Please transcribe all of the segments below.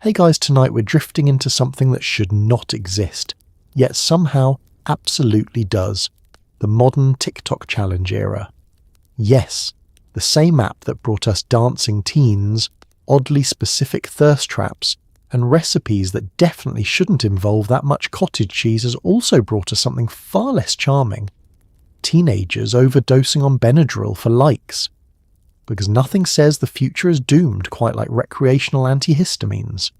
Hey guys, tonight we're drifting into something that should not exist, yet somehow absolutely does. The modern TikTok challenge era. Yes, the same app that brought us dancing teens, oddly specific thirst traps, and recipes that definitely shouldn't involve that much cottage cheese has also brought us something far less charming. Teenagers overdosing on Benadryl for likes. Because nothing says the future is doomed quite like recreational antihistamines.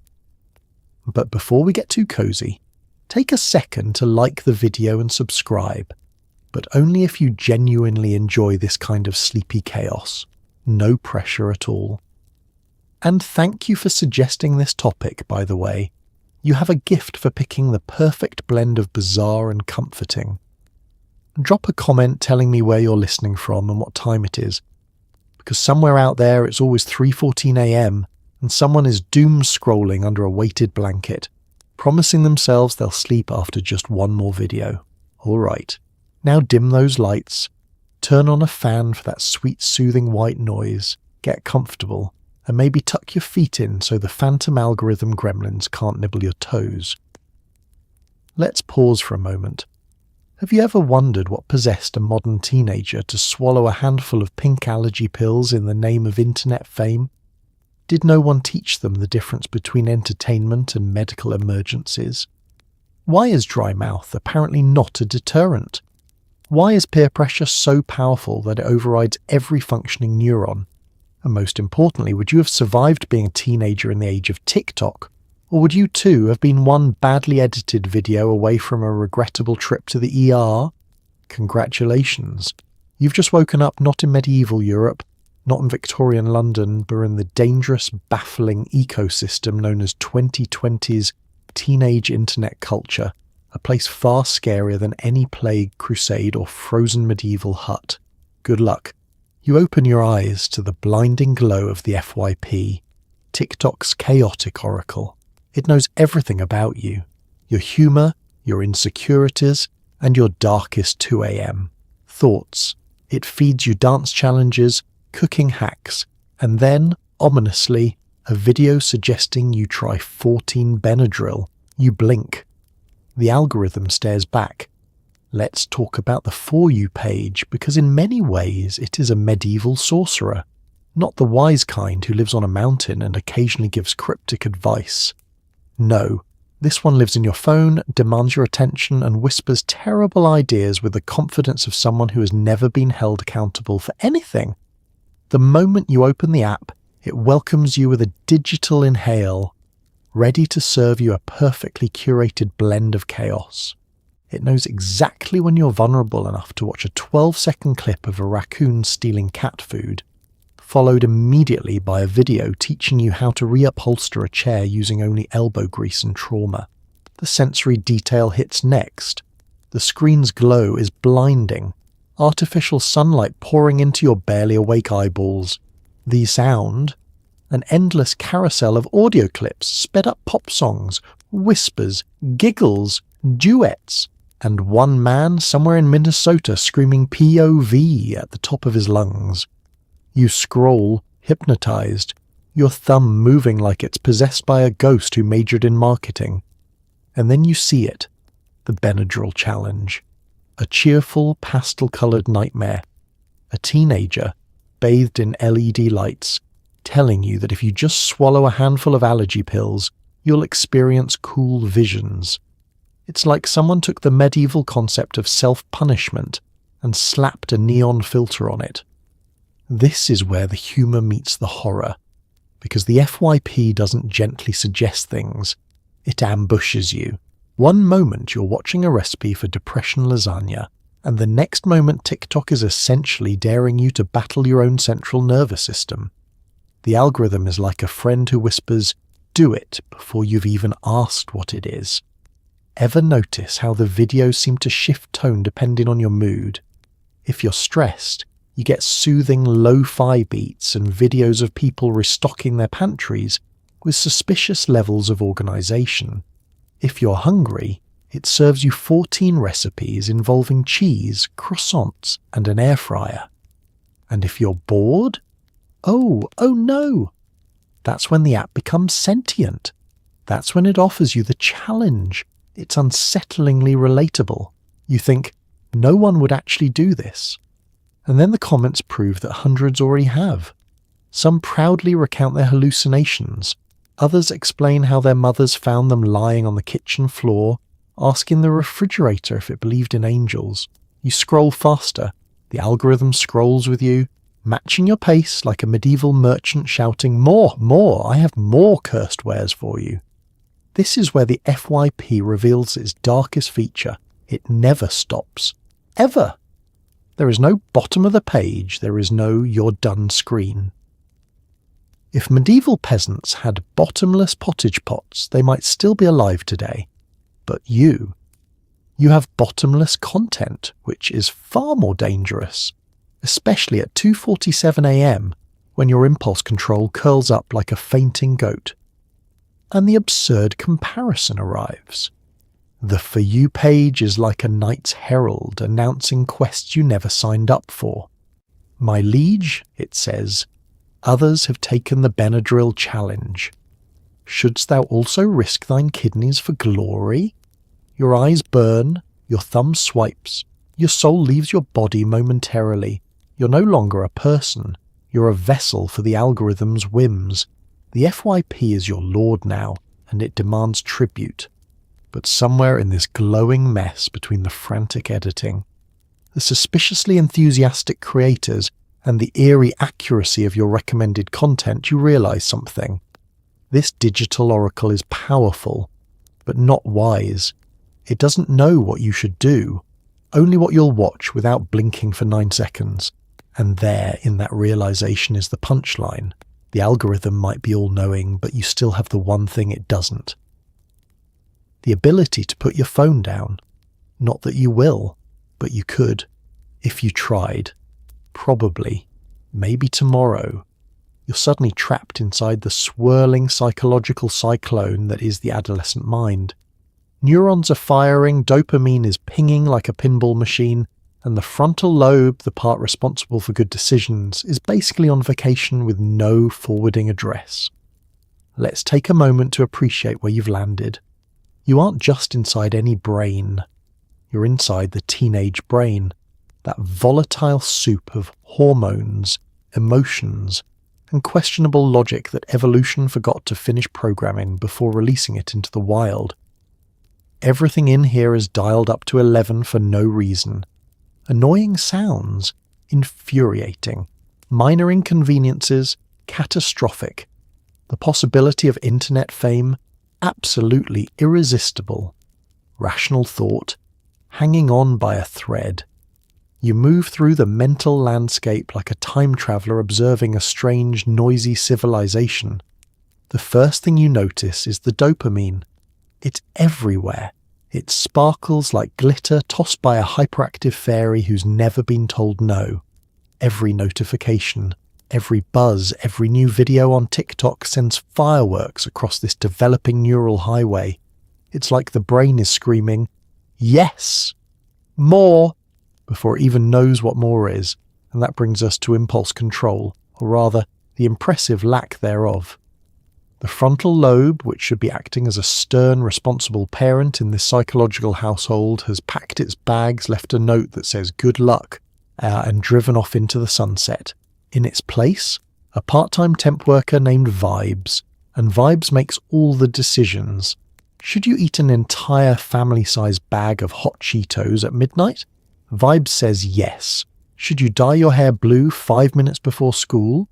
But before we get too cozy, take a second to like the video and subscribe, but only if you genuinely enjoy this kind of sleepy chaos. No pressure at all. And thank you for suggesting this topic, by the way. You have a gift for picking the perfect blend of bizarre and comforting. Drop a comment telling me where you're listening from and what time it is, because somewhere out there it's always 3:14 a.m. and someone is doom scrolling under a weighted blanket, promising themselves they'll sleep after just one more video. Alright, now dim those lights, turn on a fan for that sweet soothing white noise, get comfortable, and maybe tuck your feet in so the phantom algorithm gremlins can't nibble your toes. Let's pause for a moment. Have you ever wondered what possessed a modern teenager to swallow a handful of pink allergy pills in the name of internet fame? Did no one teach them the difference between entertainment and medical emergencies? Why is dry mouth apparently not a deterrent? Why is peer pressure so powerful that it overrides every functioning neuron? And most importantly, would you have survived being a teenager in the age of TikTok? Or would you too have been one badly edited video away from a regrettable trip to the ER? Congratulations. You've just woken up not in medieval Europe, not in Victorian London, but in the dangerous, baffling ecosystem known as 2020's teenage internet culture, a place far scarier than any plague crusade or frozen medieval hut. Good luck. You open your eyes to the blinding glow of the FYP, TikTok's chaotic oracle. It knows everything about you, your humour, your insecurities, and your darkest 2 a.m. thoughts. It feeds you dance challenges, cooking hacks, and then, ominously, a video suggesting you try 14 Benadryl. You blink. The algorithm stares back. Let's talk about the For You page, because in many ways it is a medieval sorcerer. Not the wise kind who lives on a mountain and occasionally gives cryptic advice. No, this one lives in your phone, demands your attention, and whispers terrible ideas with the confidence of someone who has never been held accountable for anything. The moment you open the app, it welcomes you with a digital inhale, ready to serve you a perfectly curated blend of chaos. It knows exactly when you're vulnerable enough to watch a 12-second clip of a raccoon stealing cat food, followed immediately by a video teaching you how to reupholster a chair using only elbow grease and trauma. The sensory detail hits next. The screen's glow is blinding, artificial sunlight pouring into your barely awake eyeballs. The sound, an endless carousel of audio clips, sped-up pop songs, whispers, giggles, duets, and one man somewhere in Minnesota screaming POV at the top of his lungs. You scroll, hypnotized, your thumb moving like it's possessed by a ghost who majored in marketing. And then you see it, the Benadryl challenge. A cheerful, pastel-colored nightmare. A teenager, bathed in LED lights, telling you that if you just swallow a handful of allergy pills, you'll experience cool visions. It's like someone took the medieval concept of self-punishment and slapped a neon filter on it. This is where the humour meets the horror, because the FYP doesn't gently suggest things, it ambushes you. One moment you're watching a recipe for depression lasagna, and the next moment TikTok is essentially daring you to battle your own central nervous system. The algorithm is like a friend who whispers, "Do it," before you've even asked what it is. Ever notice how the videos seem to shift tone depending on your mood? If you're stressed, you get soothing lo-fi beats and videos of people restocking their pantries with suspicious levels of organisation. If you're hungry, it serves you 14 recipes involving cheese, croissants, and an air fryer. And if you're bored, oh no! That's when the app becomes sentient. That's when it offers you the challenge. It's unsettlingly relatable. You think, no one would actually do this. And then the comments prove that hundreds already have. Some proudly recount their hallucinations. Others explain how their mothers found them lying on the kitchen floor, asking the refrigerator if it believed in angels. You scroll faster. The algorithm scrolls with you, matching your pace like a medieval merchant shouting, "More, more, I have more cursed wares for you." This is where the FYP reveals its darkest feature. It never stops. Ever. There is no bottom of the page, there is no "you're done" screen. If medieval peasants had bottomless pottage pots, they might still be alive today. But you have bottomless content, which is far more dangerous, especially at 2:47 a.m. when your impulse control curls up like a fainting goat. And the absurd comparison arrives. The For You page is like a knight's herald announcing quests you never signed up for. "My liege," it says, "others have taken the Benadryl challenge. Shouldst thou also risk thine kidneys for glory?" Your eyes burn, your thumb swipes, your soul leaves your body momentarily. You're no longer a person, you're a vessel for the algorithm's whims. The FYP is your lord now, and it demands tribute. But somewhere in this glowing mess between the frantic editing, the suspiciously enthusiastic creators, and the eerie accuracy of your recommended content, you realize something. This digital oracle is powerful, but not wise. It doesn't know what you should do, only what you'll watch without blinking for 9 seconds. And there, in that realization, is the punchline. The algorithm might be all-knowing, but you still have the one thing it doesn't. The ability to put your phone down. Not that you will, but you could, if you tried. Probably. Maybe tomorrow. You're suddenly trapped inside the swirling psychological cyclone that is the adolescent mind. Neurons are firing, dopamine is pinging like a pinball machine, and the frontal lobe, the part responsible for good decisions, is basically on vacation with no forwarding address. Let's take a moment to appreciate where you've landed. You aren't just inside any brain. You're inside the teenage brain, that volatile soup of hormones, emotions, and questionable logic that evolution forgot to finish programming before releasing it into the wild. Everything in here is dialed up to 11 for no reason. Annoying sounds, infuriating. Minor inconveniences, catastrophic. The possibility of internet fame, absolutely irresistible. Rational thought, hanging on by a thread. You move through the mental landscape like a time traveller observing a strange, noisy civilization. The first thing you notice is the dopamine. It's everywhere. It sparkles like glitter tossed by a hyperactive fairy who's never been told no. Every notification, every buzz, every new video on TikTok sends fireworks across this developing neural highway. It's like the brain is screaming, "Yes! More!" before it even knows what more is, and that brings us to impulse control, or rather, the impressive lack thereof. The frontal lobe, which should be acting as a stern, responsible parent in this psychological household, has packed its bags, left a note that says "good luck," and driven off into the sunset. In its place, a part-time temp worker named Vibes, and Vibes makes all the decisions. Should you eat an entire family-sized bag of hot Cheetos at midnight? Vibes says yes. Should you dye your hair blue 5 minutes before school?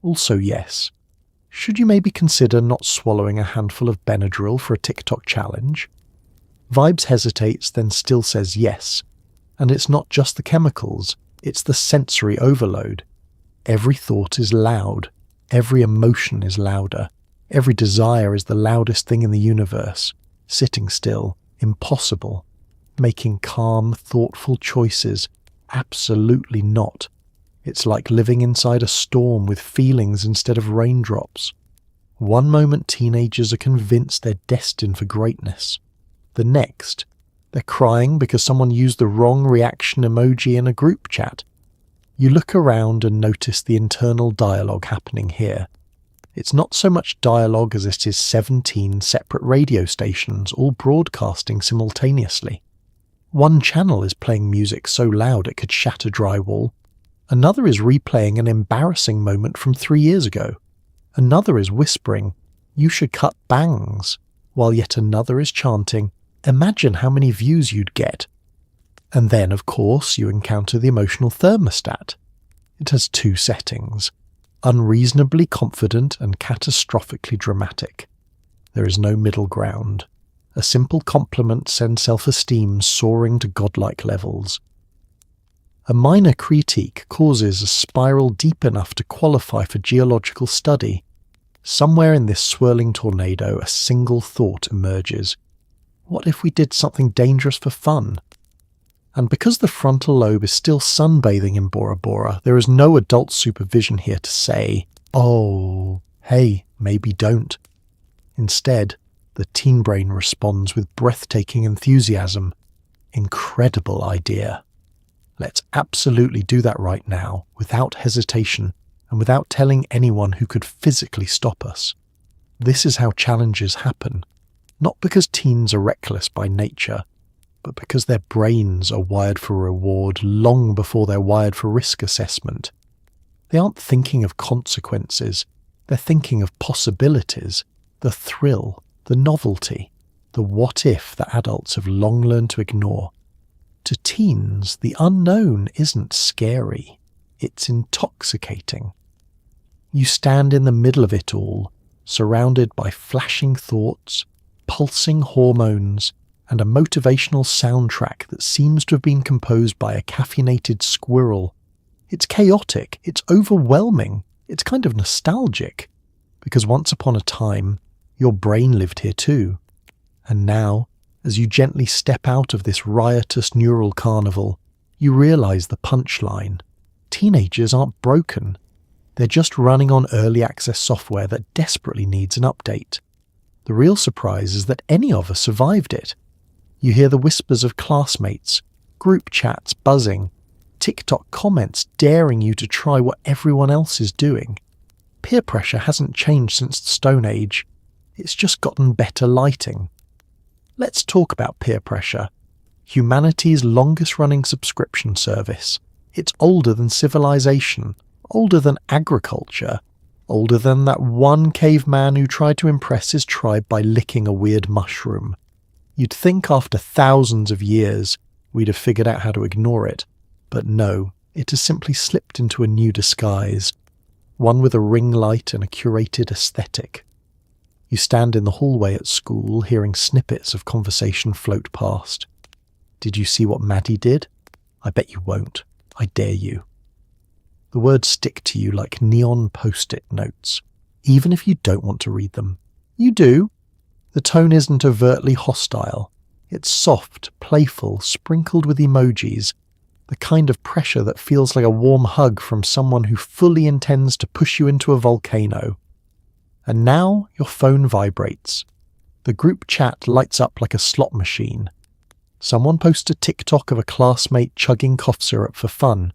Also yes. Should you maybe consider not swallowing a handful of Benadryl for a TikTok challenge? Vibes hesitates, then still says yes. And it's not just the chemicals, it's the sensory overload. Every thought is loud. Every emotion is louder. Every desire is the loudest thing in the universe. Sitting still, impossible. Making calm, thoughtful choices, absolutely not. It's like living inside a storm with feelings instead of raindrops. One moment teenagers are convinced they're destined for greatness. The next, they're crying because someone used the wrong reaction emoji in a group chat. You look around and notice the internal dialogue happening here. It's not so much dialogue as it is 17 separate radio stations all broadcasting simultaneously. One channel is playing music so loud it could shatter drywall. Another is replaying an embarrassing moment from 3 years ago. Another is whispering, "You should cut bangs," while yet another is chanting, "Imagine how many views you'd get." And then, of course, you encounter the emotional thermostat. It has 2 settings, unreasonably confident and catastrophically dramatic. There is no middle ground. A simple compliment sends self-esteem soaring to godlike levels. A minor critique causes a spiral deep enough to qualify for geological study. Somewhere in this swirling tornado, a single thought emerges. What if we did something dangerous for fun? And because the frontal lobe is still sunbathing in Bora Bora, there is no adult supervision here to say, "Oh, hey, maybe don't." Instead, the teen brain responds with breathtaking enthusiasm. Incredible idea. Let's absolutely do that right now, without hesitation, and without telling anyone who could physically stop us. This is how challenges happen, not because teens are reckless by nature, but because their brains are wired for reward long before they're wired for risk assessment. They aren't thinking of consequences, they're thinking of possibilities, the thrill, the novelty, the what if that adults have long learned to ignore. To teens, the unknown isn't scary, it's intoxicating. You stand in the middle of it all, surrounded by flashing thoughts, pulsing hormones, and a motivational soundtrack that seems to have been composed by a caffeinated squirrel. It's chaotic, it's overwhelming, it's kind of nostalgic, because once upon a time, your brain lived here too. And now, as you gently step out of this riotous neural carnival, you realise the punchline. Teenagers aren't broken. They're just running on early access software that desperately needs an update. The real surprise is that any of us survived it. You hear the whispers of classmates, group chats buzzing, TikTok comments daring you to try what everyone else is doing. Peer pressure hasn't changed since the Stone Age. It's just gotten better lighting. Let's talk about peer pressure. Humanity's longest-running subscription service. It's older than civilization, older than agriculture, older than that one caveman who tried to impress his tribe by licking a weird mushroom. You'd think after thousands of years we'd have figured out how to ignore it, but no, it has simply slipped into a new disguise, one with a ring light and a curated aesthetic. You stand in the hallway at school hearing snippets of conversation float past. Did you see what Maddie did? I bet you won't. I dare you. The words stick to you like neon post-it notes, even if you don't want to read them. You do. The tone isn't overtly hostile. It's soft, playful, sprinkled with emojis, the kind of pressure that feels like a warm hug from someone who fully intends to push you into a volcano. And now your phone vibrates. The group chat lights up like a slot machine. Someone posts a TikTok of a classmate chugging cough syrup for fun.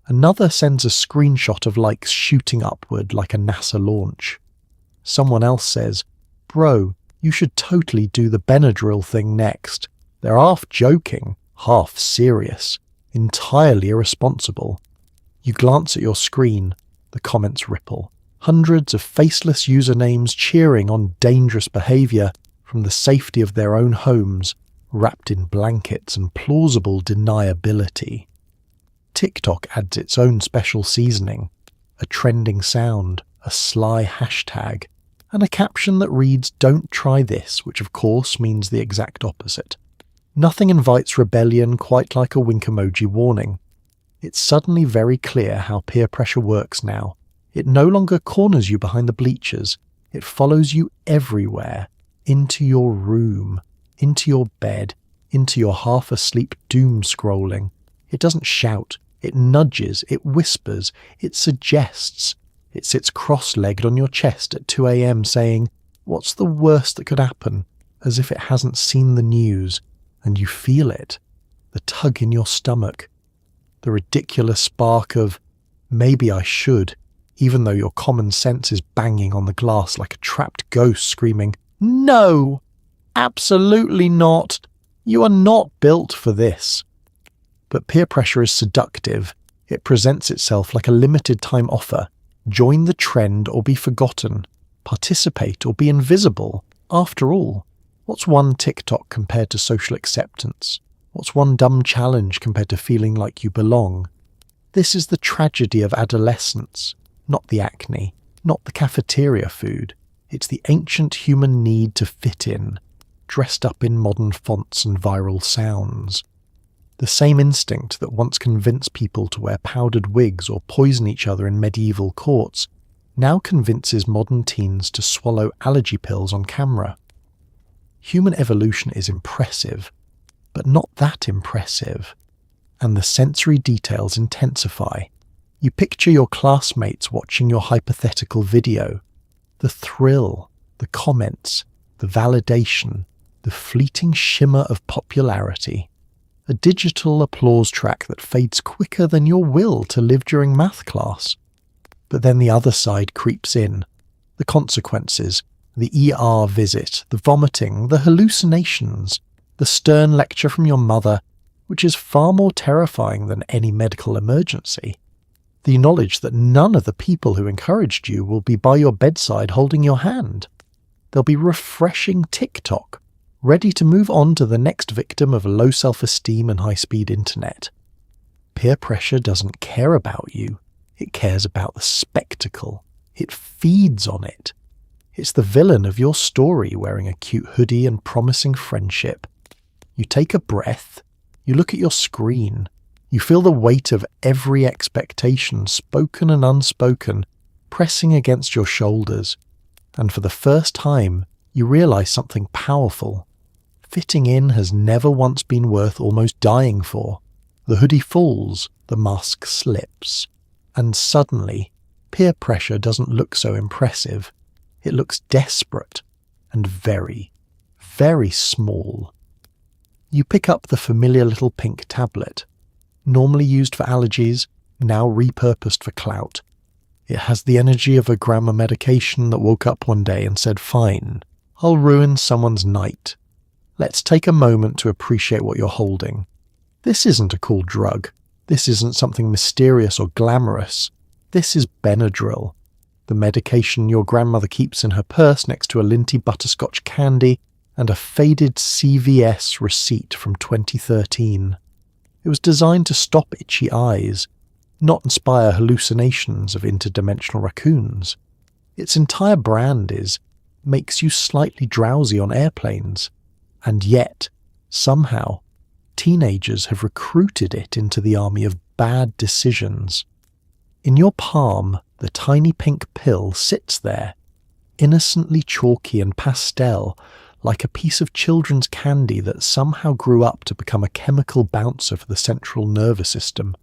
Another sends a screenshot of likes shooting upward like a NASA launch. Someone else says, "Bro, you should totally do the Benadryl thing next." They're half joking, half serious, entirely irresponsible. You glance at your screen, the comments ripple. Hundreds of faceless usernames cheering on dangerous behaviour from the safety of their own homes, wrapped in blankets and plausible deniability. TikTok adds its own special seasoning, a trending sound, a sly hashtag, and a caption that reads "Don't try this," which of course means the exact opposite. Nothing invites rebellion quite like a wink emoji warning. It's suddenly very clear how peer pressure works now. It no longer corners you behind the bleachers. It follows you everywhere, into your room, into your bed, into your half-asleep doom scrolling. It doesn't shout, it nudges, it whispers, it suggests. It sits cross-legged on your chest at 2 a.m. saying, "What's the worst that could happen?" as if it hasn't seen the news, and you feel it. The tug in your stomach. The ridiculous spark of, "Maybe I should," even though your common sense is banging on the glass like a trapped ghost screaming, "No! Absolutely not! You are not built for this." But peer pressure is seductive. It presents itself like a limited time offer. Join the trend or be forgotten. Participate or be invisible. After all, what's one TikTok compared to social acceptance? What's one dumb challenge compared to feeling like you belong? This is the tragedy of adolescence, not the acne, not the cafeteria food. It's the ancient human need to fit in, dressed up in modern fonts and viral sounds. The same instinct that once convinced people to wear powdered wigs or poison each other in medieval courts now convinces modern teens to swallow allergy pills on camera. Human evolution is impressive, but not that impressive. And the sensory details intensify. You picture your classmates watching your hypothetical video. The thrill, the comments, the validation, the fleeting shimmer of popularity. A digital applause track that fades quicker than your will to live during math class. But then the other side creeps in. The consequences, the ER visit, the vomiting, the hallucinations, the stern lecture from your mother, which is far more terrifying than any medical emergency. The knowledge that none of the people who encouraged you will be by your bedside holding your hand. They'll be refreshing TikTok, ready to move on to the next victim of low self-esteem and high-speed internet. Peer pressure doesn't care about you. It cares about the spectacle. It feeds on it. It's the villain of your story wearing a cute hoodie and promising friendship. You take a breath. You look at your screen. You feel the weight of every expectation, spoken and unspoken, pressing against your shoulders. And for the first time, you realize something powerful. Fitting in has never once been worth almost dying for. The hoodie falls, the mask slips. And suddenly, peer pressure doesn't look so impressive. It looks desperate and very, very small. You pick up the familiar little pink tablet, normally used for allergies, now repurposed for clout. It has the energy of a grandma medication that woke up one day and said, "Fine, I'll ruin someone's night. Let's take a moment to appreciate what you're holding. This isn't a cool drug. This isn't something mysterious or glamorous. This is Benadryl, the medication your grandmother keeps in her purse next to a linty butterscotch candy and a faded CVS receipt from 2013. It was designed to stop itchy eyes, not inspire hallucinations of interdimensional raccoons. Its entire brand is, makes you slightly drowsy on airplanes. And yet, somehow, teenagers have recruited it into the army of bad decisions. In your palm, the tiny pink pill sits there, innocently chalky and pastel, like a piece of children's candy that somehow grew up to become a chemical bouncer for the central nervous system.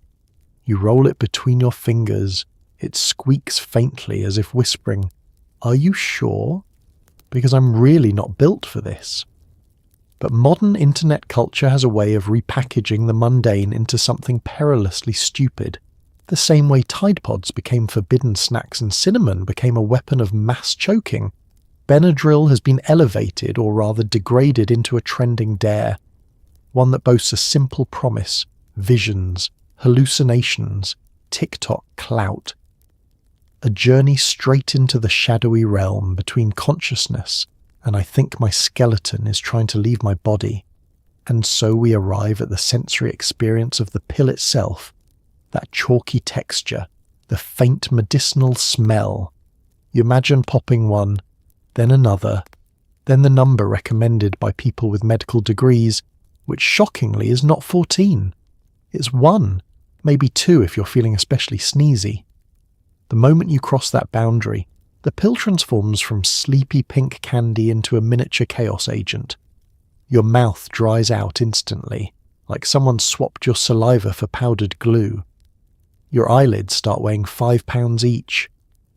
You roll it between your fingers. It squeaks faintly as if whispering, "Are you sure? Because I'm really not built for this." But modern internet culture has a way of repackaging the mundane into something perilously stupid, the same way Tide Pods became forbidden snacks and cinnamon became a weapon of mass choking. Benadryl has been elevated, or rather degraded, into a trending dare, one that boasts a simple promise, visions, hallucinations, TikTok clout. A journey straight into the shadowy realm between consciousness and I think my skeleton is trying to leave my body. And so we arrive at the sensory experience of the pill itself, that chalky texture, the faint medicinal smell. You imagine popping one, then another, then the number recommended by people with medical degrees, which shockingly is not 14. It's 1, maybe 2 if you're feeling especially sneezy. The moment you cross that boundary, the pill transforms from sleepy pink candy into a miniature chaos agent. Your mouth dries out instantly, like someone swapped your saliva for powdered glue. Your eyelids start weighing 5 pounds each.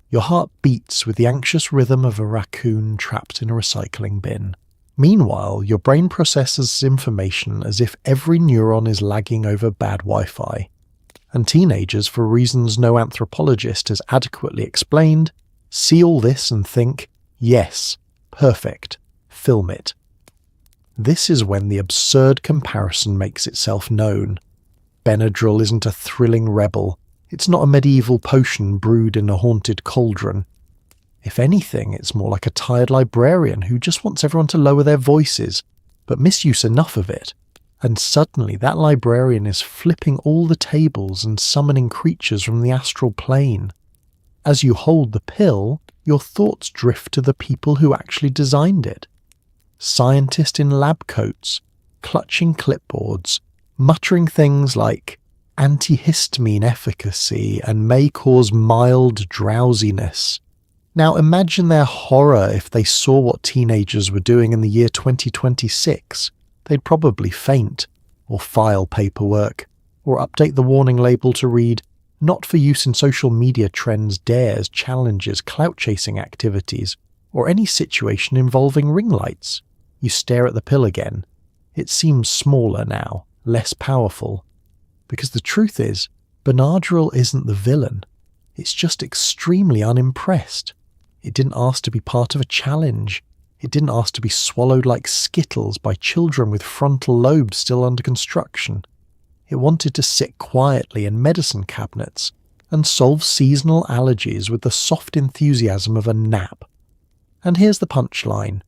Your heart beats with the anxious rhythm of a raccoon trapped in a recycling bin. Meanwhile, your brain processes information as if every neuron is lagging over bad Wi-Fi. and teenagers, for reasons no anthropologist has adequately explained, see all this and think, yes, perfect, film it. This is when the absurd comparison makes itself known. Benadryl isn't a thrilling rebel. It's not a medieval potion brewed in a haunted cauldron. If anything, it's more like a tired librarian who just wants everyone to lower their voices, but misuse enough of it. And suddenly that librarian is flipping all the tables and summoning creatures from the astral plane. As you hold the pill, your thoughts drift to the people who actually designed it. Scientists in lab coats, clutching clipboards, muttering things like antihistamine efficacy and may cause mild drowsiness. Now imagine their horror if they saw what teenagers were doing in the year 2026. They'd probably faint, or file paperwork, or update the warning label to read, "Not for use in social media trends, dares, challenges, clout-chasing activities, or any situation involving ring lights." You stare at the pill again. It seems smaller now, less powerful. Because the truth is, Benadryl isn't the villain. It's just extremely unimpressed. It didn't ask to be part of a challenge. It didn't ask to be swallowed like Skittles by children with frontal lobes still under construction. It wanted to sit quietly in medicine cabinets and solve seasonal allergies with the soft enthusiasm of a nap. And here's the punchline.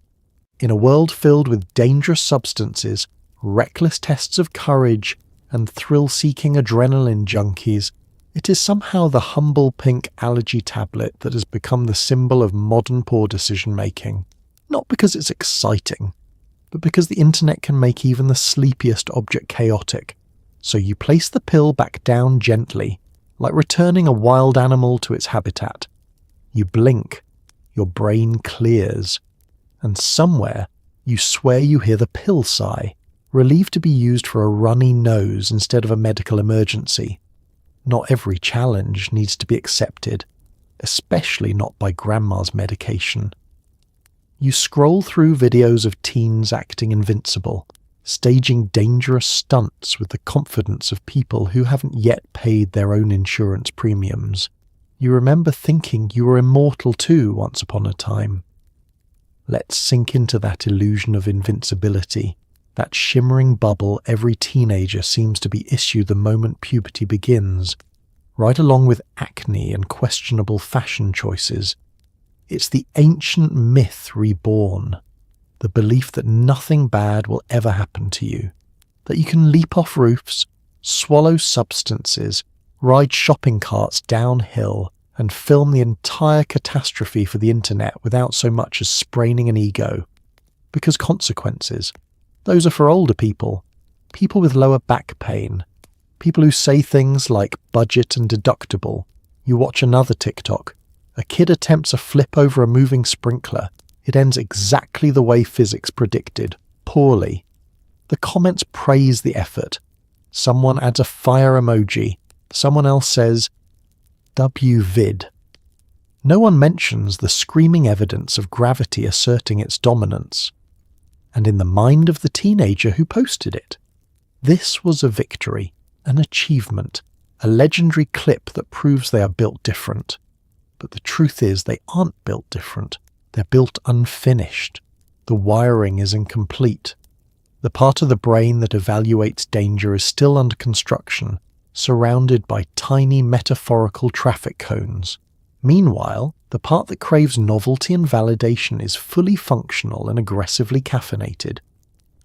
In a world filled with dangerous substances, reckless tests of courage, and thrill-seeking adrenaline junkies, it is somehow the humble pink allergy tablet that has become the symbol of modern poor decision-making. Not because it's exciting, but because the internet can make even the sleepiest object chaotic. So you place the pill back down gently, like returning a wild animal to its habitat. You blink, your brain clears, and somewhere you swear you hear the pill sigh, relieved to be used for a runny nose instead of a medical emergency. Not every challenge needs to be accepted, especially not by grandma's medication. You scroll through videos of teens acting invincible, staging dangerous stunts with the confidence of people who haven't yet paid their own insurance premiums. You remember thinking you were immortal too once upon a time. Let's sink into that illusion of invincibility, that shimmering bubble every teenager seems to be issued the moment puberty begins, right along with acne and questionable fashion choices. It's the ancient myth reborn, the belief that nothing bad will ever happen to you, that you can leap off roofs, swallow substances, ride shopping carts downhill, and film the entire catastrophe for the internet without so much as spraining an ego. Because consequences, those are for older people, people with lower back pain, people who say things like budget and deductible. You watch another TikTok. A kid attempts a flip over a moving sprinkler. It ends exactly the way physics predicted, poorly. The comments praise the effort. Someone adds a fire emoji. Someone else says, WVid. No one mentions the screaming evidence of gravity asserting its dominance. And in the mind of the teenager who posted it, this was a victory, an achievement, a legendary clip that proves they are built different. But the truth is they aren't built different. They're built unfinished. The wiring is incomplete. The part of the brain that evaluates danger is still under construction, surrounded by tiny metaphorical traffic cones. Meanwhile, the part that craves novelty and validation is fully functional and aggressively caffeinated.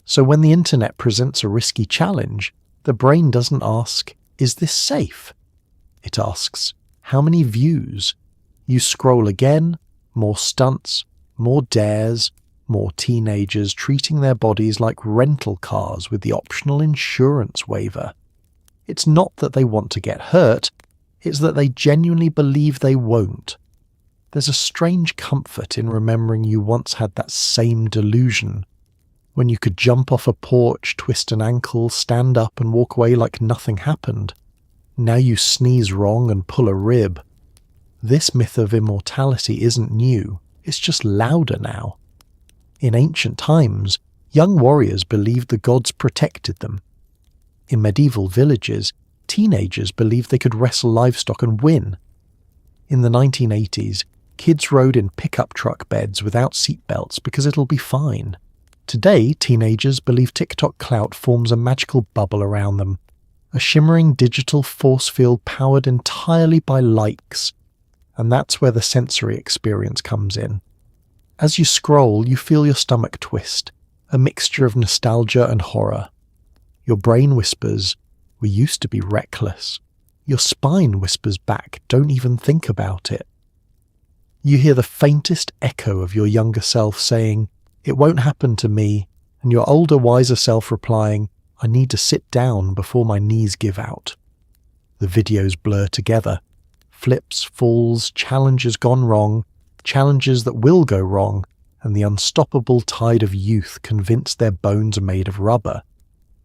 So when the internet presents a risky challenge, the brain doesn't ask, is this safe? It asks, how many views? You scroll again, more stunts, more dares, more teenagers treating their bodies like rental cars with the optional insurance waiver. It's not that they want to get hurt, it's that they genuinely believe they won't. There's a strange comfort in remembering you once had that same delusion, when you could jump off a porch, twist an ankle, stand up and walk away like nothing happened. Now you sneeze wrong and pull a rib. This myth of immortality isn't new, it's just louder now. In ancient times, young warriors believed the gods protected them. In medieval villages, Teenagers believed they could wrestle livestock and win. In the 1980s, kids rode in pickup truck beds without seatbelts because it'll be fine. Today, teenagers believe TikTok clout forms a magical bubble around them, a shimmering digital force field powered entirely by likes. And that's where the sensory experience comes in. As you scroll, you feel your stomach twist, a mixture of nostalgia and horror. Your brain whispers, "We used to be reckless." Your spine whispers back, "Don't even think about it." You hear the faintest echo of your younger self saying, "It won't happen to me," and your older, wiser self replying, "I need to sit down before my knees give out." The videos blur together. Flips, falls, challenges gone wrong, challenges that will go wrong, and the unstoppable tide of youth convinced their bones are made of rubber.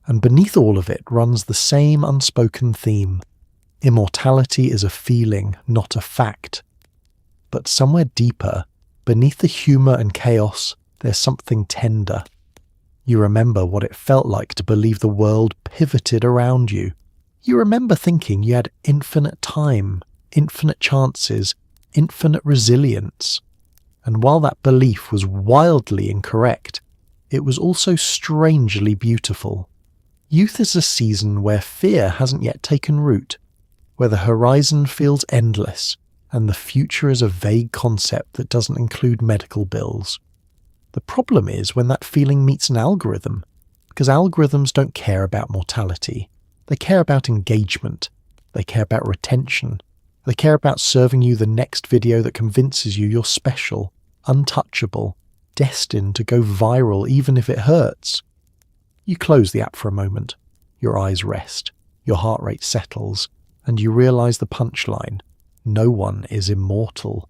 And beneath all of it runs the same unspoken theme. Immortality is a feeling, not a fact. But somewhere deeper, beneath the humour and chaos, there's something tender. You remember what it felt like to believe the world pivoted around you. You remember thinking you had infinite time, infinite chances, infinite resilience. And while that belief was wildly incorrect, it was also strangely beautiful. Youth is a season where fear hasn't yet taken root, where the horizon feels endless, and the future is a vague concept that doesn't include medical bills. The problem is when that feeling meets an algorithm, because algorithms don't care about mortality. They care about engagement. They care about retention. They care about serving you the next video that convinces you you're special, untouchable, destined to go viral even if it hurts. You close the app for a moment. Your eyes rest. Your heart rate settles. And you realize the punchline. No one is immortal.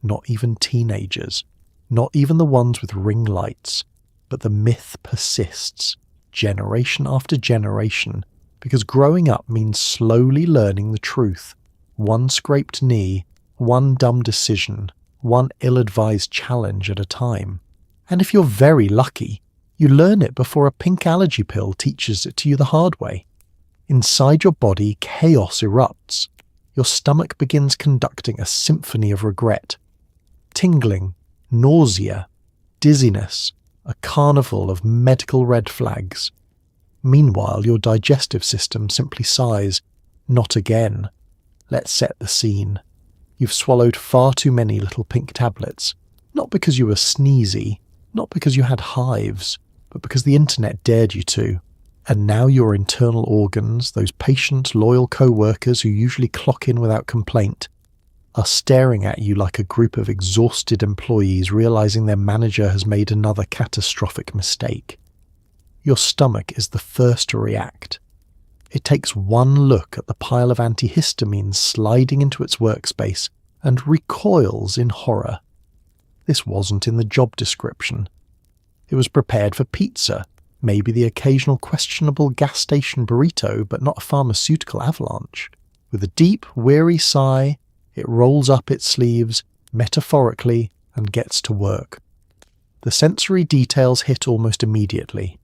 Not even teenagers. Not even the ones with ring lights. But the myth persists, generation after generation, because growing up means slowly learning the truth. One scraped knee, one dumb decision, one ill-advised challenge at a time. And if you're very lucky, you learn it before a pink allergy pill teaches it to you the hard way. Inside your body, chaos erupts. Your stomach begins conducting a symphony of regret. Tingling, nausea, dizziness, a carnival of medical red flags. Meanwhile, your digestive system simply sighs, "Not again." Let's set the scene. You've swallowed far too many little pink tablets, not because you were sneezy, not because you had hives, but because the internet dared you to. And now your internal organs, those patient, loyal co-workers who usually clock in without complaint, are staring at you like a group of exhausted employees realizing their manager has made another catastrophic mistake. Your stomach is the first to react. It takes one look at the pile of antihistamines sliding into its workspace and recoils in horror. This wasn't in the job description. It was prepared for pizza, maybe the occasional questionable gas station burrito, but not a pharmaceutical avalanche. With a deep, weary sigh, it rolls up its sleeves, metaphorically, and gets to work. The sensory details hit almost immediately.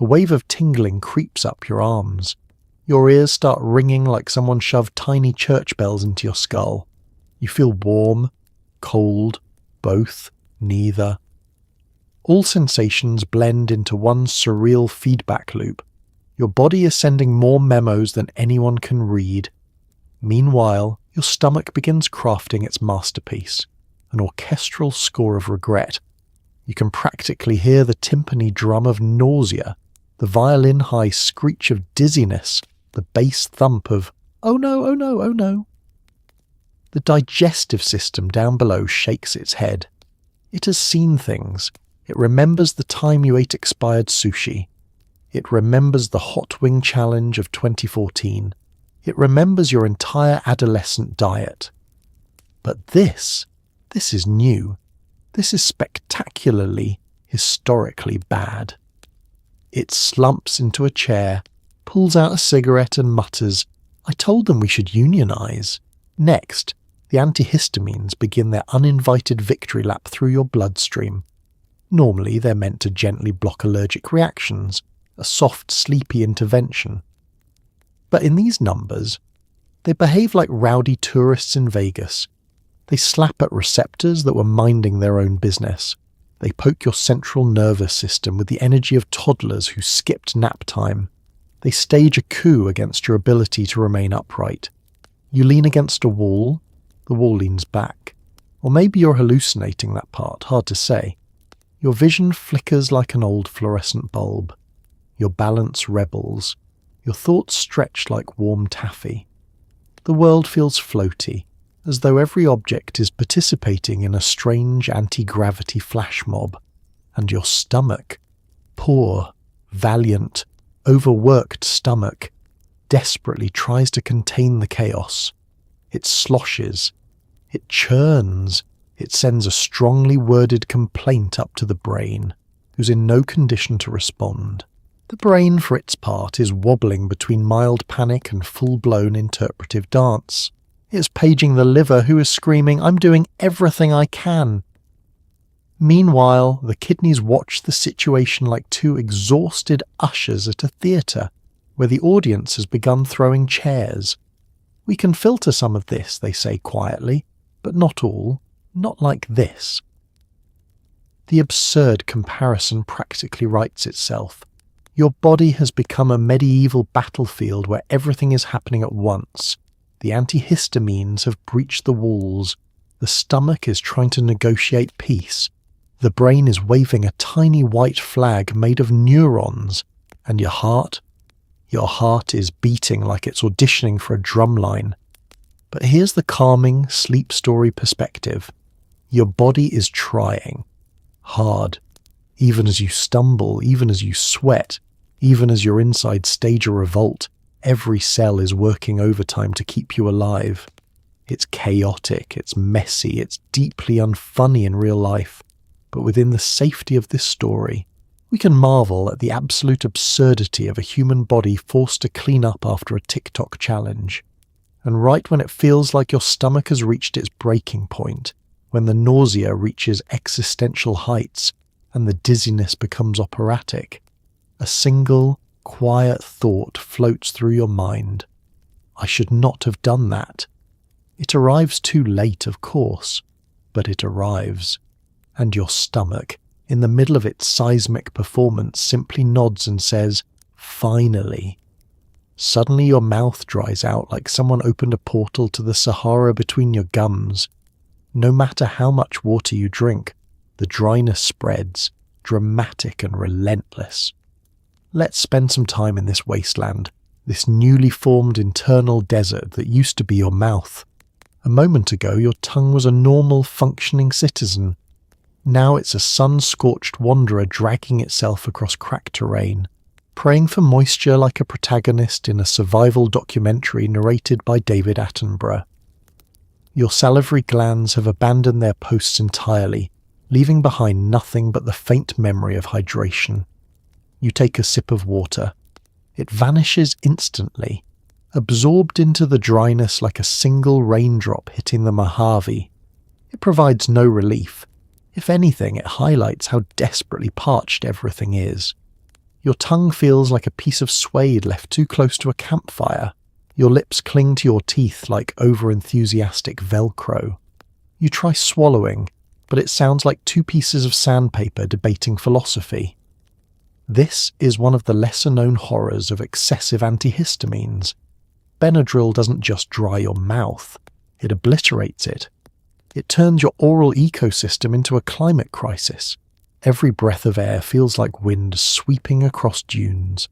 A wave of tingling creeps up your arms. Your ears start ringing like someone shoved tiny church bells into your skull. You feel warm, cold, both, neither. All sensations blend into one surreal feedback loop. Your body is sending more memos than anyone can read. Meanwhile, your stomach begins crafting its masterpiece, an orchestral score of regret. You can practically hear the timpani drum of nausea, the violin-high screech of dizziness, the bass thump of, "Oh no, oh no, oh no." The digestive system down below shakes its head. It has seen things. It remembers the time you ate expired sushi. It remembers the hot wing challenge of 2014. It remembers your entire adolescent diet. But this is new. This is spectacularly, historically bad. It slumps into a chair, pulls out a cigarette and mutters, "I told them we should unionize." Next, the antihistamines begin their uninvited victory lap through your bloodstream. Normally, they're meant to gently block allergic reactions, a soft, sleepy intervention. But in these numbers, they behave like rowdy tourists in Vegas. They slap at receptors that were minding their own business. They poke your central nervous system with the energy of toddlers who skipped nap time. They stage a coup against your ability to remain upright. You lean against a wall, the wall leans back. Or maybe you're hallucinating that part, hard to say. Your vision flickers like an old fluorescent bulb. Your balance rebels. Your thoughts stretch like warm taffy. The world feels floaty, as though every object is participating in a strange anti-gravity flash mob. And your stomach, poor, valiant, overworked stomach, desperately tries to contain the chaos. It sloshes. It churns. It sends a strongly worded complaint up to the brain, who's in no condition to respond. The brain, for its part, is wobbling between mild panic and full-blown interpretive dance. It's paging the liver, who is screaming, "I'm doing everything I can." Meanwhile, the kidneys watch the situation like two exhausted ushers at a theatre, where the audience has begun throwing chairs. "We can filter some of this," they say quietly, "but not all, not like this." The absurd comparison practically writes itself. Your body has become a medieval battlefield where everything is happening at once. The antihistamines have breached the walls. The stomach is trying to negotiate peace. The brain is waving a tiny white flag made of neurons. And your heart is beating like it's auditioning for a drumline. But here's the calming sleep story perspective. Your body is trying. Hard. Even as you stumble, even as you sweat, even as your insides stage a revolt, every cell is working overtime to keep you alive. It's chaotic, it's messy, it's deeply unfunny in real life. But within the safety of this story, we can marvel at the absolute absurdity of a human body forced to clean up after a TikTok challenge. And right when it feels like your stomach has reached its breaking point, when the nausea reaches existential heights, and the dizziness becomes operatic, a single, quiet thought floats through your mind. I should not have done that. It arrives too late, of course, but it arrives. And your stomach, in the middle of its seismic performance, simply nods and says, "Finally." Suddenly your mouth dries out like someone opened a portal to the Sahara between your gums. No matter how much water you drink, the dryness spreads, dramatic and relentless. Let's spend some time in this wasteland, this newly formed internal desert that used to be your mouth. A moment ago, your tongue was a normal, functioning citizen. Now it's a sun-scorched wanderer dragging itself across cracked terrain, praying for moisture like a protagonist in a survival documentary narrated by David Attenborough. Your salivary glands have abandoned their posts entirely, leaving behind nothing but the faint memory of hydration. You take a sip of water. It vanishes instantly, absorbed into the dryness like a single raindrop hitting the Mojave. It provides no relief. If anything, it highlights how desperately parched everything is. Your tongue feels like a piece of suede left too close to a campfire. Your lips cling to your teeth like over-enthusiastic Velcro. You try swallowing, but it sounds like two pieces of sandpaper debating philosophy. This is one of the lesser-known horrors of excessive antihistamines. Benadryl doesn't just dry your mouth, it obliterates it. It turns your oral ecosystem into a climate crisis. Every breath of air feels like wind sweeping across dunes.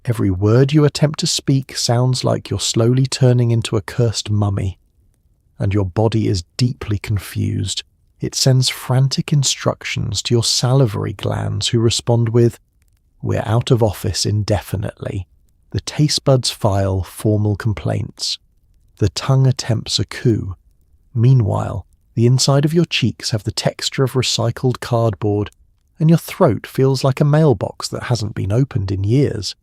Every word you attempt to speak sounds like you're slowly turning into a cursed mummy. And your body is deeply confused. It sends frantic instructions to your salivary glands, who respond with, "We're out of office indefinitely." The taste buds file formal complaints. The tongue attempts a coup. Meanwhile, the inside of your cheeks have the texture of recycled cardboard, and your throat feels like a mailbox that hasn't been opened in years.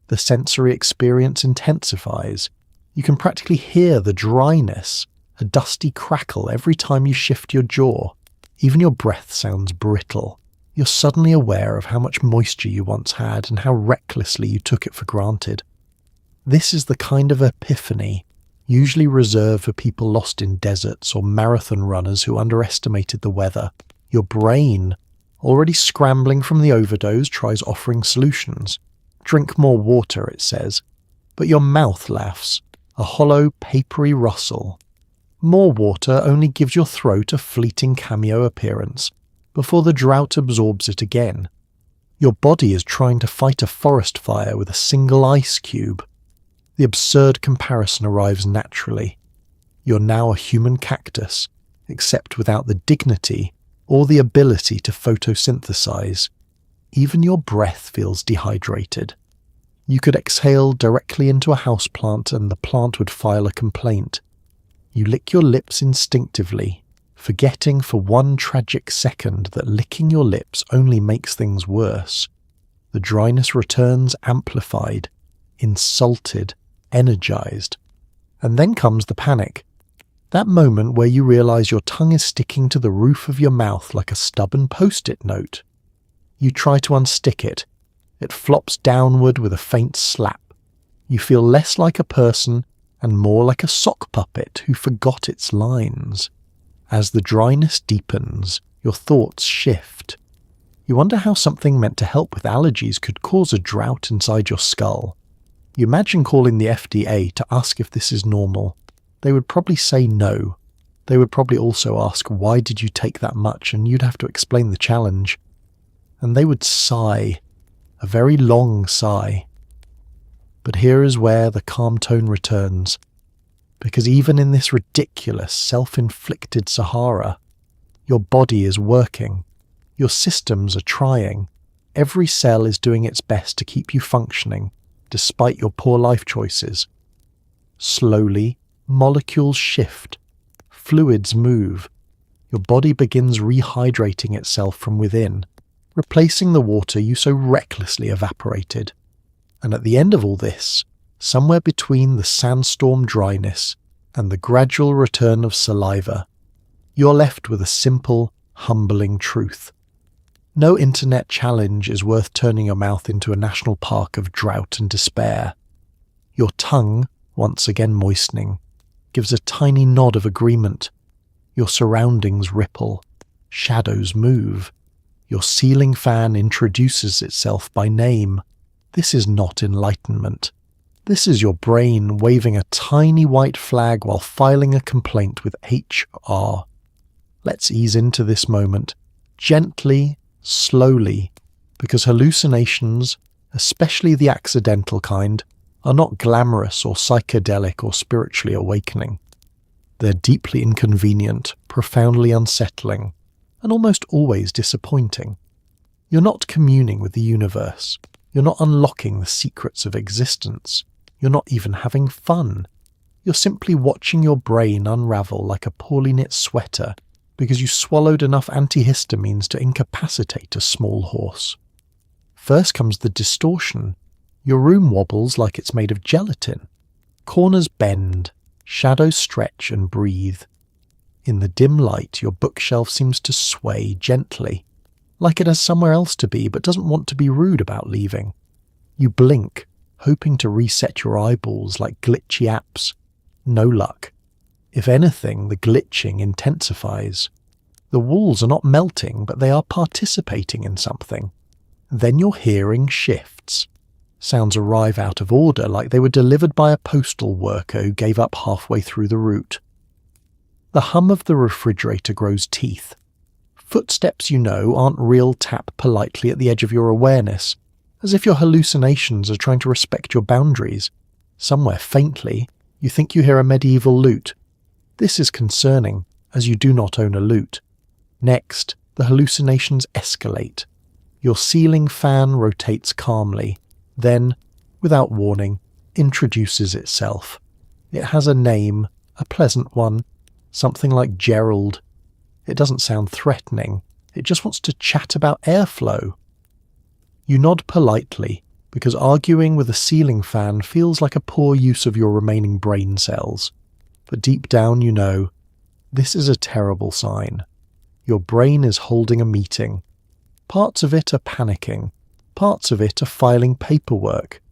The sensory experience intensifies. You can practically hear the dryness, a dusty crackle every time you shift your jaw. Even your breath sounds brittle. You're suddenly aware of how much moisture you once had and how recklessly you took it for granted. This is the kind of epiphany usually reserved for people lost in deserts or marathon runners who underestimated the weather. Your brain, already scrambling from the overdose, tries offering solutions. Drink more water, it says. But your mouth laughs, a hollow, papery rustle. More water only gives your throat a fleeting cameo appearance before the drought absorbs it again. Your body is trying to fight a forest fire with a single ice cube. The absurd comparison arrives naturally. You're now a human cactus, except without the dignity or the ability to photosynthesize. Even your breath feels dehydrated. You could exhale directly into a houseplant and the plant would file a complaint. You lick your lips instinctively, forgetting for one tragic second that licking your lips only makes things worse. The dryness returns amplified, insulted, energized. And then comes the panic. That moment where you realize your tongue is sticking to the roof of your mouth like a stubborn post-it note. You try to unstick it. It flops downward with a faint slap. You feel less like a person and more like a sock puppet who forgot its lines. As the dryness deepens, your thoughts shift. You wonder how something meant to help with allergies could cause a drought inside your skull. You imagine calling the FDA to ask if this is normal. They would probably say no. They would probably also ask, why did you take that much? And you'd have to explain the challenge. And they would sigh, a very long sigh. But here is where the calm tone returns. Because even in this ridiculous, self-inflicted Sahara, your body is working. Your systems are trying. Every cell is doing its best to keep you functioning, despite your poor life choices. Slowly, molecules shift. Fluids move. Your body begins rehydrating itself from within, replacing the water you so recklessly evaporated. And at the end of all this, somewhere between the sandstorm dryness and the gradual return of saliva, you're left with a simple, humbling truth. No internet challenge is worth turning your mouth into a national park of drought and despair. Your tongue, once again moistening, gives a tiny nod of agreement. Your surroundings ripple. Shadows move. Your ceiling fan introduces itself by name. This is not enlightenment. This is your brain waving a tiny white flag while filing a complaint with HR. Let's ease into this moment, gently, slowly, because hallucinations, especially the accidental kind, are not glamorous or psychedelic or spiritually awakening. They're deeply inconvenient, profoundly unsettling, and almost always disappointing. You're not communing with the universe. You're not unlocking the secrets of existence. You're not even having fun. You're simply watching your brain unravel like a poorly knit sweater because you swallowed enough antihistamines to incapacitate a small horse. First comes the distortion. Your room wobbles like it's made of gelatin. Corners bend, shadows stretch and breathe. In the dim light, your bookshelf seems to sway gently, like it has somewhere else to be but doesn't want to be rude about leaving. You blink, hoping to reset your eyeballs like glitchy apps. No luck. If anything, the glitching intensifies. The walls are not melting, but they are participating in something. Then your hearing shifts. Sounds arrive out of order, like they were delivered by a postal worker who gave up halfway through the route. The hum of the refrigerator grows teeth. Footsteps you know aren't real tap politely at the edge of your awareness, as if your hallucinations are trying to respect your boundaries. Somewhere faintly, you think you hear a medieval lute. This is concerning, as you do not own a lute. Next, the hallucinations escalate. Your ceiling fan rotates calmly, then, without warning, introduces itself. It has a name, a pleasant one, something like Gerald. It doesn't sound threatening. It just wants to chat about airflow. You nod politely, because arguing with a ceiling fan feels like a poor use of your remaining brain cells. But deep down you know, this is a terrible sign. Your brain is holding a meeting. Parts of it are panicking. Parts of it are filing paperwork.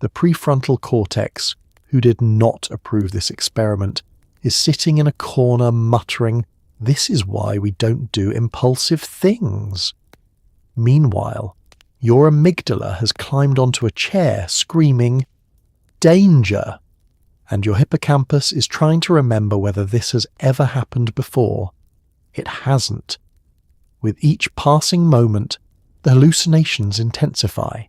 The prefrontal cortex, who did not approve this experiment, is sitting in a corner muttering, "This is why we don't do impulsive things." Meanwhile, your amygdala has climbed onto a chair screaming, "Danger!" And your hippocampus is trying to remember whether this has ever happened before. It hasn't. With each passing moment, the hallucinations intensify.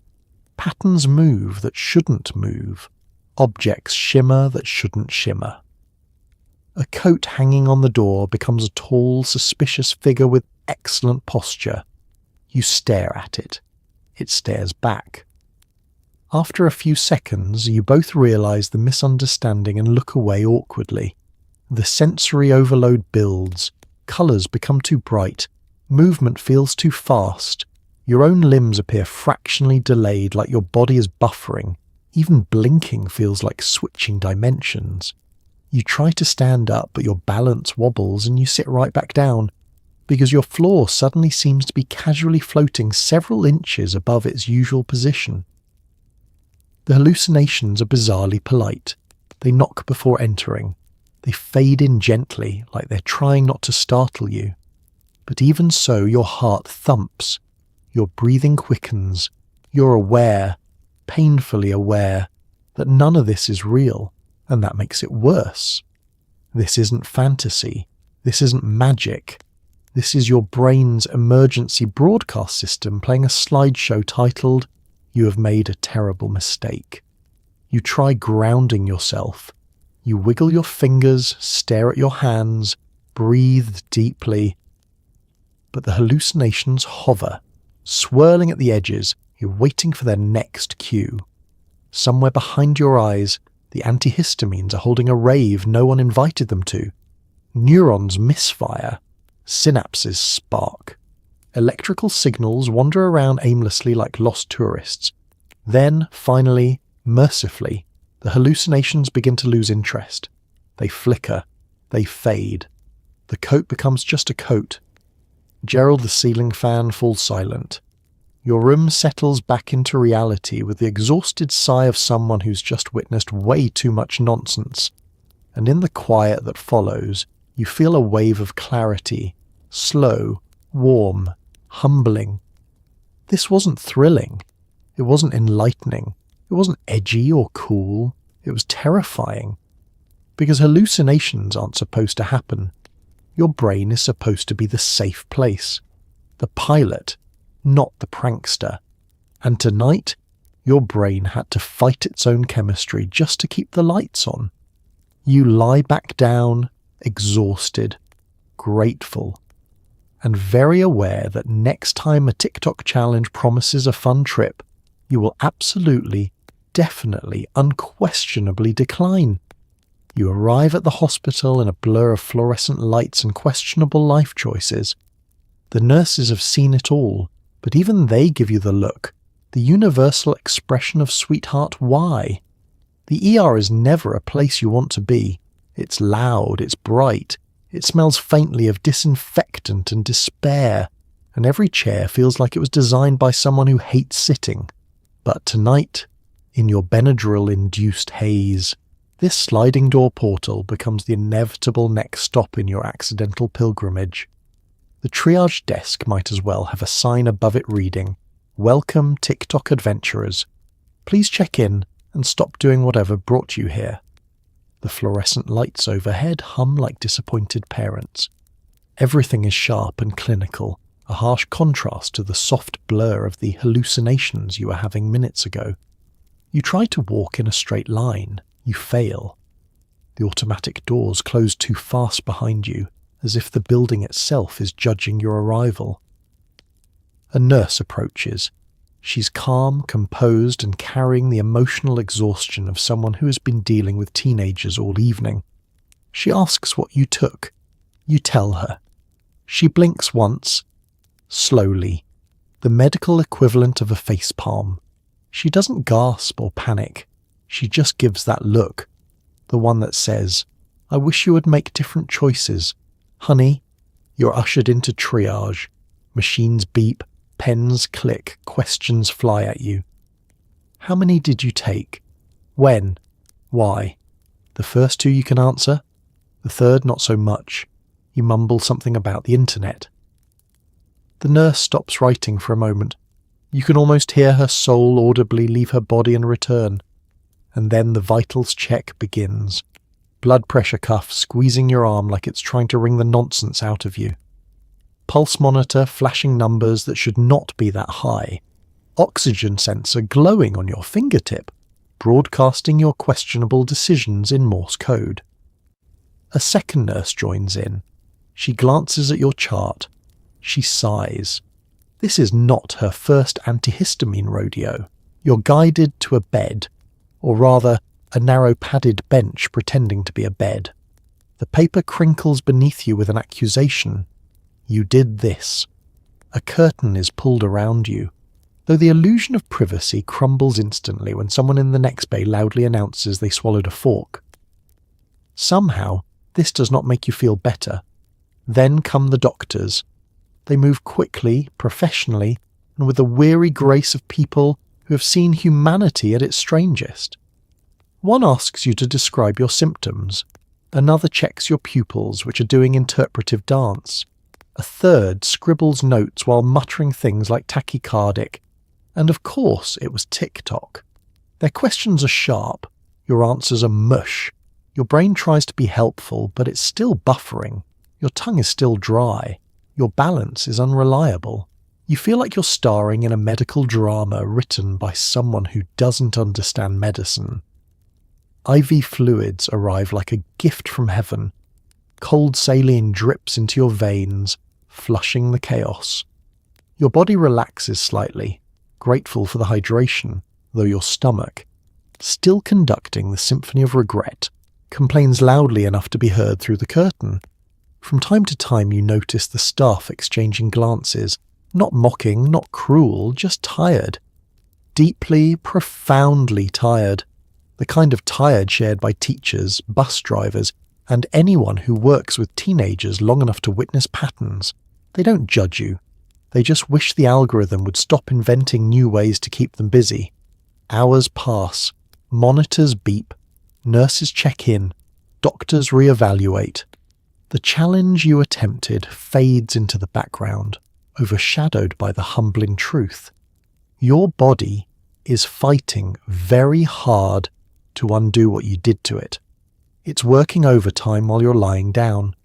Patterns move that shouldn't move. Objects shimmer that shouldn't shimmer. A coat hanging on the door becomes a tall, suspicious figure with excellent posture. You stare at it. It stares back. After a few seconds, you both realize the misunderstanding and look away awkwardly. The sensory overload builds. Colors become too bright. Movement feels too fast. Your own limbs appear fractionally delayed, like your body is buffering. Even blinking feels like switching dimensions. You try to stand up, but your balance wobbles and you sit right back down, because your floor suddenly seems to be casually floating several inches above its usual position. The hallucinations are bizarrely polite. They knock before entering. They fade in gently, like they're trying not to startle you. But even so, your heart thumps. Your breathing quickens. You're aware, painfully aware, that none of this is real, and that makes it worse. This isn't fantasy. This isn't magic. This is your brain's emergency broadcast system playing a slideshow titled, "You have made a terrible mistake." You try grounding yourself. You wiggle your fingers, stare at your hands, breathe deeply. But the hallucinations hover, swirling at the edges. You're waiting for their next cue. Somewhere behind your eyes, the antihistamines are holding a rave no one invited them to. Neurons misfire. Synapses spark. Electrical signals wander around aimlessly like lost tourists. Then, finally, mercifully, the hallucinations begin to lose interest. They flicker. They fade. The coat becomes just a coat. Gerald the ceiling fan falls silent. Your room settles back into reality with the exhausted sigh of someone who's just witnessed way too much nonsense. And in the quiet that follows, you feel a wave of clarity, slow, warm, humbling. This wasn't thrilling. It wasn't enlightening. It wasn't edgy or cool. It was terrifying. Because hallucinations aren't supposed to happen. Your brain is supposed to be the safe place. The pilot, not the prankster. And tonight, your brain had to fight its own chemistry just to keep the lights on. You lie back down, exhausted, grateful, and very aware that next time a TikTok challenge promises a fun trip, you will absolutely, definitely, unquestionably decline. You arrive at the hospital in a blur of fluorescent lights and questionable life choices. The nurses have seen it all, but even they give you the look, the universal expression of sweetheart why. The ER is never a place you want to be. It's loud, it's bright, it smells faintly of disinfectant and despair, and every chair feels like it was designed by someone who hates sitting. But tonight, in your Benadryl-induced haze, this sliding door portal becomes the inevitable next stop in your accidental pilgrimage. The triage desk might as well have a sign above it reading, "Welcome TikTok adventurers. Please check in and stop doing whatever brought you here." The fluorescent lights overhead hum like disappointed parents. Everything is sharp and clinical, a harsh contrast to the soft blur of the hallucinations you were having minutes ago. You try to walk in a straight line. You fail. The automatic doors close too fast behind you, as if the building itself is judging your arrival. A nurse approaches. She's calm, composed, and carrying the emotional exhaustion of someone who has been dealing with teenagers all evening. She asks what you took. You tell her. She blinks once, slowly, the medical equivalent of a facepalm. She doesn't gasp or panic. She just gives that look, the one that says, "I wish you would make different choices. Honey, you're ushered into triage. Machines beep, pens click, questions fly at you. How many did you take? When? Why? The first two you can answer. The third, not so much. You mumble something about the internet. The nurse stops writing for a moment. You can almost hear her soul audibly leave her body and return. And then the vitals check begins. Blood pressure cuff squeezing your arm like it's trying to wring the nonsense out of you. Pulse monitor flashing numbers that should not be that high. Oxygen sensor glowing on your fingertip, broadcasting your questionable decisions in Morse code. A second nurse joins in. She glances at your chart. She sighs. This is not her first antihistamine rodeo. You're guided to a bed, or rather, a narrow padded bench pretending to be a bed. The paper crinkles beneath you with an accusation. You did this. A curtain is pulled around you, though the illusion of privacy crumbles instantly when someone in the next bay loudly announces they swallowed a fork. Somehow, this does not make you feel better. Then come the doctors. They move quickly, professionally, and with the weary grace of people who have seen humanity at its strangest. One asks you to describe your symptoms. Another checks your pupils, which are doing interpretive dance. A third scribbles notes while muttering things like tachycardic. And of course it was TikTok. Their questions are sharp. Your answers are mush. Your brain tries to be helpful, but it's still buffering. Your tongue is still dry. Your balance is unreliable. You feel like you're starring in a medical drama written by someone who doesn't understand medicine. IV fluids arrive like a gift from heaven. Cold saline drips into your veins, flushing the chaos. Your body relaxes slightly, grateful for the hydration, though your stomach, still conducting the symphony of regret, complains loudly enough to be heard through the curtain. From time to time you notice the staff exchanging glances, not mocking, not cruel, just tired. Deeply, profoundly tired. The kind of tired shared by teachers, bus drivers, and anyone who works with teenagers long enough to witness patterns. They don't judge you. They just wish the algorithm would stop inventing new ways to keep them busy. Hours pass. Monitors beep. Nurses check in. Doctors reevaluate. The challenge you attempted fades into the background, overshadowed by the humbling truth. Your body is fighting very hard to undo what you did to it. It's working overtime while you're lying down.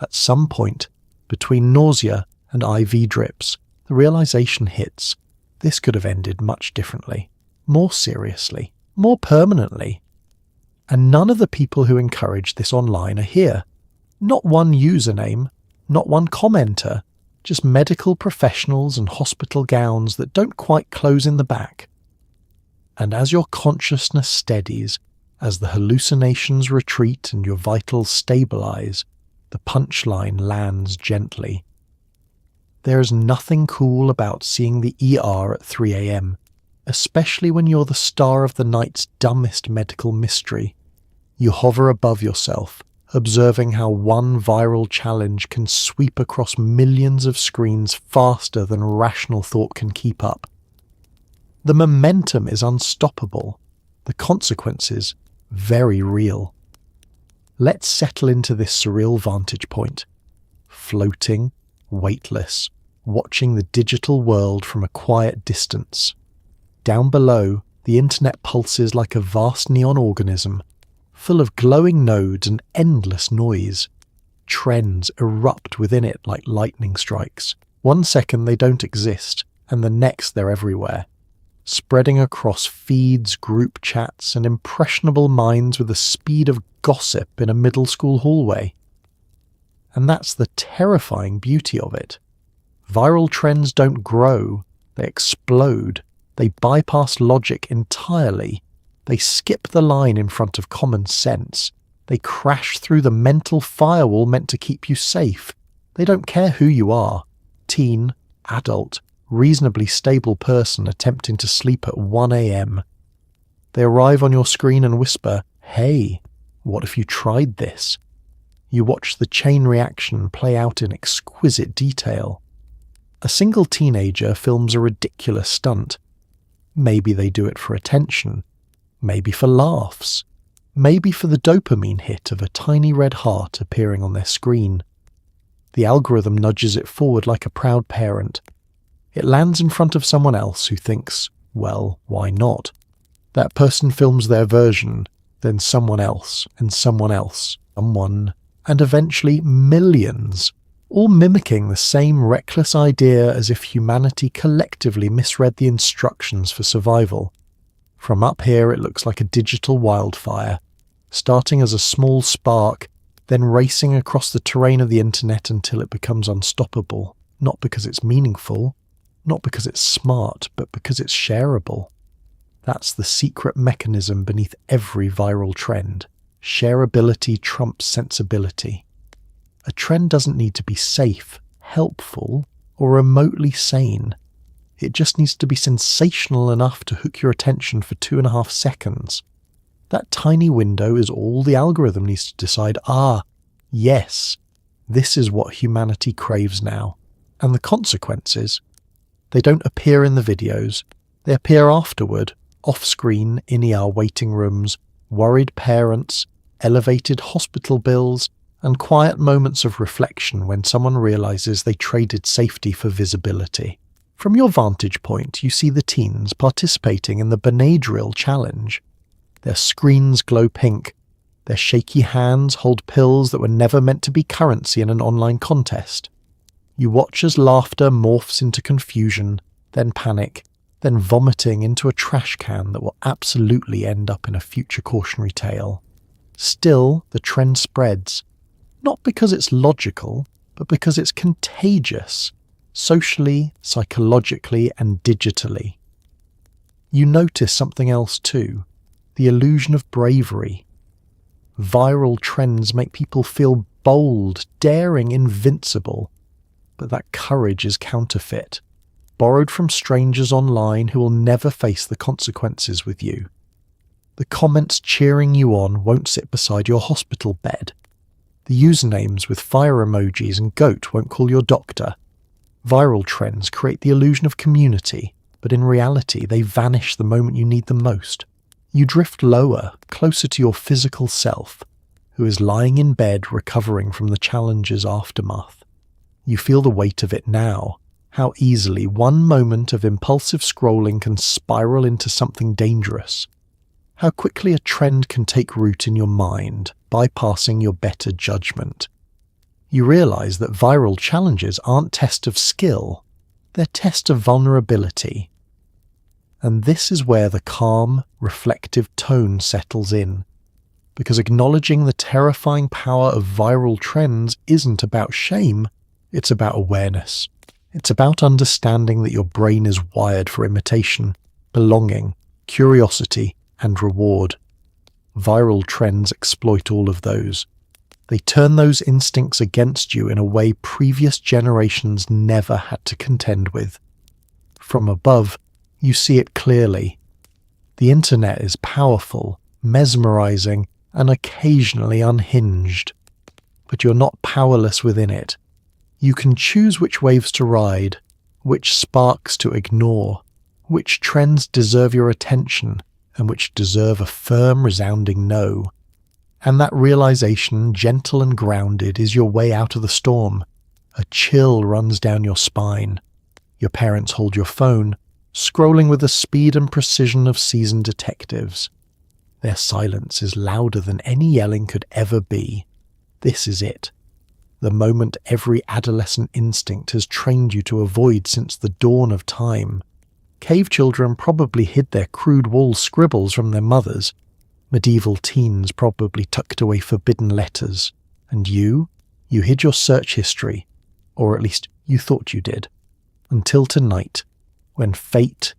At some point, between nausea and IV drips, the realization hits. This could have ended much differently, more seriously, more permanently. And none of the people who encourage this online are here. Not one username, not one commenter, just medical professionals and hospital gowns that don't quite close in the back. And as your consciousness steadies, as the hallucinations retreat and your vitals stabilize, the punchline lands gently. There is nothing cool about seeing the ER at 3 a.m., especially when you're the star of the night's dumbest medical mystery. You hover above yourself, observing how one viral challenge can sweep across millions of screens faster than rational thought can keep up. The momentum is unstoppable, the consequences very real. Let's settle into this surreal vantage point, floating, weightless, watching the digital world from a quiet distance. Down below, the internet pulses like a vast neon organism, full of glowing nodes and endless noise. Trends erupt within it like lightning strikes. One second they don't exist, and the next they're everywhere, spreading across feeds, group chats, and impressionable minds with the speed of gossip in a middle school hallway. And that's the terrifying beauty of it. Viral trends don't grow, they explode. They bypass logic entirely. They skip the line in front of common sense. They crash through the mental firewall meant to keep you safe. They don't care who you are, teen, adult, reasonably stable person attempting to sleep at 1 a.m. They arrive on your screen and whisper, "Hey, what if you tried this?" You watch the chain reaction play out in exquisite detail. A single teenager films a ridiculous stunt. Maybe they do it for attention. maybe for laughs, maybe for the dopamine hit of a tiny red heart appearing on their screen. The algorithm nudges it forward like a proud parent. It lands in front of someone else who thinks, well, why not? That person films their version, then someone else, and someone, and eventually millions, all mimicking the same reckless idea as if humanity collectively misread the instructions for survival. From up here it looks like a digital wildfire, starting as a small spark, then racing across the terrain of the internet until it becomes unstoppable, not because it's meaningful, not because it's smart, but because it's shareable. That's the secret mechanism beneath every viral trend. Shareability trumps sensibility. A trend doesn't need to be safe, helpful, or remotely sane. It just needs to be sensational enough to hook your attention for 2.5 seconds. That tiny window is all the algorithm needs to decide, yes, this is what humanity craves now. And the consequences? They don't appear in the videos. They appear afterward, off-screen, in ER waiting rooms, worried parents, elevated hospital bills, and quiet moments of reflection when someone realizes they traded safety for visibility. From your vantage point, you see the teens participating in the Benadryl challenge. Their screens glow pink. Their shaky hands hold pills that were never meant to be currency in an online contest. You watch as laughter morphs into confusion, then panic, then vomiting into a trash can that will absolutely end up in a future cautionary tale. Still, the trend spreads. Not because it's logical, but because it's contagious, socially, psychologically, and digitally. You notice something else too, the illusion of bravery. Viral trends make people feel bold, daring, invincible, but that courage is counterfeit, borrowed from strangers online who will never face the consequences with you. The comments cheering you on won't sit beside your hospital bed. The usernames with fire emojis and goat won't call your doctor. Viral trends create the illusion of community, but in reality they vanish the moment you need them most. You drift lower, closer to your physical self, who is lying in bed recovering from the challenge's aftermath. You feel the weight of it now, how easily one moment of impulsive scrolling can spiral into something dangerous. How quickly a trend can take root in your mind, bypassing your better judgment. You realize that viral challenges aren't tests of skill, they're tests of vulnerability. And this is where the calm, reflective tone settles in. Because acknowledging the terrifying power of viral trends isn't about shame, it's about awareness. It's about understanding that your brain is wired for imitation, belonging, curiosity, and reward. Viral trends exploit all of those. They turn those instincts against you in a way previous generations never had to contend with. From above, you see it clearly. The internet is powerful, mesmerizing, and occasionally unhinged. But you're not powerless within it. You can choose which waves to ride, which sparks to ignore, which trends deserve your attention, and which deserve a firm, resounding no. And that realization, gentle and grounded, is your way out of the storm. A chill runs down your spine. Your parents hold your phone, scrolling with the speed and precision of seasoned detectives. Their silence is louder than any yelling could ever be. This is it. The moment every adolescent instinct has trained you to avoid since the dawn of time. Cave children probably hid their crude wall scribbles from their mothers. Medieval teens probably tucked away forbidden letters. And you hid your search history, or at least you thought you did. Until tonight, when fate,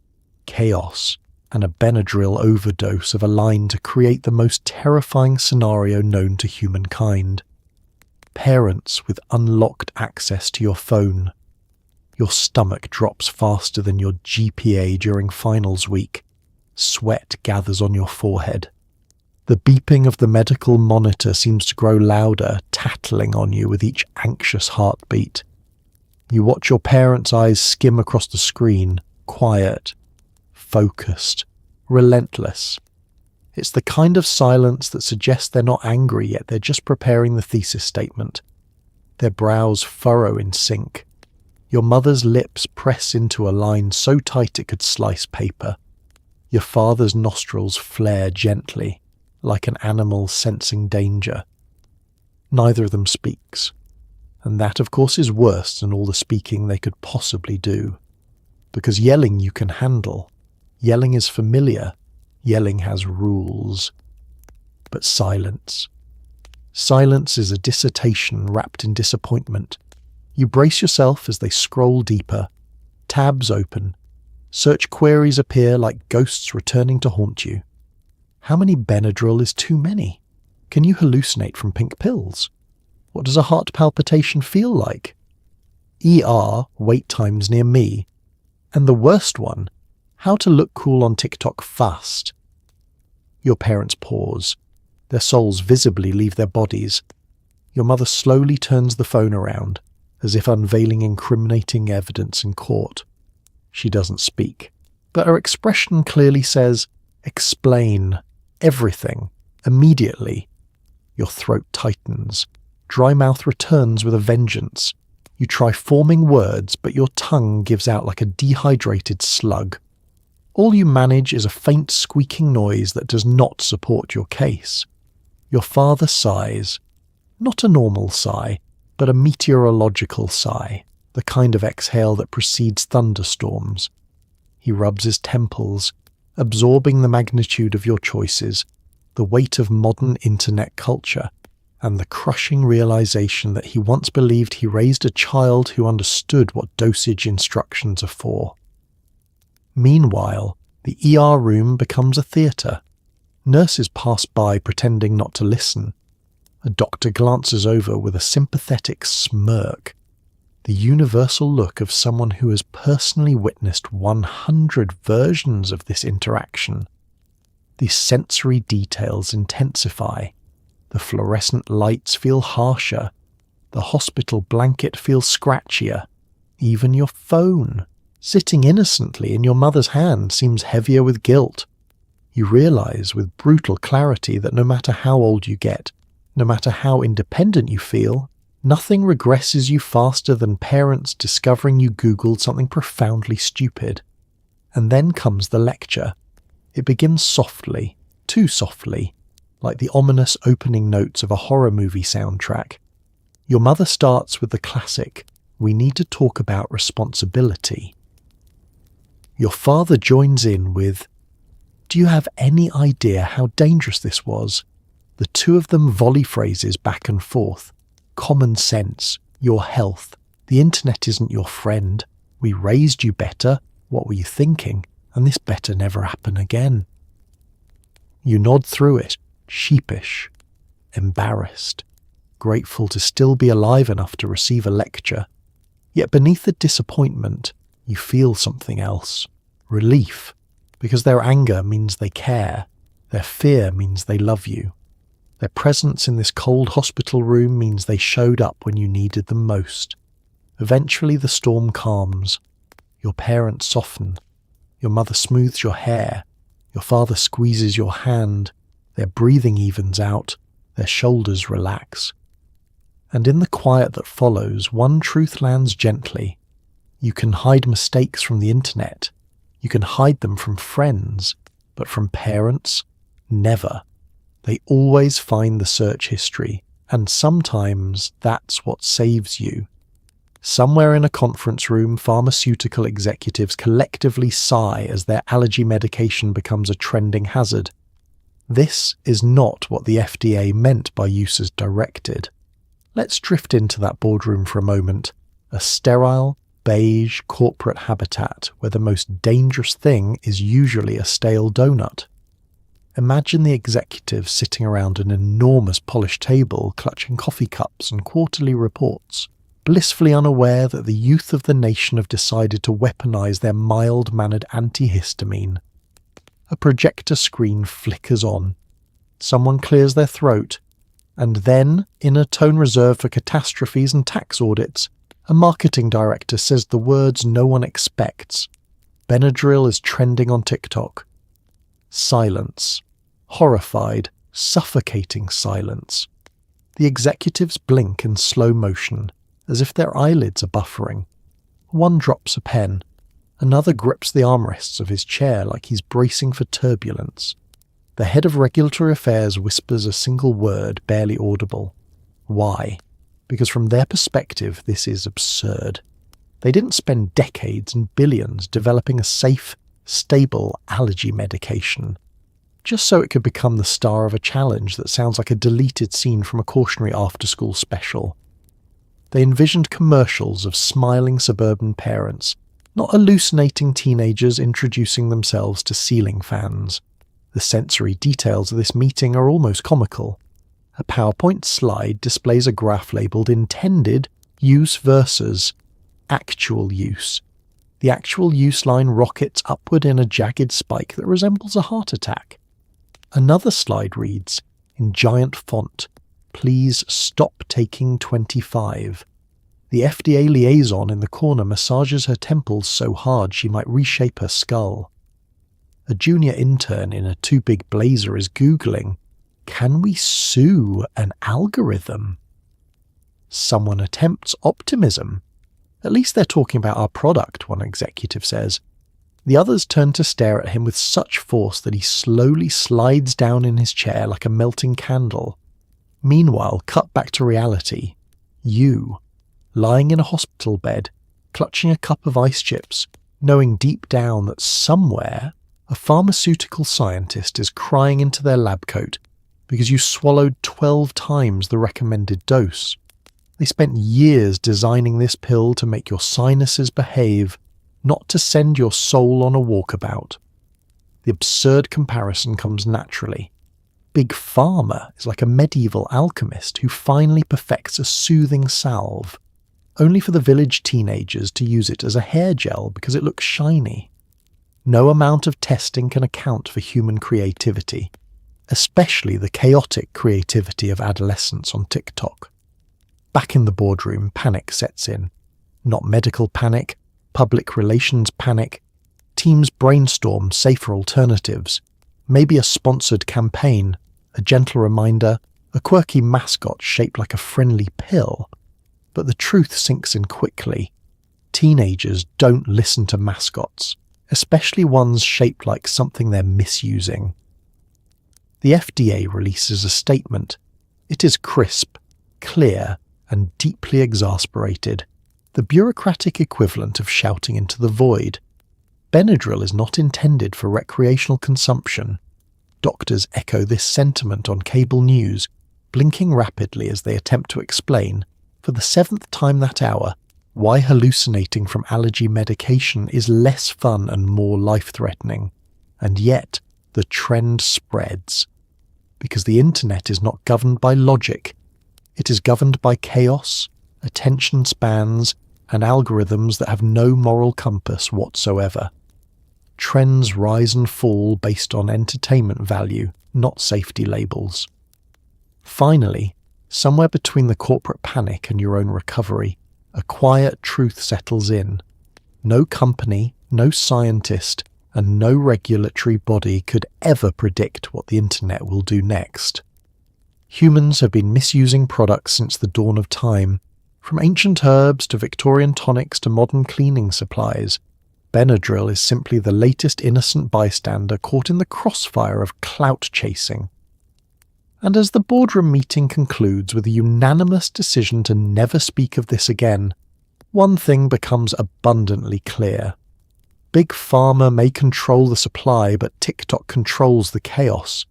chaos, and a Benadryl overdose have aligned to create the most terrifying scenario known to humankind. Parents with unlocked access to your phone. Your stomach drops faster than your GPA during finals week. Sweat gathers on your forehead. The beeping of the medical monitor seems to grow louder, tattling on you with each anxious heartbeat. You watch your parents' eyes skim across the screen, quiet, focused, relentless. It's the kind of silence that suggests they're not angry yet they're just preparing the thesis statement. Their brows furrow in sync. Your mother's lips press into a line so tight it could slice paper. Your father's nostrils flare gently, like an animal sensing danger. Neither of them speaks, and that of course is worse than all the speaking they could possibly do. Because yelling you can handle. Yelling is familiar. Yelling has rules. But silence. Silence is a dissertation wrapped in disappointment. You brace yourself as they scroll deeper. Tabs open. Search queries appear like ghosts returning to haunt you. How many Benadryl is too many? Can you hallucinate from pink pills? What does a heart palpitation feel like? ER, wait times near me. And the worst one, how to look cool on TikTok fast. Your parents pause. Their souls visibly leave their bodies. Your mother slowly turns the phone around, as if unveiling incriminating evidence in court. She doesn't speak, but her expression clearly says, explain, everything, immediately. Your throat tightens. Dry mouth returns with a vengeance. You try forming words, but your tongue gives out like a dehydrated slug. All you manage is a faint squeaking noise that does not support your case. Your father sighs. Not a normal sigh, but a meteorological sigh, the kind of exhale that precedes thunderstorms. He rubs his temples, absorbing the magnitude of your choices, the weight of modern internet culture, and the crushing realization that he once believed he raised a child who understood what dosage instructions are for. Meanwhile, the ER room becomes a theatre. Nurses pass by pretending not to listen. A doctor glances over with a sympathetic smirk, the universal look of someone who has personally witnessed 100 versions of this interaction. The sensory details intensify. The fluorescent lights feel harsher. The hospital blanket feels scratchier. Even your phone, sitting innocently in your mother's hand, seems heavier with guilt. You realize with brutal clarity that no matter how old you get, no matter how independent you feel, nothing regresses you faster than parents discovering you Googled something profoundly stupid. And then comes the lecture. It begins softly, too softly, like the ominous opening notes of a horror movie soundtrack. Your mother starts with the classic, "We need to talk about responsibility." Your father joins in with, "Do you have any idea how dangerous this was?" The two of them volley phrases back and forth. Common sense, your health, the internet isn't your friend, we raised you better, what were you thinking, and this better never happen again. You nod through it, sheepish, embarrassed, grateful to still be alive enough to receive a lecture. Yet beneath the disappointment, you feel something else. Relief, because their anger means they care, their fear means they love you. Their presence in this cold hospital room means they showed up when you needed them most. Eventually the storm calms. Your parents soften. Your mother smooths your hair. Your father squeezes your hand. Their breathing evens out. Their shoulders relax. And in the quiet that follows, one truth lands gently. You can hide mistakes from the internet. You can hide them from friends. But from parents, never. They always find the search history, and sometimes that's what saves you. Somewhere in a conference room, pharmaceutical executives collectively sigh as their allergy medication becomes a trending hazard. This is not what the FDA meant by use as directed. Let's drift into that boardroom for a moment. A sterile, beige corporate habitat where the most dangerous thing is usually a stale donut. Imagine the executives sitting around an enormous polished table clutching coffee cups and quarterly reports, blissfully unaware that the youth of the nation have decided to weaponize their mild-mannered antihistamine. A projector screen flickers on. Someone clears their throat, and then, in a tone reserved for catastrophes and tax audits, a marketing director says the words no one expects. Benadryl is trending on TikTok. Silence. Horrified, suffocating silence. The executives blink in slow motion, as if their eyelids are buffering. One drops a pen. Another grips the armrests of his chair like he's bracing for turbulence. The head of regulatory affairs whispers a single word, barely audible. Why? Because from their perspective, this is absurd. They didn't spend decades and billions developing a safe, stable allergy medication, just so it could become the star of a challenge that sounds like a deleted scene from a cautionary after-school special. They envisioned commercials of smiling suburban parents, not hallucinating teenagers introducing themselves to ceiling fans. The sensory details of this meeting are almost comical. A PowerPoint slide displays a graph labelled Intended Use versus Actual Use. The actual use line rockets upward in a jagged spike that resembles a heart attack. Another slide reads, in giant font, "Please stop taking 25. The FDA liaison in the corner massages her temples so hard she might reshape her skull. A junior intern in a too big blazer is Googling, "Can we sue an algorithm?" Someone attempts optimism. "At least they're talking about our product," one executive says. The others turn to stare at him with such force that he slowly slides down in his chair like a melting candle. Meanwhile, cut back to reality. You, lying in a hospital bed, clutching a cup of ice chips, knowing deep down that somewhere a pharmaceutical scientist is crying into their lab coat because you swallowed 12 times the recommended dose. They spent years designing this pill to make your sinuses behave, not to send your soul on a walkabout. The absurd comparison comes naturally. Big Pharma is like a medieval alchemist who finally perfects a soothing salve, only for the village teenagers to use it as a hair gel because it looks shiny. No amount of testing can account for human creativity, especially the chaotic creativity of adolescents on TikTok. Back in the boardroom, panic sets in. Not medical panic, public relations panic. Teams brainstorm safer alternatives. Maybe a sponsored campaign, a gentle reminder, a quirky mascot shaped like a friendly pill. But the truth sinks in quickly. Teenagers don't listen to mascots, especially ones shaped like something they're misusing. The FDA releases a statement. It is crisp, clear, and deeply exasperated, the bureaucratic equivalent of shouting into the void. Benadryl is not intended for recreational consumption. Doctors echo this sentiment on cable news, blinking rapidly as they attempt to explain, for the 7th time that hour, why hallucinating from allergy medication is less fun and more life-threatening. And yet, the trend spreads. Because the internet is not governed by logic. It is governed by chaos, attention spans, and algorithms that have no moral compass whatsoever. Trends rise and fall based on entertainment value, not safety labels. Finally, somewhere between the corporate panic and your own recovery, a quiet truth settles in. No company, no scientist, and no regulatory body could ever predict what the internet will do next. Humans have been misusing products since the dawn of time, from ancient herbs to Victorian tonics to modern cleaning supplies. Benadryl is simply the latest innocent bystander caught in the crossfire of clout chasing. And as the boardroom meeting concludes with a unanimous decision to never speak of this again, one thing becomes abundantly clear. Big Pharma may control the supply, but TikTok controls the chaos.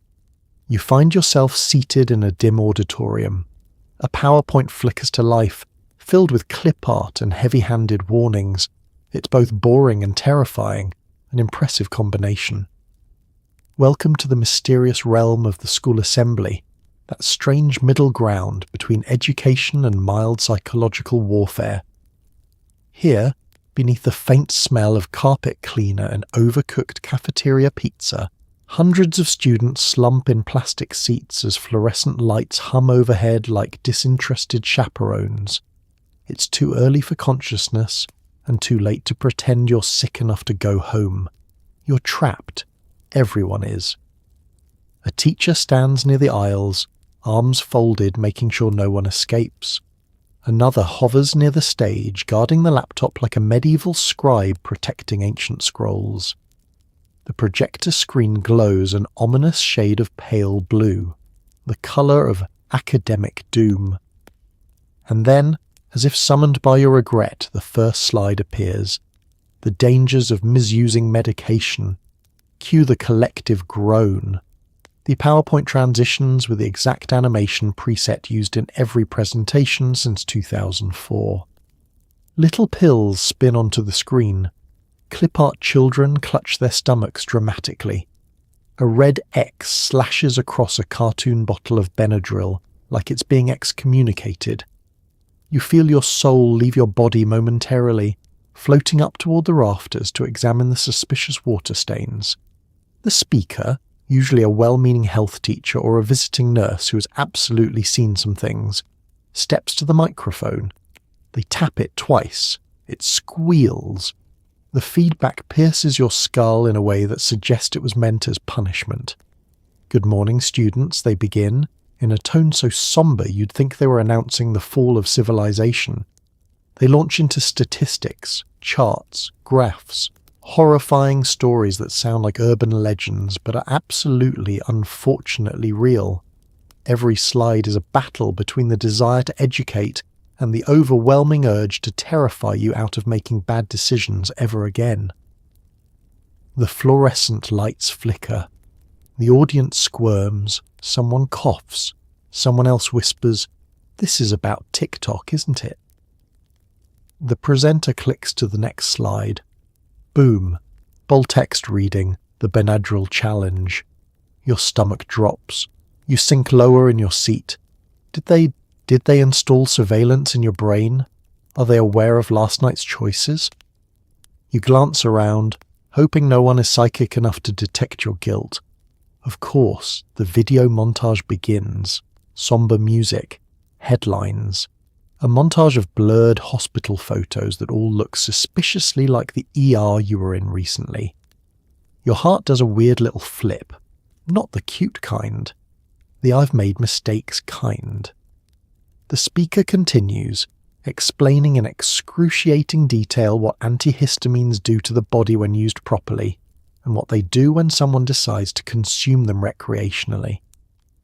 You find yourself seated in a dim auditorium. A PowerPoint flickers to life, filled with clip art and heavy-handed warnings. It's both boring and terrifying, an impressive combination. Welcome to the mysterious realm of the school assembly, that strange middle ground between education and mild psychological warfare. Here, beneath the faint smell of carpet cleaner and overcooked cafeteria pizza, hundreds of students slump in plastic seats as fluorescent lights hum overhead like disinterested chaperones. It's too early for consciousness and too late to pretend you're sick enough to go home. You're trapped. Everyone is. A teacher stands near the aisles, arms folded, making sure no one escapes. Another hovers near the stage, guarding the laptop like a medieval scribe protecting ancient scrolls. The projector screen glows an ominous shade of pale blue, the colour of academic doom. And then, as if summoned by your regret, the first slide appears. The dangers of misusing medication. Cue the collective groan. The PowerPoint transitions with the exact animation preset used in every presentation since 2004. Little pills spin onto the screen. Clip-art children clutch their stomachs dramatically. A red X slashes across a cartoon bottle of Benadryl like it's being excommunicated. You feel your soul leave your body momentarily, floating up toward the rafters to examine the suspicious water stains. The speaker, usually a well-meaning health teacher or a visiting nurse who has absolutely seen some things, steps to the microphone. They tap it twice. It squeals. The feedback pierces your skull in a way that suggests it was meant as punishment. "Good morning, students," they begin, in a tone so somber you'd think they were announcing the fall of civilization. They launch into statistics, charts, graphs, horrifying stories that sound like urban legends but are absolutely, unfortunately real. Every slide is a battle between the desire to educate and the overwhelming urge to terrify you out of making bad decisions ever again. The fluorescent lights flicker. The audience squirms, someone coughs, someone else whispers, "This is about TikTok, isn't it?" The presenter clicks to the next slide. Boom. Bold text reading, the Benadryl challenge. Your stomach drops. You sink lower in your seat. Did they install surveillance in your brain? Are they aware of last night's choices? You glance around, hoping no one is psychic enough to detect your guilt. Of course, the video montage begins. Somber music, headlines, a montage of blurred hospital photos that all look suspiciously like the ER you were in recently. Your heart does a weird little flip. Not the cute kind. The "I've made mistakes" kind. The speaker continues, explaining in excruciating detail what antihistamines do to the body when used properly, and what they do when someone decides to consume them recreationally.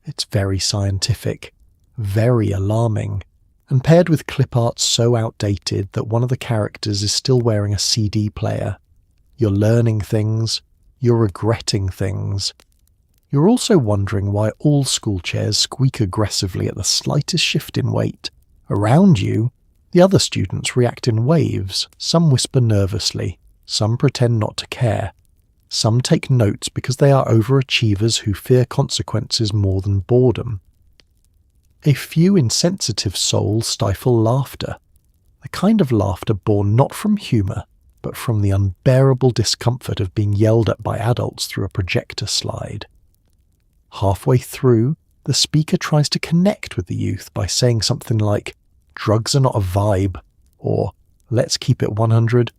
It's very scientific, very alarming, and paired with clip art so outdated that one of the characters is still wearing a CD player. You're learning things, you're regretting things. You're also wondering why all school chairs squeak aggressively at the slightest shift in weight. Around you, the other students react in waves. Some whisper nervously, some pretend not to care. Some take notes because they are overachievers who fear consequences more than boredom. A few insensitive souls stifle laughter, the kind of laughter born not from humour, but from the unbearable discomfort of being yelled at by adults through a projector slide. Halfway through, the speaker tries to connect with the youth by saying something like, "Drugs are not a vibe," or "Let's keep it 100,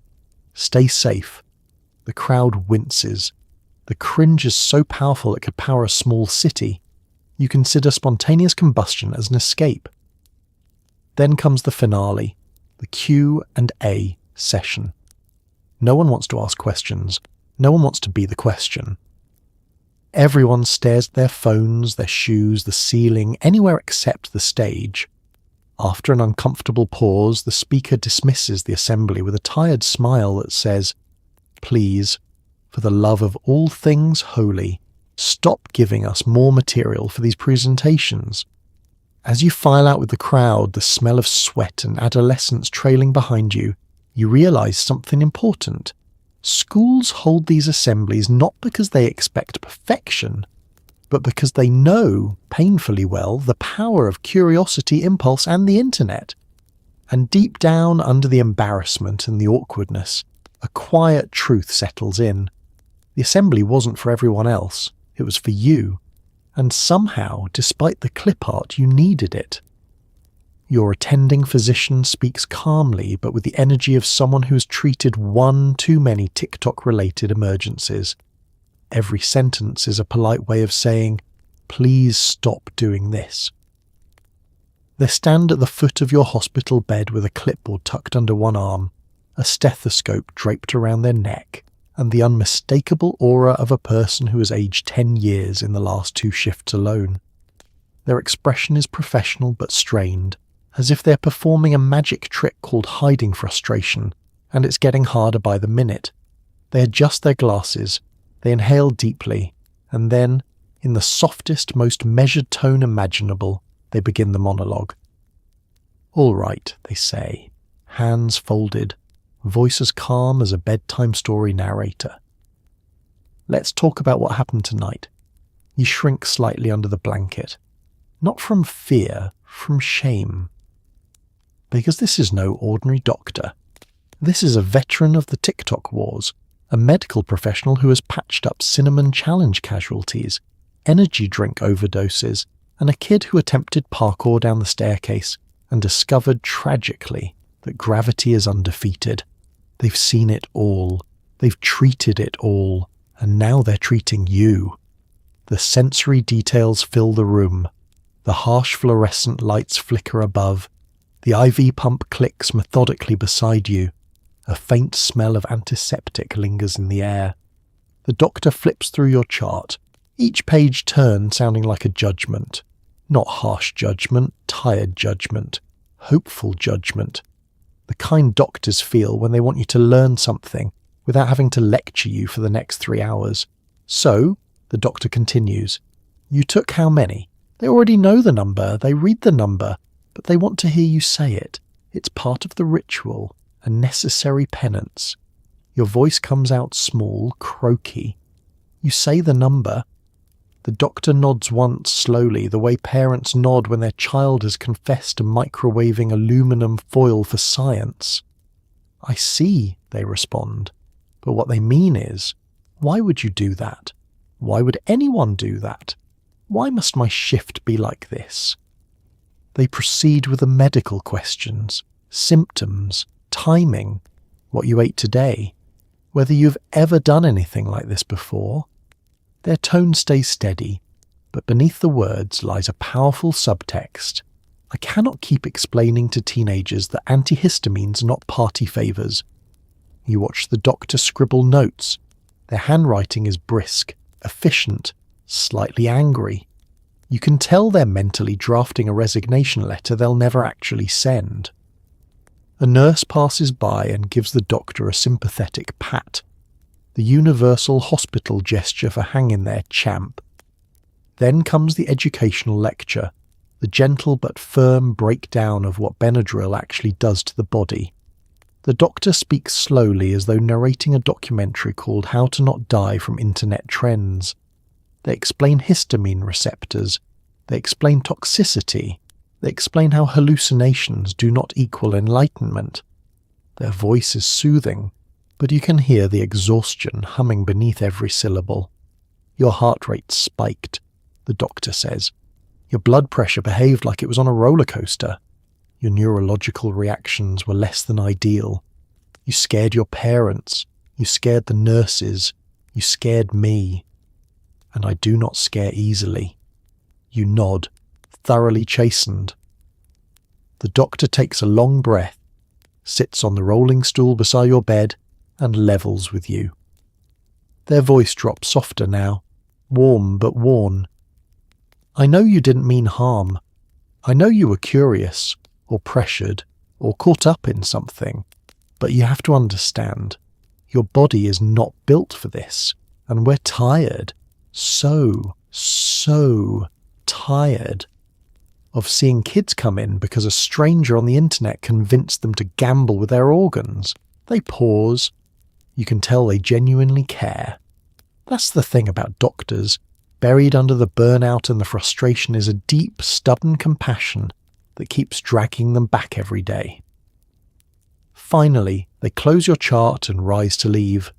stay safe." The crowd winces. The cringe is so powerful it could power a small city. You consider spontaneous combustion as an escape. Then comes the finale, the Q&A session. No one wants to ask questions. No one wants to be the question. Everyone stares at their phones, their shoes, the ceiling, anywhere except the stage. After an uncomfortable pause, the speaker dismisses the assembly with a tired smile that says, "Please, for the love of all things holy, stop giving us more material for these presentations." As you file out with the crowd, the smell of sweat and adolescents trailing behind you, you realize something important. Schools hold these assemblies not because they expect perfection, but because they know, painfully well, the power of curiosity, impulse, and the internet. And deep down, under the embarrassment and the awkwardness, a quiet truth settles in. The assembly wasn't for everyone else, it was for you. And somehow, despite the clip art, you needed it. Your attending physician speaks calmly, but with the energy of someone who has treated one too many TikTok-related emergencies. Every sentence is a polite way of saying, Please stop doing this. They stand at the foot of your hospital bed with a clipboard tucked under one arm, a stethoscope draped around their neck, and the unmistakable aura of a person who has aged 10 years in the last 2 shifts alone. Their expression is professional but strained, as if they're performing a magic trick called hiding frustration, and it's getting harder by the minute. They adjust their glasses, they inhale deeply, and then, in the softest, most measured tone imaginable, they begin the monologue. "All right," they say, hands folded, voice as calm as a bedtime story narrator. "Let's talk about what happened tonight." You shrink slightly under the blanket. Not from fear, from shame. Because this is no ordinary doctor. This is a veteran of the TikTok wars, a medical professional who has patched up cinnamon challenge casualties, energy drink overdoses, and a kid who attempted parkour down the staircase and discovered tragically that gravity is undefeated. They've seen it all. They've treated it all. And now they're treating you. The sensory details fill the room. The harsh fluorescent lights flicker above. The IV pump clicks methodically beside you. A faint smell of antiseptic lingers in the air. The doctor flips through your chart, each page turn sounding like a judgment. Not harsh judgment, tired judgment, hopeful judgment. The kind doctors feel when they want you to learn something without having to lecture you for the next 3 hours. So, the doctor continues, "You took how many? They already know the number, they read the number, but they want to hear you say it. It's part of the ritual, a necessary penance." Your voice comes out small, croaky. You say the number. The doctor nods once slowly, the way parents nod when their child has confessed to microwaving aluminum foil for science. "I see," they respond. But what they mean is, why would you do that? Why would anyone do that? Why must my shift be like this? They proceed with the medical questions, symptoms, timing, what you ate today, whether you've ever done anything like this before. Their tone stays steady, but beneath the words lies a powerful subtext. I cannot keep explaining to teenagers that antihistamine's not party favours. You watch the doctor scribble notes. Their handwriting is brisk, efficient, slightly angry. You can tell they're mentally drafting a resignation letter they'll never actually send. A nurse passes by and gives the doctor a sympathetic pat. The universal hospital gesture for hang in there, champ. Then comes the educational lecture, the gentle but firm breakdown of what Benadryl actually does to the body. The doctor speaks slowly as though narrating a documentary called How to Not Die from Internet Trends. They explain histamine receptors. They explain toxicity. They explain how hallucinations do not equal enlightenment. Their voice is soothing, but you can hear the exhaustion humming beneath every syllable. Your heart rate spiked, the doctor says. Your blood pressure behaved like it was on a roller coaster. Your neurological reactions were less than ideal. You scared your parents. You scared the nurses. You scared me. And I do not scare easily. You nod, thoroughly chastened. The doctor takes a long breath, sits on the rolling stool beside your bed, and levels with you. Their voice drops softer now, warm but worn. "I know you didn't mean harm. I know you were curious, or pressured, or caught up in something, but you have to understand, your body is not built for this, and we're tired, so tired of seeing kids come in because a stranger on the internet convinced them to gamble with their organs." They pause. You can tell they genuinely care. That's the thing about doctors. Buried under the burnout and the frustration is a deep, stubborn compassion that keeps dragging them back every day. Finally, they close your chart and rise to leave.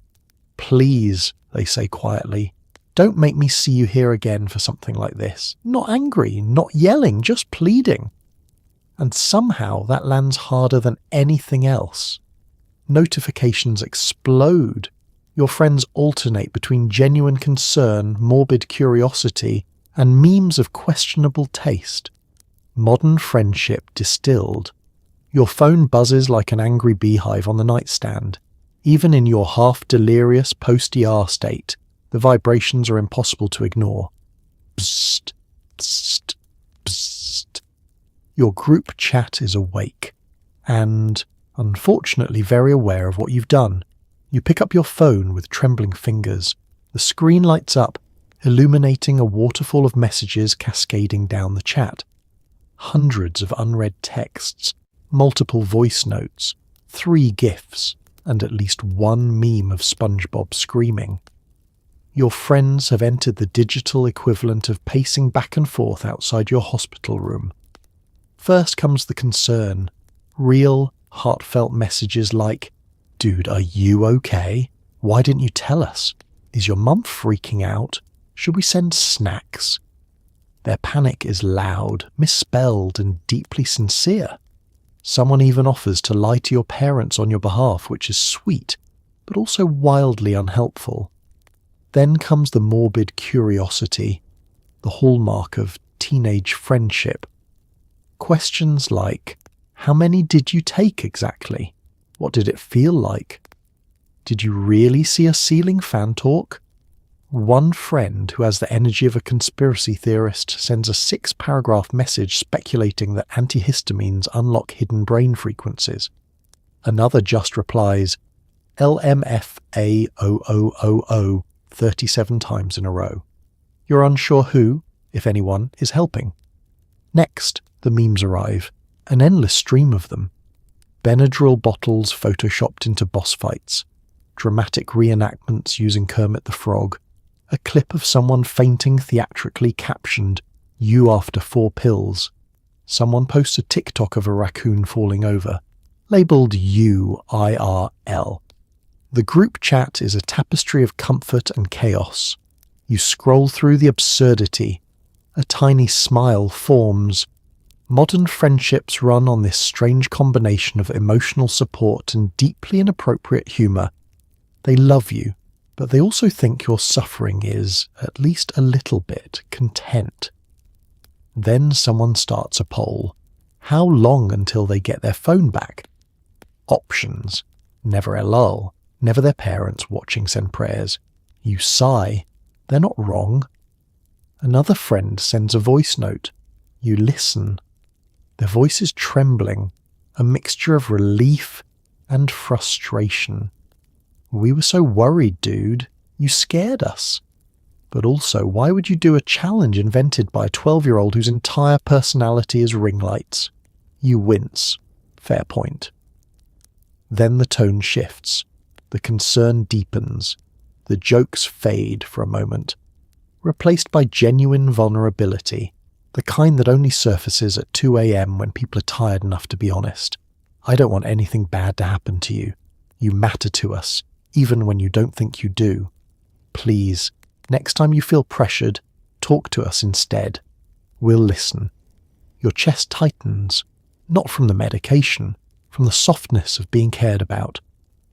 "Please," they say quietly, "don't make me see you here again for something like this." Not angry, not yelling, just pleading. And somehow that lands harder than anything else. Notifications explode. Your friends alternate between genuine concern, morbid curiosity, and memes of questionable taste. Modern friendship distilled. Your phone buzzes like an angry beehive on the nightstand. Even in your half-delirious post-ER state, the vibrations are impossible to ignore. Psst, psst, psst. Your group chat is awake, and, unfortunately, very aware of what you've done. You pick up your phone with trembling fingers. The screen lights up, illuminating a waterfall of messages cascading down the chat. Hundreds of unread texts, multiple voice notes, 3 GIFs, and at least 1 meme of SpongeBob screaming. Your friends have entered the digital equivalent of pacing back and forth outside your hospital room. First comes the concern. Real, heartfelt messages like, "Dude, are you okay? Why didn't you tell us? Is your mum freaking out? Should we send snacks?" Their panic is loud, misspelled, and deeply sincere. Someone even offers to lie to your parents on your behalf, which is sweet, but also wildly unhelpful. Then comes the morbid curiosity, the hallmark of teenage friendship. Questions like, how many did you take exactly? What did it feel like? Did you really see a ceiling fan talk? One friend who has the energy of a conspiracy theorist sends a 6-paragraph message speculating that antihistamines unlock hidden brain frequencies. Another just replies, LMFAOOOO 37 times in a row. You're unsure who, if anyone, is helping. Next, the memes arrive, an endless stream of them. Benadryl bottles photoshopped into boss fights, dramatic reenactments using Kermit the Frog, a clip of someone fainting theatrically captioned, "You after 4 pills." Someone posts a TikTok of a raccoon falling over, labelled UIRL. The group chat is a tapestry of comfort and chaos. You scroll through the absurdity. A tiny smile forms. Modern friendships run on this strange combination of emotional support and deeply inappropriate humour. They love you, but they also think your suffering is, at least a little bit, content. Then someone starts a poll. How long until they get their phone back? Options. Never a lull. Never their parents watching send prayers. You sigh. They're not wrong. Another friend sends a voice note. You listen. Their voice is trembling, a mixture of relief and frustration. We were so worried, dude. You scared us. But also, why would you do a challenge invented by a 12-year-old whose entire personality is ring lights? You wince. Fair point. Then the tone shifts. The concern deepens. The jokes fade for a moment, replaced by genuine vulnerability, the kind that only surfaces at 2 a.m. when people are tired enough to be honest. I don't want anything bad to happen to you. You matter to us, even when you don't think you do. Please, next time you feel pressured, talk to us instead. We'll listen. Your chest tightens, not from the medication, from the softness of being cared about.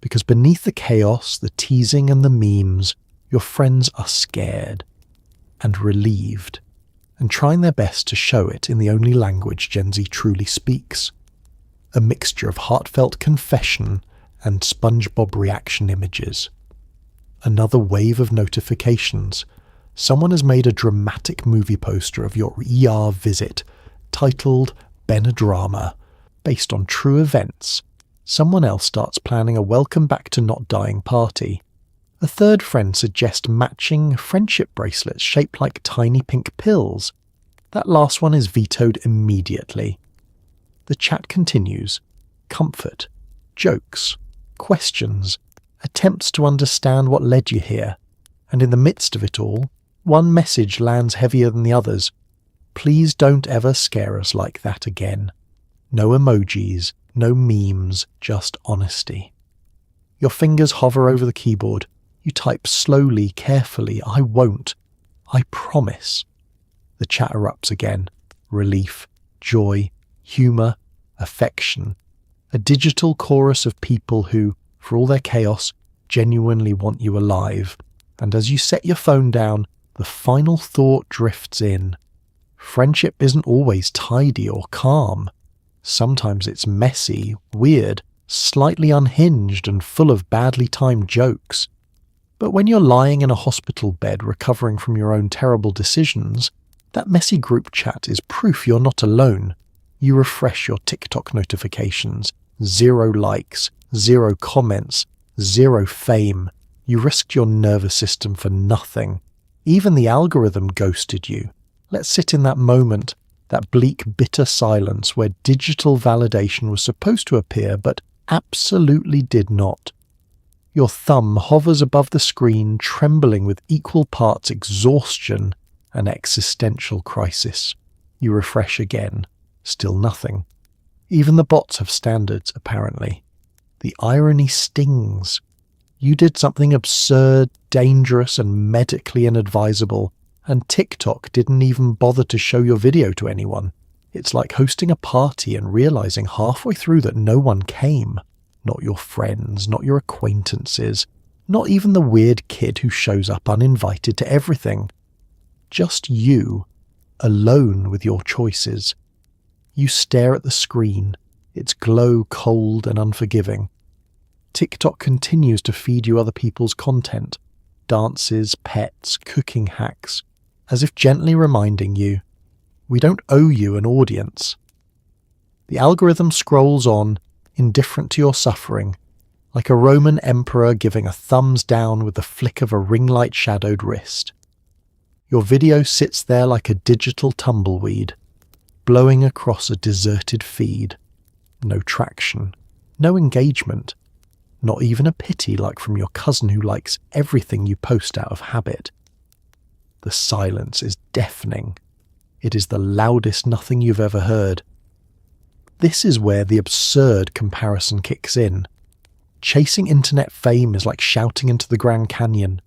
Because beneath the chaos, the teasing and the memes, your friends are scared and relieved, and trying their best to show it in the only language Gen Z truly speaks. A mixture of heartfelt confession and SpongeBob reaction images. Another wave of notifications. Someone has made a dramatic movie poster of your ER visit, titled Benadrama, based on true events. Someone else starts planning a welcome back to not dying party. A third friend suggests matching friendship bracelets shaped like tiny pink pills. That last one is vetoed immediately. The chat continues. Comfort, jokes, questions, attempts to understand what led you here. And in the midst of it all, one message lands heavier than the others. Please don't ever scare us like that again. No emojis, no memes, just honesty. Your fingers hover over the keyboard. You type slowly, carefully. I won't. I promise. The chat erupts again. Relief, joy, humour, affection. A digital chorus of people who, for all their chaos, genuinely want you alive. And as you set your phone down, the final thought drifts in. Friendship isn't always tidy or calm. Sometimes it's messy, weird, slightly unhinged and full of badly timed jokes. But when you're lying in a hospital bed recovering from your own terrible decisions, that messy group chat is proof you're not alone. You refresh your TikTok notifications, 0 likes, 0 comments, 0 fame. You risked your nervous system for nothing. Even the algorithm ghosted you. Let's sit in that moment, that bleak, bitter silence where digital validation was supposed to appear but absolutely did not. Your thumb hovers above the screen, trembling with equal parts exhaustion and existential crisis. You refresh again. Still nothing. Even the bots have standards, apparently. The irony stings. You did something absurd, dangerous, and medically inadvisable, and TikTok didn't even bother to show your video to anyone. It's like hosting a party and realizing halfway through that no one came. Not your friends, not your acquaintances, not even the weird kid who shows up uninvited to everything. Just you, alone with your choices. You stare at the screen, its glow cold and unforgiving. TikTok continues to feed you other people's content, dances, pets, cooking hacks, as if gently reminding you, we don't owe you an audience. The algorithm scrolls on, indifferent to your suffering, like a Roman emperor giving a thumbs down with the flick of a ring light shadowed wrist. Your video sits there like a digital tumbleweed, blowing across a deserted feed. No traction, no engagement, not even a pity like from your cousin who likes everything you post out of habit. The silence is deafening. It is the loudest nothing you've ever heard. This is where the absurd comparison kicks in. Chasing internet fame is like shouting into the Grand Canyon.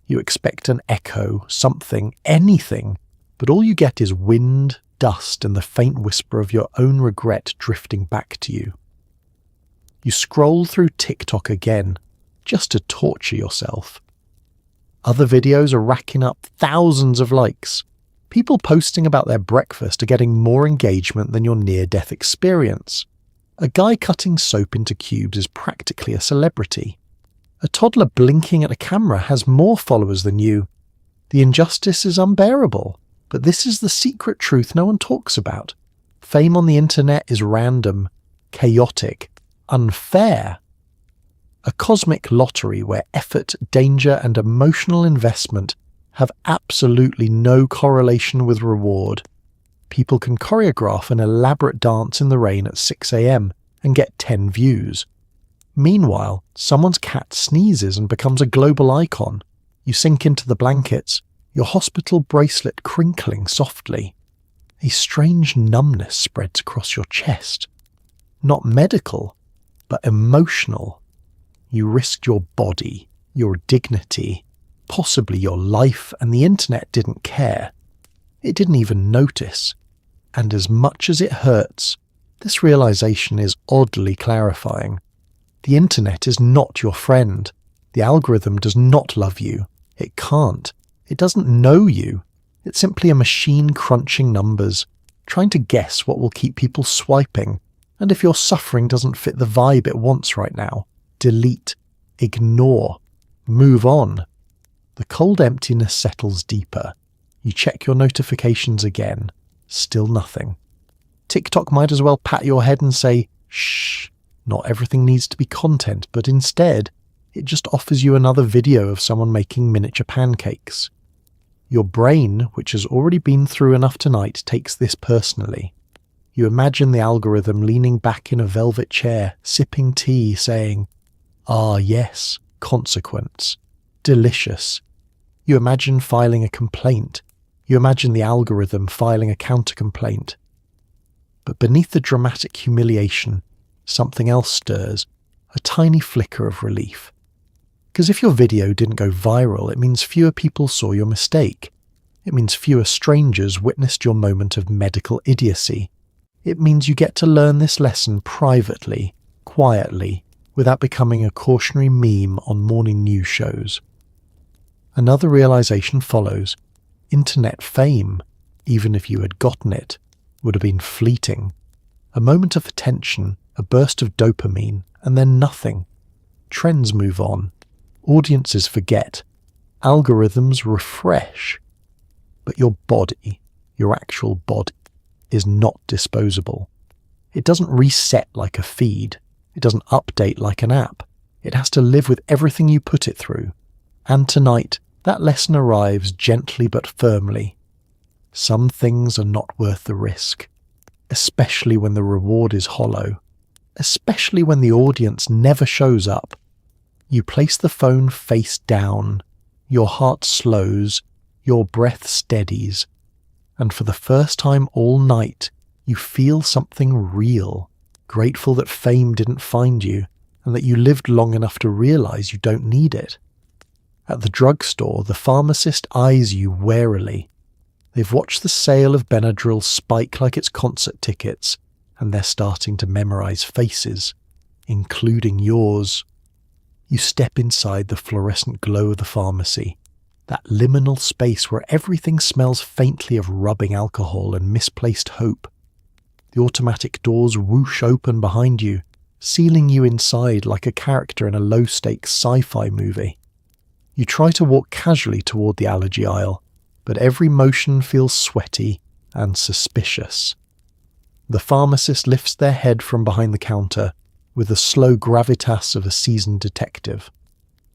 You expect an echo, something, anything, but all you get is wind, dust, and the faint whisper of your own regret drifting back to you. You scroll through TikTok again, just to torture yourself. Other videos are racking up thousands of likes. People posting about their breakfast are getting more engagement than your near-death experience. A guy cutting soap into cubes is practically a celebrity. A toddler blinking at a camera has more followers than you. The injustice is unbearable, but this is the secret truth no one talks about. Fame on the internet is random, chaotic, unfair. A cosmic lottery where effort, danger, and emotional investment have absolutely no correlation with reward. People can choreograph an elaborate dance in the rain at 6 a.m. and get 10 views. Meanwhile, someone's cat sneezes and becomes a global icon. You sink into the blankets, your hospital bracelet crinkling softly. A strange numbness spreads across your chest. Not medical, but emotional. You risked your body, your dignity, possibly your life, and the internet didn't care. It didn't even notice. And as much as it hurts, this realization is oddly clarifying. The internet is not your friend. The algorithm does not love you. It can't. It doesn't know you. It's simply a machine crunching numbers, trying to guess what will keep people swiping. And if your suffering doesn't fit the vibe it wants right now, delete, ignore, move on. The cold emptiness settles deeper. You check your notifications again. Still nothing. TikTok might as well pat your head and say, shh, not everything needs to be content, but instead, it just offers you another video of someone making miniature pancakes. Your brain, which has already been through enough tonight, takes this personally. You imagine the algorithm leaning back in a velvet chair, sipping tea, saying, ah yes, consequence. Delicious. You imagine filing a complaint. You imagine the algorithm filing a counter-complaint. But beneath the dramatic humiliation, something else stirs, a tiny flicker of relief. Because if your video didn't go viral, it means fewer people saw your mistake. It means fewer strangers witnessed your moment of medical idiocy. It means you get to learn this lesson privately, quietly, without becoming a cautionary meme on morning news shows. Another realization follows. Internet fame, even if you had gotten it, would have been fleeting. A moment of attention, a burst of dopamine, and then nothing. Trends move on. Audiences forget. Algorithms refresh. But your body, your actual body, is not disposable. It doesn't reset like a feed. It doesn't update like an app. It has to live with everything you put it through. And tonight, that lesson arrives gently but firmly. Some things are not worth the risk, especially when the reward is hollow, especially when the audience never shows up. You place the phone face down, your heart slows, your breath steadies, and for the first time all night, you feel something real, grateful that fame didn't find you, and that you lived long enough to realize you don't need it. At the drugstore, the pharmacist eyes you warily. They've watched the sale of Benadryl spike like it's concert tickets, and they're starting to memorize faces, including yours. You step inside the fluorescent glow of the pharmacy, that liminal space where everything smells faintly of rubbing alcohol and misplaced hope. The automatic doors whoosh open behind you, sealing you inside like a character in a low-stakes sci-fi movie. You try to walk casually toward the allergy aisle, but every motion feels sweaty and suspicious. The pharmacist lifts their head from behind the counter with the slow gravitas of a seasoned detective.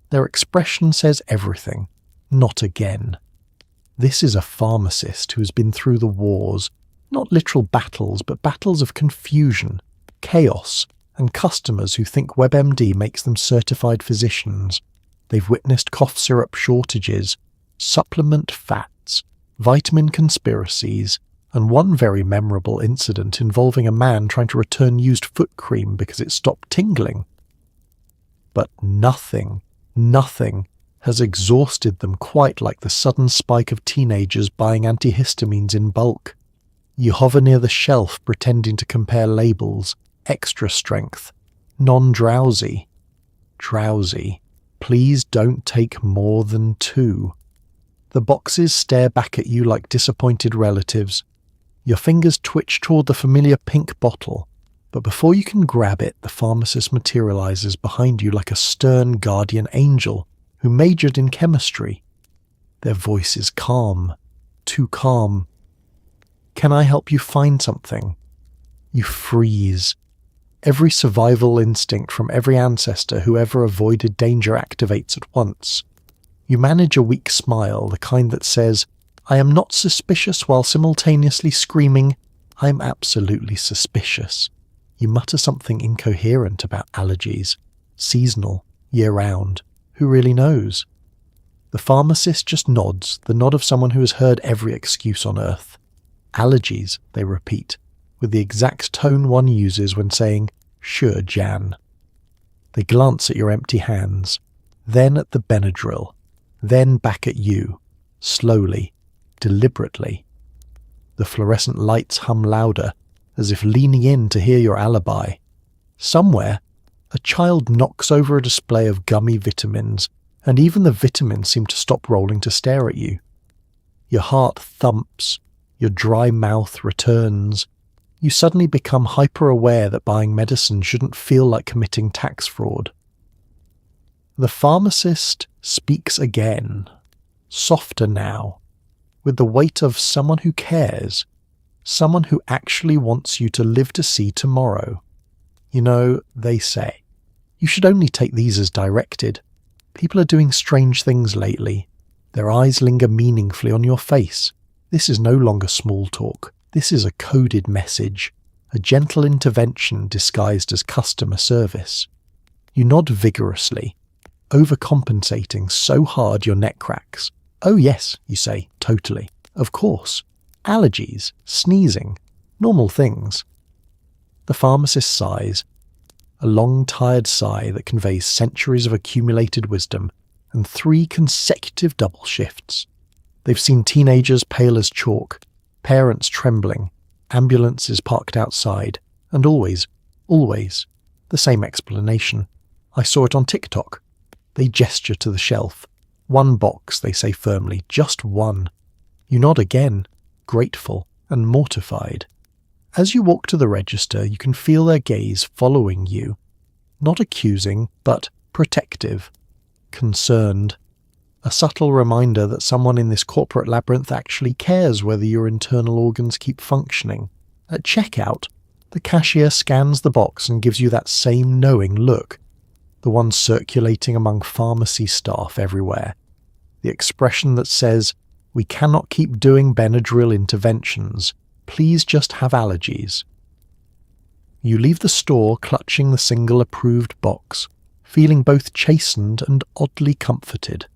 Their expression says everything. Not again. This is a pharmacist who has been through the wars, not literal battles, but battles of confusion, chaos, and customers who think WebMD makes them certified physicians. They've witnessed cough syrup shortages, supplement fads, vitamin conspiracies, and one very memorable incident involving a man trying to return used foot cream because it stopped tingling. But nothing has exhausted them quite like the sudden spike of teenagers buying antihistamines in bulk. You hover near the shelf pretending to compare labels, extra strength, non-drowsy, drowsy. Please don't take more than 2. The boxes stare back at you like disappointed relatives. Your fingers twitch toward the familiar pink bottle, but before you can grab it, the pharmacist materializes behind you like a stern guardian angel who majored in chemistry. Their voice is calm, too calm. "Can I help you find something?" You freeze. Every survival instinct from every ancestor who ever avoided danger activates at once. You manage a weak smile, the kind that says, "I am not suspicious," while simultaneously screaming, "I'm absolutely suspicious." You mutter something incoherent about allergies, seasonal, year-round. Who really knows? The pharmacist just nods, the nod of someone who has heard every excuse on earth. Allergies, they repeat, with the exact tone one uses when saying, "Sure, Jan." They glance at your empty hands, then at the Benadryl, then back at you, slowly, deliberately. The fluorescent lights hum louder, as if leaning in to hear your alibi. Somewhere, a child knocks over a display of gummy vitamins, and even the vitamins seem to stop rolling to stare at you. Your heart thumps, your dry mouth returns. You suddenly become hyper-aware that buying medicine shouldn't feel like committing tax fraud. The pharmacist speaks again, softer now, with the weight of someone who cares, someone who actually wants you to live to see tomorrow. You know, they say, you should only take these as directed. People are doing strange things lately. Their eyes linger meaningfully on your face. This is no longer small talk. This is a coded message, a gentle intervention disguised as customer service. You nod vigorously, overcompensating so hard your neck cracks. "Oh yes," you say, "totally. Of course. Allergies, sneezing, normal things." The pharmacist sighs, a long tired sigh that conveys centuries of accumulated wisdom and 3 consecutive double shifts. They've seen teenagers pale as chalk, parents trembling, ambulances parked outside, and always, the same explanation. "I saw it on TikTok." They gesture to the shelf. One box, they say firmly, just one. You nod again, grateful and mortified. As you walk to the register, you can feel their gaze following you. Not accusing, but protective, concerned. A subtle reminder that someone in this corporate labyrinth actually cares whether your internal organs keep functioning. At checkout, the cashier scans the box and gives you that same knowing look, the one circulating among pharmacy staff everywhere. The expression that says, "We cannot keep doing Benadryl interventions. Please just have allergies." You leave the store clutching the single approved box, feeling both chastened and oddly comforted.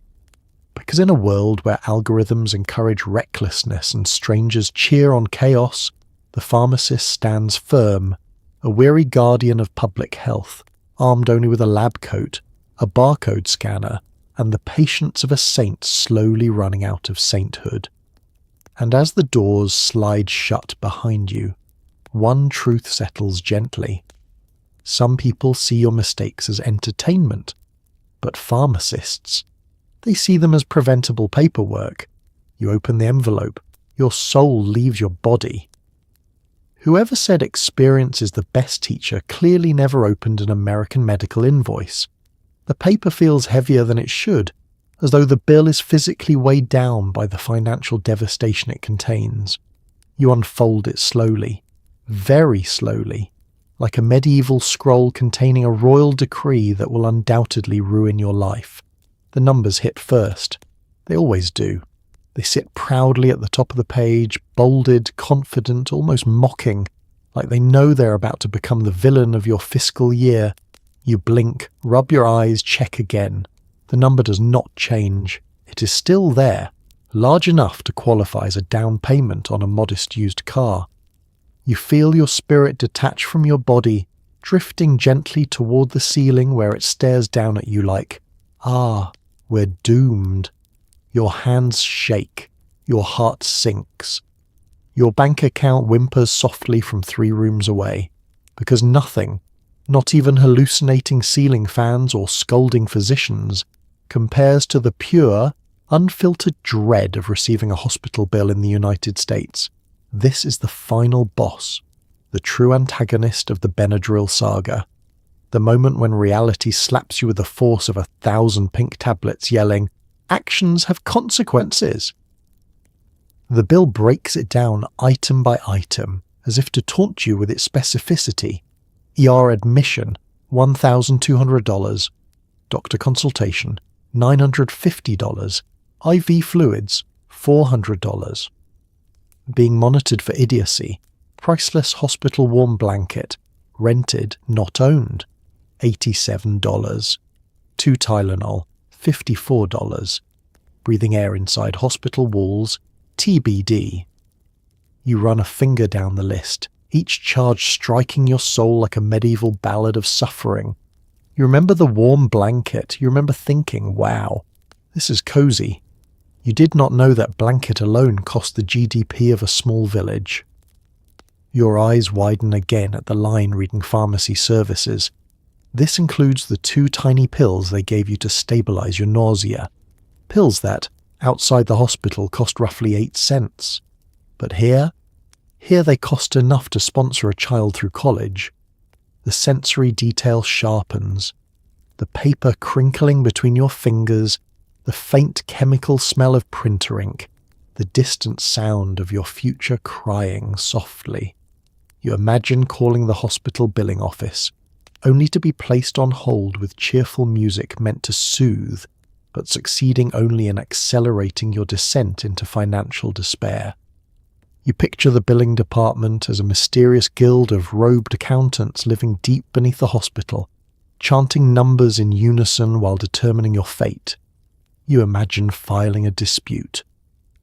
Because in a world where algorithms encourage recklessness and strangers cheer on chaos, the pharmacist stands firm, a weary guardian of public health, armed only with a lab coat, a barcode scanner, and the patience of a saint slowly running out of sainthood. And as the doors slide shut behind you, one truth settles gently. Some people see your mistakes as entertainment, but pharmacists, they see them as preventable paperwork. You open the envelope, your soul leaves your body. Whoever said experience is the best teacher clearly never opened an American medical invoice. The paper feels heavier than it should, as though the bill is physically weighed down by the financial devastation it contains. You unfold it slowly, very slowly, like a medieval scroll containing a royal decree that will undoubtedly ruin your life. The numbers hit first. They always do. They sit proudly at the top of the page, bolded, confident, almost mocking, like they know they're about to become the villain of your fiscal year. You blink, rub your eyes, check again. The number does not change. It is still there, large enough to qualify as a down payment on a modest used car. You feel your spirit detach from your body, drifting gently toward the ceiling where it stares down at you like, "Ah, we're doomed." Your hands shake. Your heart sinks. Your bank account whimpers softly from 3 rooms away, because nothing, not even hallucinating ceiling fans or scolding physicians, compares to the pure, unfiltered dread of receiving a hospital bill in the United States. This is the final boss, the true antagonist of the Benadryl saga. The moment when reality slaps you with the force of 1,000 pink tablets yelling, "Actions have consequences." The bill breaks it down item by item, as if to taunt you with its specificity. ER admission, $1,200. Doctor consultation, $950. IV fluids, $400. Being monitored for idiocy, priceless hospital warm blanket, rented, not owned, $87. 2 Tylenol, $54. Breathing air inside hospital walls, TBD. You run a finger down the list, each charge striking your soul like a medieval ballad of suffering. You remember the warm blanket. You remember thinking, wow, this is cozy. You did not know that blanket alone cost the GDP of a small village. Your eyes widen again at the line reading pharmacy services. This includes the 2 tiny pills they gave you to stabilize your nausea. Pills that, outside the hospital, cost roughly 8 cents. But here they cost enough to sponsor a child through college. The sensory detail sharpens. The paper crinkling between your fingers, the faint chemical smell of printer ink, the distant sound of your future crying softly. You imagine calling the hospital billing office, only to be placed on hold with cheerful music meant to soothe, but succeeding only in accelerating your descent into financial despair. You picture the billing department as a mysterious guild of robed accountants living deep beneath the hospital, chanting numbers in unison while determining your fate. You imagine filing a dispute.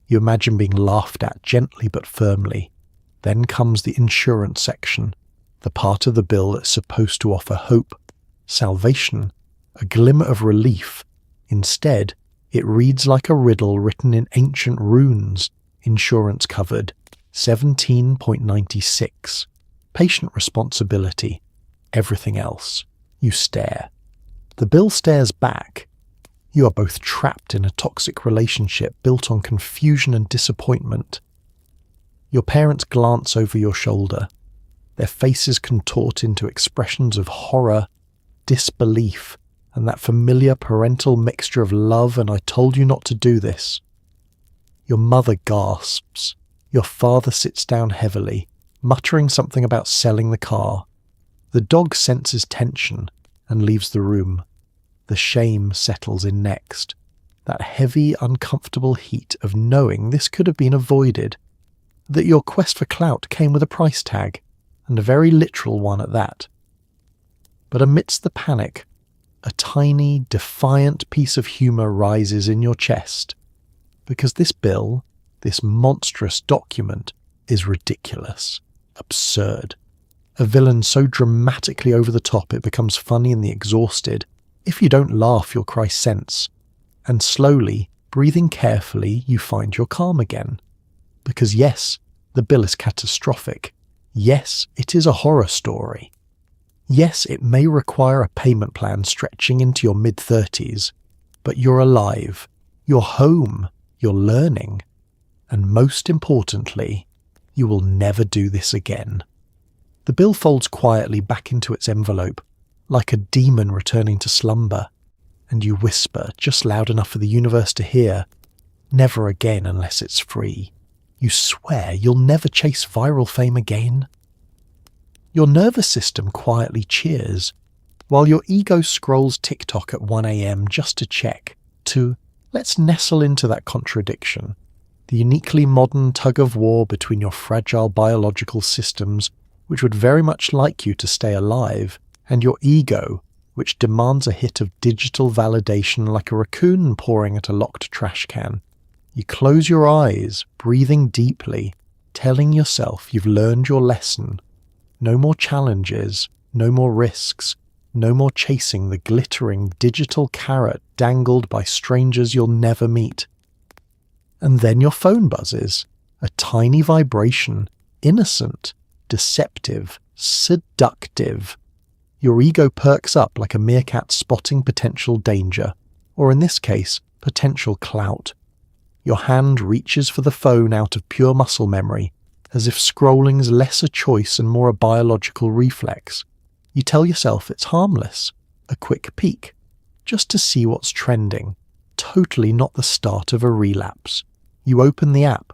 You imagine being laughed at gently but firmly. Then comes the insurance section, the part of the bill that's supposed to offer hope, salvation, a glimmer of relief. Instead, it reads like a riddle written in ancient runes. Insurance covered, 17.96. Patient responsibility. Everything else. You stare. The bill stares back. You are both trapped in a toxic relationship built on confusion and disappointment. Your parents glance over your shoulder. Their faces contort into expressions of horror, disbelief, and that familiar parental mixture of love and "I told you not to do this." Your mother gasps. Your father sits down heavily, muttering something about selling the car. The dog senses tension and leaves the room. The shame settles in next. That heavy, uncomfortable heat of knowing this could have been avoided. That your quest for clout came with a price tag, and a very literal one at that. But amidst the panic, a tiny, defiant piece of humour rises in your chest. Because this bill, this monstrous document, is ridiculous, absurd. A villain so dramatically over the top it becomes funny in the exhausted. If you don't laugh, you'll cry sense. And slowly, breathing carefully, you find your calm again. Because yes, the bill is catastrophic. Yes, it is a horror story. Yes, it may require a payment plan stretching into your mid-30s, but you're alive, you're home, you're learning, and most importantly, you will never do this again. The bill folds quietly back into its envelope, like a demon returning to slumber, and you whisper, just loud enough for the universe to hear, "Never again unless it's free." You swear you'll never chase viral fame again. Your nervous system quietly cheers, while your ego scrolls TikTok at 1 a.m. just to check, let's nestle into that contradiction, the uniquely modern tug-of-war between your fragile biological systems, which would very much like you to stay alive, and your ego, which demands a hit of digital validation like a raccoon pawing at a locked trash can. You close your eyes, breathing deeply, telling yourself you've learned your lesson. No more challenges, no more risks, no more chasing the glittering digital carrot dangled by strangers you'll never meet. And then your phone buzzes, a tiny vibration, innocent, deceptive, seductive. Your ego perks up like a meerkat spotting potential danger, or in this case, potential clout. Your hand reaches for the phone out of pure muscle memory, as if scrolling's less a choice and more a biological reflex. You tell yourself it's harmless, a quick peek, just to see what's trending, totally not the start of a relapse. You open the app.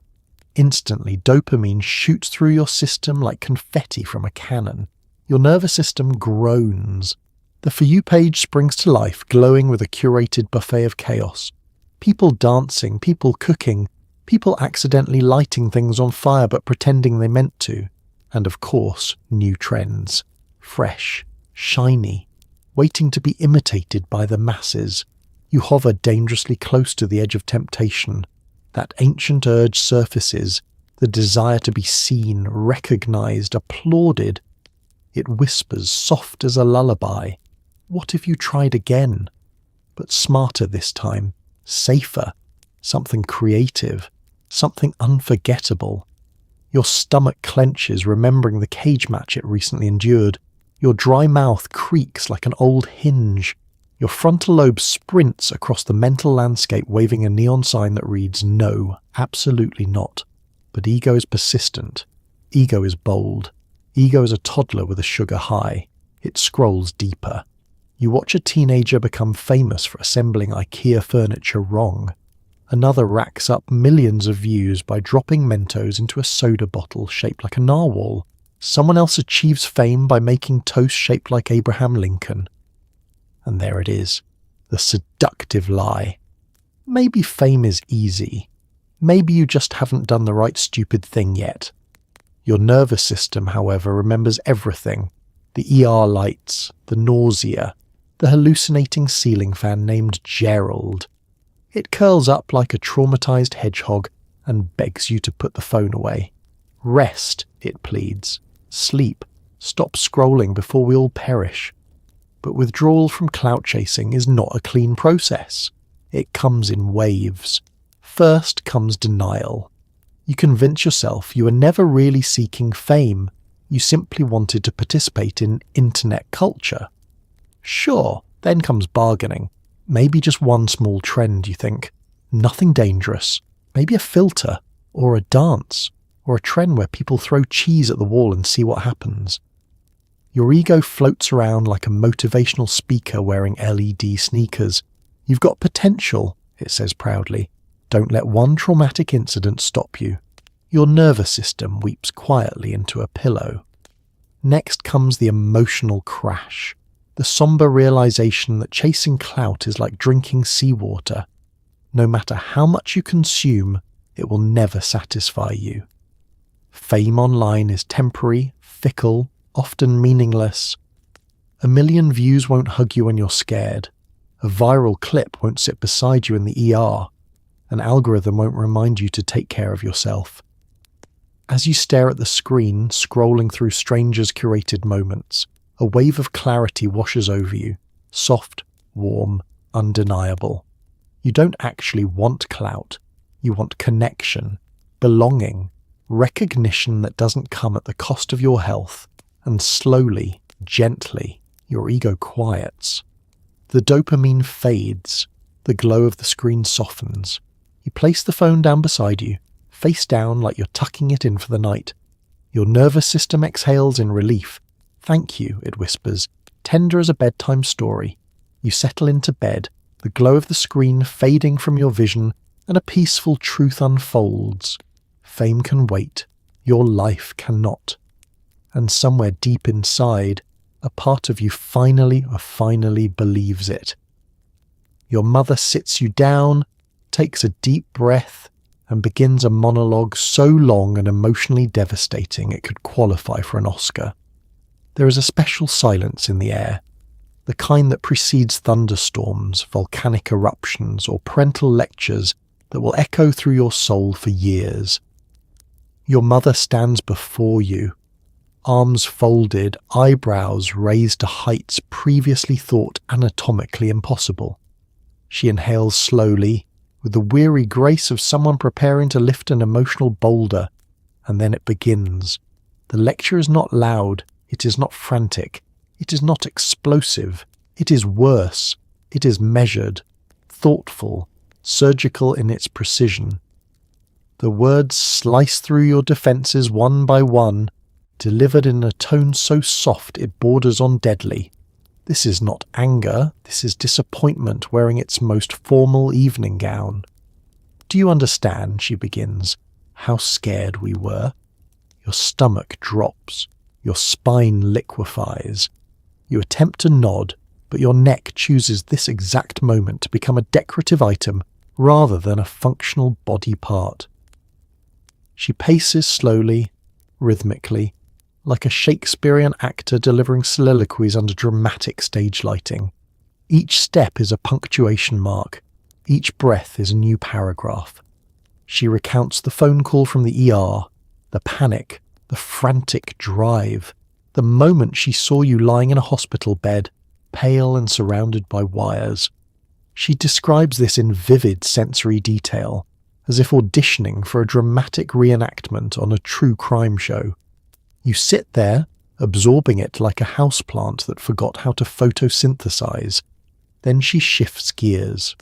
Instantly, dopamine shoots through your system like confetti from a cannon. Your nervous system groans. The For You page springs to life, glowing with a curated buffet of chaos. People dancing, people cooking, people accidentally lighting things on fire but pretending they meant to. And of course, new trends. Fresh, shiny, waiting to be imitated by the masses. You hover dangerously close to the edge of temptation. That ancient urge surfaces, the desire to be seen, recognized, applauded. It whispers, soft as a lullaby. What if you tried again? But smarter this time, safer, something creative, something unforgettable. Your stomach clenches, remembering the cage match it recently endured. Your dry mouth creaks like an old hinge. Your frontal lobe sprints across the mental landscape, waving a neon sign that reads, "No, absolutely not." But ego is persistent. Ego is bold. Ego is a toddler with a sugar high. It scrolls deeper. You watch a teenager become famous for assembling IKEA furniture wrong. Another racks up millions of views by dropping Mentos into a soda bottle shaped like a narwhal. Someone else achieves fame by making toast shaped like Abraham Lincoln. And there it is, the seductive lie. Maybe fame is easy. Maybe you just haven't done the right stupid thing yet. Your nervous system, however, remembers everything. The ER lights, the nausea, the hallucinating ceiling fan named Gerald. It curls up like a traumatized hedgehog and begs you to put the phone away. Rest, it pleads. Sleep. Stop scrolling before we all perish. But withdrawal from clout chasing is not a clean process. It comes in waves. First comes denial. You convince yourself you were never really seeking fame. You simply wanted to participate in internet culture. Sure, then comes bargaining. Maybe just one small trend, you think. Nothing dangerous. Maybe a filter, or a dance, or a trend where people throw cheese at the wall and see what happens. Your ego floats around like a motivational speaker wearing LED sneakers. You've got potential, it says proudly. Don't let one traumatic incident stop you. Your nervous system weeps quietly into a pillow. Next comes the emotional crash, the somber realization that chasing clout is like drinking seawater. No matter how much you consume, it will never satisfy you. Fame online is temporary, fickle, often meaningless. A million views won't hug you when you're scared. A viral clip won't sit beside you in the ER. An algorithm won't remind you to take care of yourself. As you stare at the screen, scrolling through strangers' curated moments, a wave of clarity washes over you, soft, warm, undeniable. You don't actually want clout. You want connection, belonging, recognition that doesn't come at the cost of your health, and slowly, gently, your ego quiets. The dopamine fades, the glow of the screen softens. You place the phone down beside you, face down like you're tucking it in for the night. Your nervous system exhales in relief. Thank you, it whispers, tender as a bedtime story. You settle into bed, the glow of the screen fading from your vision, and a peaceful truth unfolds. Fame can wait. Your life cannot. And somewhere deep inside, a part of you finally believes it. Your mother sits you down, takes a deep breath, and begins a monologue so long and emotionally devastating it could qualify for an Oscar. There is a special silence in the air, the kind that precedes thunderstorms, volcanic eruptions, or parental lectures that will echo through your soul for years. Your mother stands before you, arms folded, eyebrows raised to heights previously thought anatomically impossible. She inhales slowly, with the weary grace of someone preparing to lift an emotional boulder, and then it begins. The lecture is not loud, it is not frantic, it is not explosive, it is worse, it is measured, thoughtful, surgical in its precision. The words slice through your defences one by one, delivered in a tone so soft it borders on deadly. This is not anger, this is disappointment wearing its most formal evening gown. Do you understand, she begins, how scared we were? Your stomach drops, your spine liquefies. You attempt to nod, but your neck chooses this exact moment to become a decorative item rather than a functional body part. She paces slowly, rhythmically, like a Shakespearean actor delivering soliloquies under dramatic stage lighting. Each step is a punctuation mark. Each breath is a new paragraph. She recounts the phone call from the ER, the panic, the frantic drive, the moment she saw you lying in a hospital bed, pale and surrounded by wires. She describes this in vivid sensory detail, as if auditioning for a dramatic reenactment on a true crime show. You sit there, absorbing it like a houseplant that forgot how to photosynthesize. Then she shifts gears.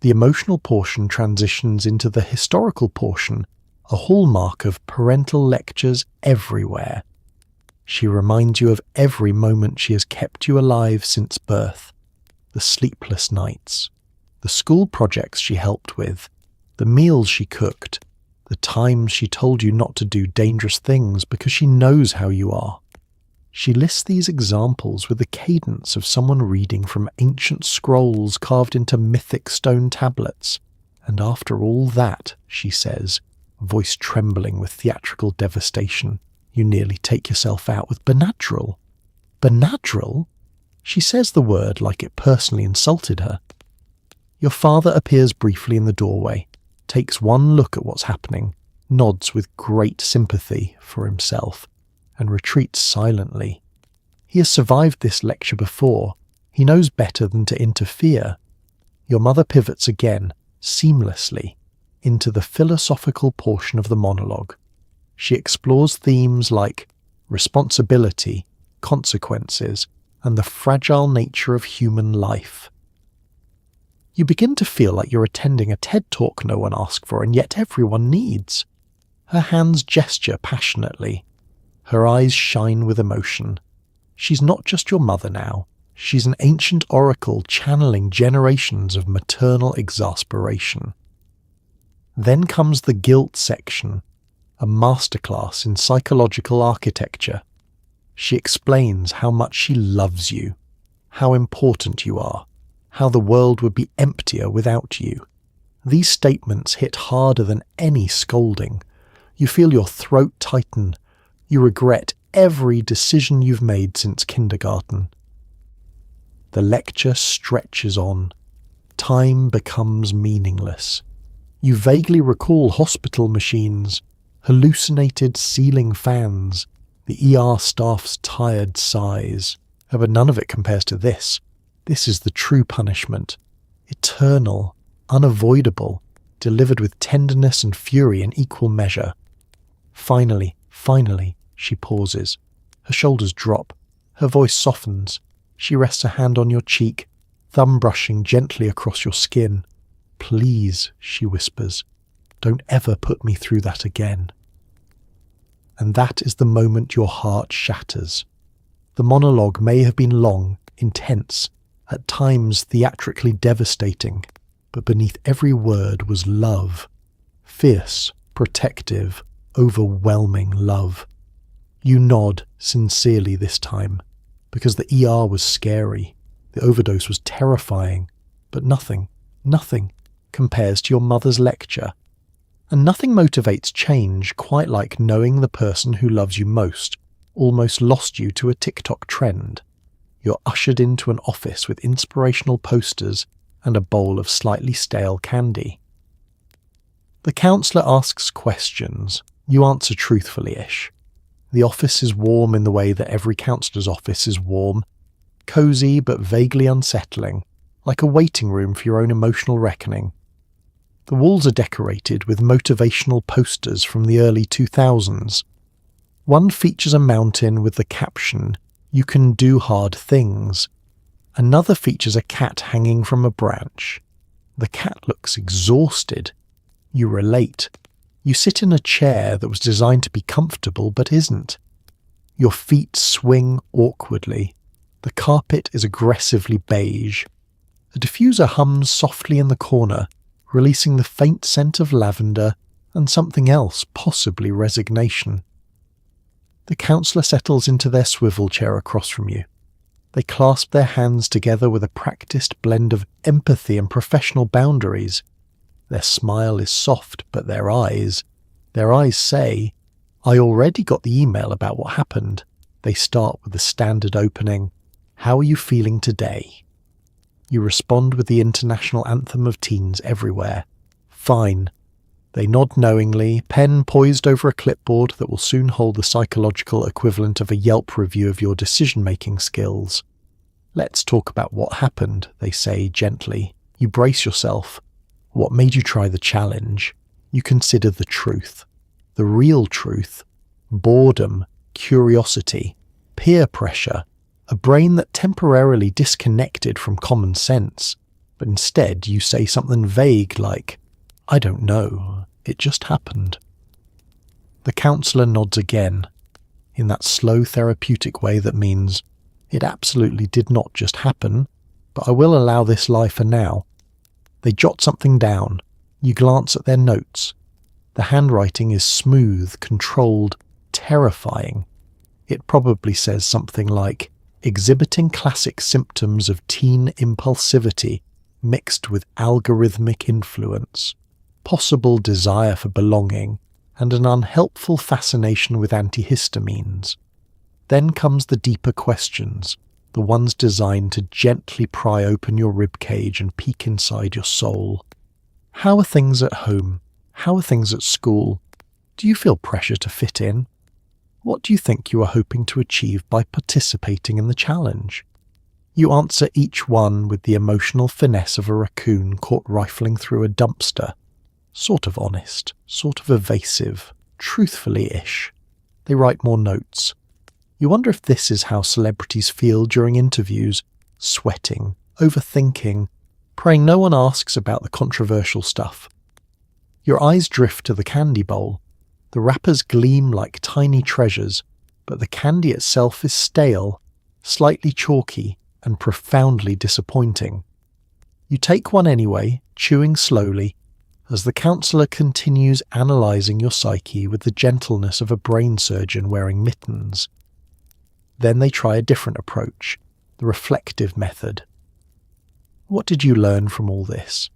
The emotional portion transitions into the historical portion, a hallmark of parental lectures everywhere. She reminds you of every moment she has kept you alive since birth, the sleepless nights, the school projects she helped with, the meals she cooked, the times she told you not to do dangerous things because she knows how you are. She lists these examples with the cadence of someone reading from ancient scrolls carved into mythic stone tablets. And after all that, she says, voice trembling with theatrical devastation, you nearly take yourself out with Benadryl. Benadryl? She says the word like it personally insulted her. Your father appears briefly in the doorway, takes one look at what's happening, nods with great sympathy for himself, and retreats silently. He has survived this lecture before. He knows better than to interfere. Your mother pivots again, seamlessly, into the philosophical portion of the monologue. She explores themes like responsibility, consequences, and the fragile nature of human life. You begin to feel like you're attending a TED talk no one asked for and yet everyone needs. Her hands gesture passionately. Her eyes shine with emotion. She's not just your mother now. She's an ancient oracle channeling generations of maternal exasperation. Then comes the guilt section, a masterclass in psychological architecture. She explains how much she loves you, how important you are, how the world would be emptier without you. These statements hit harder than any scolding. You feel your throat tighten. You regret every decision you've made since kindergarten. The lecture stretches on. Time becomes meaningless. You vaguely recall hospital machines, hallucinated ceiling fans, the ER staff's tired sighs. But none of it compares to this. This is the true punishment. Eternal, unavoidable, delivered with tenderness and fury in equal measure. Finally, she pauses. Her shoulders drop. Her voice softens. She rests a hand on your cheek, thumb brushing gently across your skin. "Please," she whispers, "don't ever put me through that again." And that is the moment your heart shatters. The monologue may have been long, intense, at times theatrically devastating, but beneath every word was love. Fierce, protective, overwhelming love. You nod sincerely this time, because the ER was scary, the overdose was terrifying, but nothing compares to your mother's lecture. And nothing motivates change quite like knowing the person who loves you most almost lost you to a TikTok trend. You're ushered into an office with inspirational posters and a bowl of slightly stale candy. The counsellor asks questions. You answer truthfully-ish. The office is warm in the way that every counsellor's office is warm, cosy but vaguely unsettling, like a waiting room for your own emotional reckoning. The walls are decorated with motivational posters from the early 2000s. One features a mountain with the caption, "You can do hard things." Another features a cat hanging from a branch. The cat looks exhausted. You relate. You sit in a chair that was designed to be comfortable but isn't. Your feet swing awkwardly. The carpet is aggressively beige. A diffuser hums softly in the corner, releasing the faint scent of lavender and something else, possibly resignation. The counsellor settles into their swivel chair across from you. They clasp their hands together with a practiced blend of empathy and professional boundaries. Their smile is soft, but their eyes say, "I already got the email about what happened." They start with the standard opening, "How are you feeling today?" You respond with the international anthem of teens everywhere, "Fine." They nod knowingly, pen poised over a clipboard that will soon hold the psychological equivalent of a Yelp review of your decision-making skills. "Let's talk about what happened," they say gently. You brace yourself. What made you try the challenge? You consider the truth. The real truth. Boredom, curiosity, peer pressure, a brain that temporarily disconnected from common sense. But instead you say something vague like, "I don't know, it just happened." The counsellor nods again, in that slow therapeutic way that means, "It absolutely did not just happen, but I will allow this lie for now." They jot something down. You glance at their notes. The handwriting is smooth, controlled, terrifying. It probably says something like, "Exhibiting classic symptoms of teen impulsivity mixed with algorithmic influence, possible desire for belonging, and an unhelpful fascination with antihistamines." Then comes the deeper questions, the ones designed to gently pry open your ribcage and peek inside your soul. How are things at home? How are things at school? Do you feel pressure to fit in? What do you think you are hoping to achieve by participating in the challenge? You answer each one with the emotional finesse of a raccoon caught rifling through a dumpster. Sort of honest, sort of evasive, truthfully-ish. They write more notes. You wonder if this is how celebrities feel during interviews, sweating, overthinking, praying no one asks about the controversial stuff. Your eyes drift to the candy bowl. The wrappers gleam like tiny treasures, but the candy itself is stale, slightly chalky, and profoundly disappointing. You take one anyway, chewing slowly, as the counsellor continues analysing your psyche with the gentleness of a brain surgeon wearing mittens. Then they try a different approach, the reflective method. What did you learn from all this?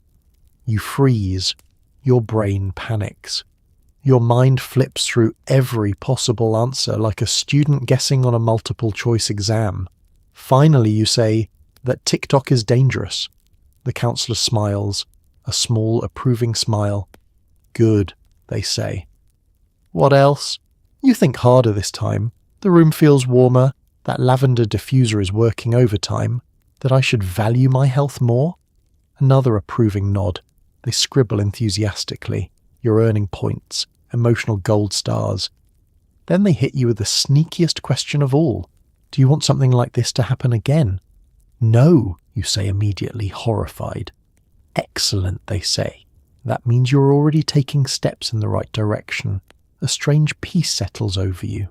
You freeze. Your brain panics. Your mind flips through every possible answer like a student guessing on a multiple-choice exam. Finally, you say that TikTok is dangerous. The counsellor smiles, a small, approving smile. Good, they say. What else? You think harder this time. The room feels warmer, that lavender diffuser is working overtime, that I should value my health more? Another approving nod. They scribble enthusiastically. You're earning points, emotional gold stars. Then they hit you with the sneakiest question of all. Do you want something like this to happen again? No, you say immediately, horrified. Excellent, they say. That means you're already taking steps in the right direction. A strange peace settles over you.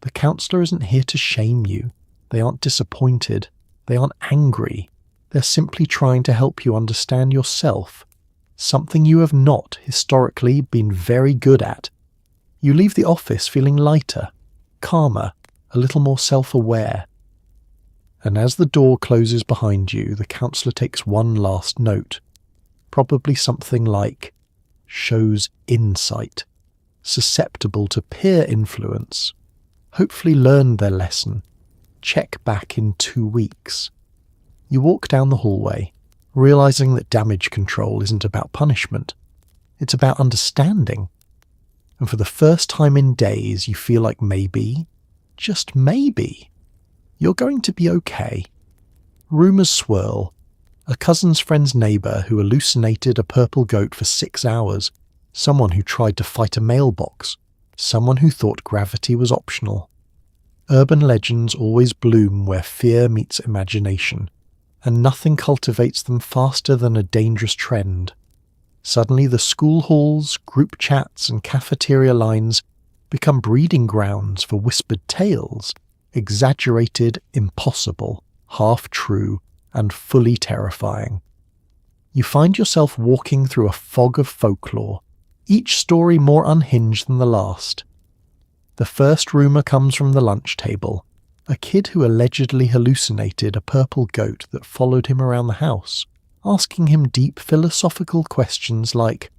The counsellor isn't here to shame you. They aren't disappointed. They aren't angry. They're simply trying to help you understand yourself, something you have not, historically, been very good at. You leave the office feeling lighter, calmer, a little more self-aware. And as the door closes behind you, the counsellor takes one last note, probably something like, shows insight, susceptible to peer influence, hopefully learned their lesson, check back in 2 weeks. You walk down the hallway, realising that damage control isn't about punishment, it's about understanding. And for the first time in days, you feel like maybe, just maybe, you're going to be okay. Rumours swirl. A cousin's friend's neighbour who hallucinated a purple goat for 6 hours, someone who tried to fight a mailbox, someone who thought gravity was optional. Urban legends always bloom where fear meets imagination, and nothing cultivates them faster than a dangerous trend. Suddenly the school halls, group chats and cafeteria lines become breeding grounds for whispered tales, exaggerated, impossible, half-true, and fully terrifying. You find yourself walking through a fog of folklore, each story more unhinged than the last. The first rumour comes from the lunch table, a kid who allegedly hallucinated a purple goat that followed him around the house, asking him deep philosophical questions like,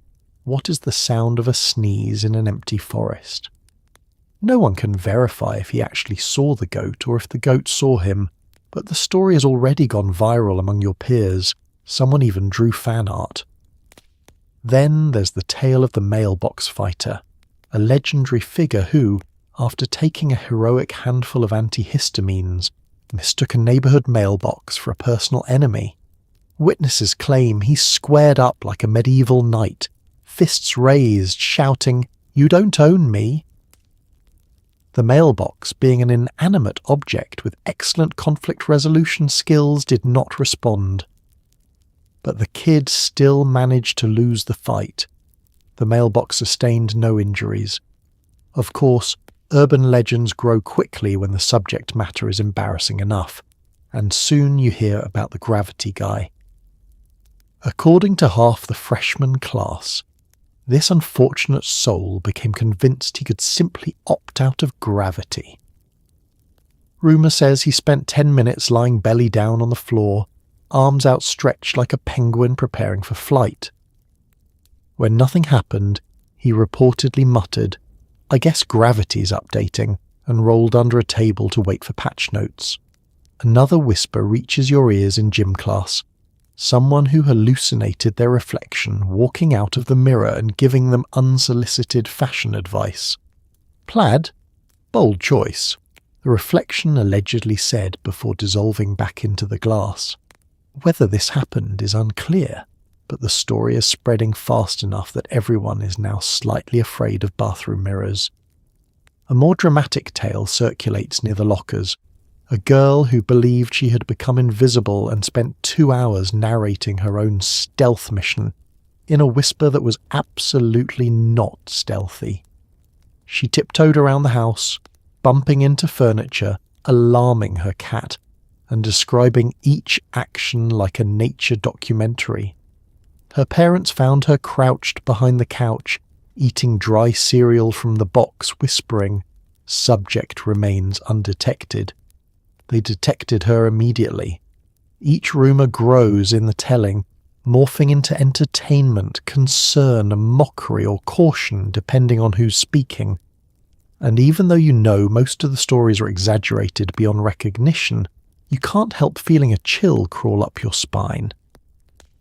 what is the sound of a sneeze in an empty forest? No one can verify if he actually saw the goat or if the goat saw him, but the story has already gone viral among your peers. Someone even drew fan art. Then there's the tale of the mailbox fighter, a legendary figure who, after taking a heroic handful of antihistamines, mistook a neighbourhood mailbox for a personal enemy. Witnesses claim he squared up like a medieval knight, fists raised, shouting, "You don't own me!" The mailbox, being an inanimate object with excellent conflict resolution skills, did not respond. But the kid still managed to lose the fight. The mailbox sustained no injuries. Of course, urban legends grow quickly when the subject matter is embarrassing enough, and soon you hear about the gravity guy. According to half the freshman class, this unfortunate soul became convinced he could simply opt out of gravity. Rumour says he spent 10 minutes lying belly down on the floor, arms outstretched like a penguin preparing for flight. When nothing happened, he reportedly muttered, "I guess gravity's updating," and rolled under a table to wait for patch notes. Another whisper reaches your ears in gym class. Someone who hallucinated their reflection walking out of the mirror and giving them unsolicited fashion advice. Plaid? Bold choice, the reflection allegedly said before dissolving back into the glass. Whether this happened is unclear, but the story is spreading fast enough that everyone is now slightly afraid of bathroom mirrors. A more dramatic tale circulates near the lockers. A girl who believed she had become invisible and spent 2 hours narrating her own stealth mission in a whisper that was absolutely not stealthy. She tiptoed around the house, bumping into furniture, alarming her cat, and describing each action like a nature documentary. Her parents found her crouched behind the couch, eating dry cereal from the box, whispering, "Subject remains undetected." They detected her immediately. Each rumour grows in the telling, morphing into entertainment, concern, mockery, or caution, depending on who's speaking. And even though you know most of the stories are exaggerated beyond recognition, you can't help feeling a chill crawl up your spine.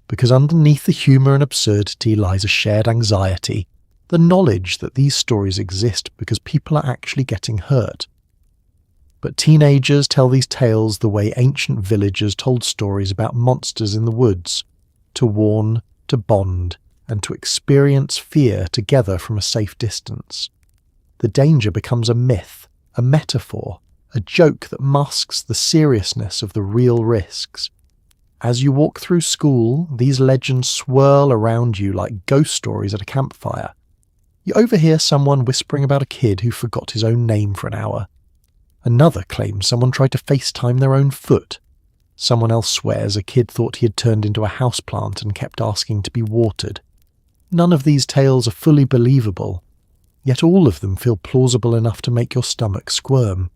Because underneath the humour and absurdity lies a shared anxiety, the knowledge that these stories exist because people are actually getting hurt. But teenagers tell these tales the way ancient villagers told stories about monsters in the woods, to warn, to bond, and to experience fear together from a safe distance. The danger becomes a myth, a metaphor, a joke that masks the seriousness of the real risks. As you walk through school, these legends swirl around you like ghost stories at a campfire. You overhear someone whispering about a kid who forgot his own name for an hour. Another claims someone tried to FaceTime their own foot. Someone else swears a kid thought he had turned into a houseplant and kept asking to be watered. None of these tales are fully believable, yet all of them feel plausible enough to make your stomach squirm.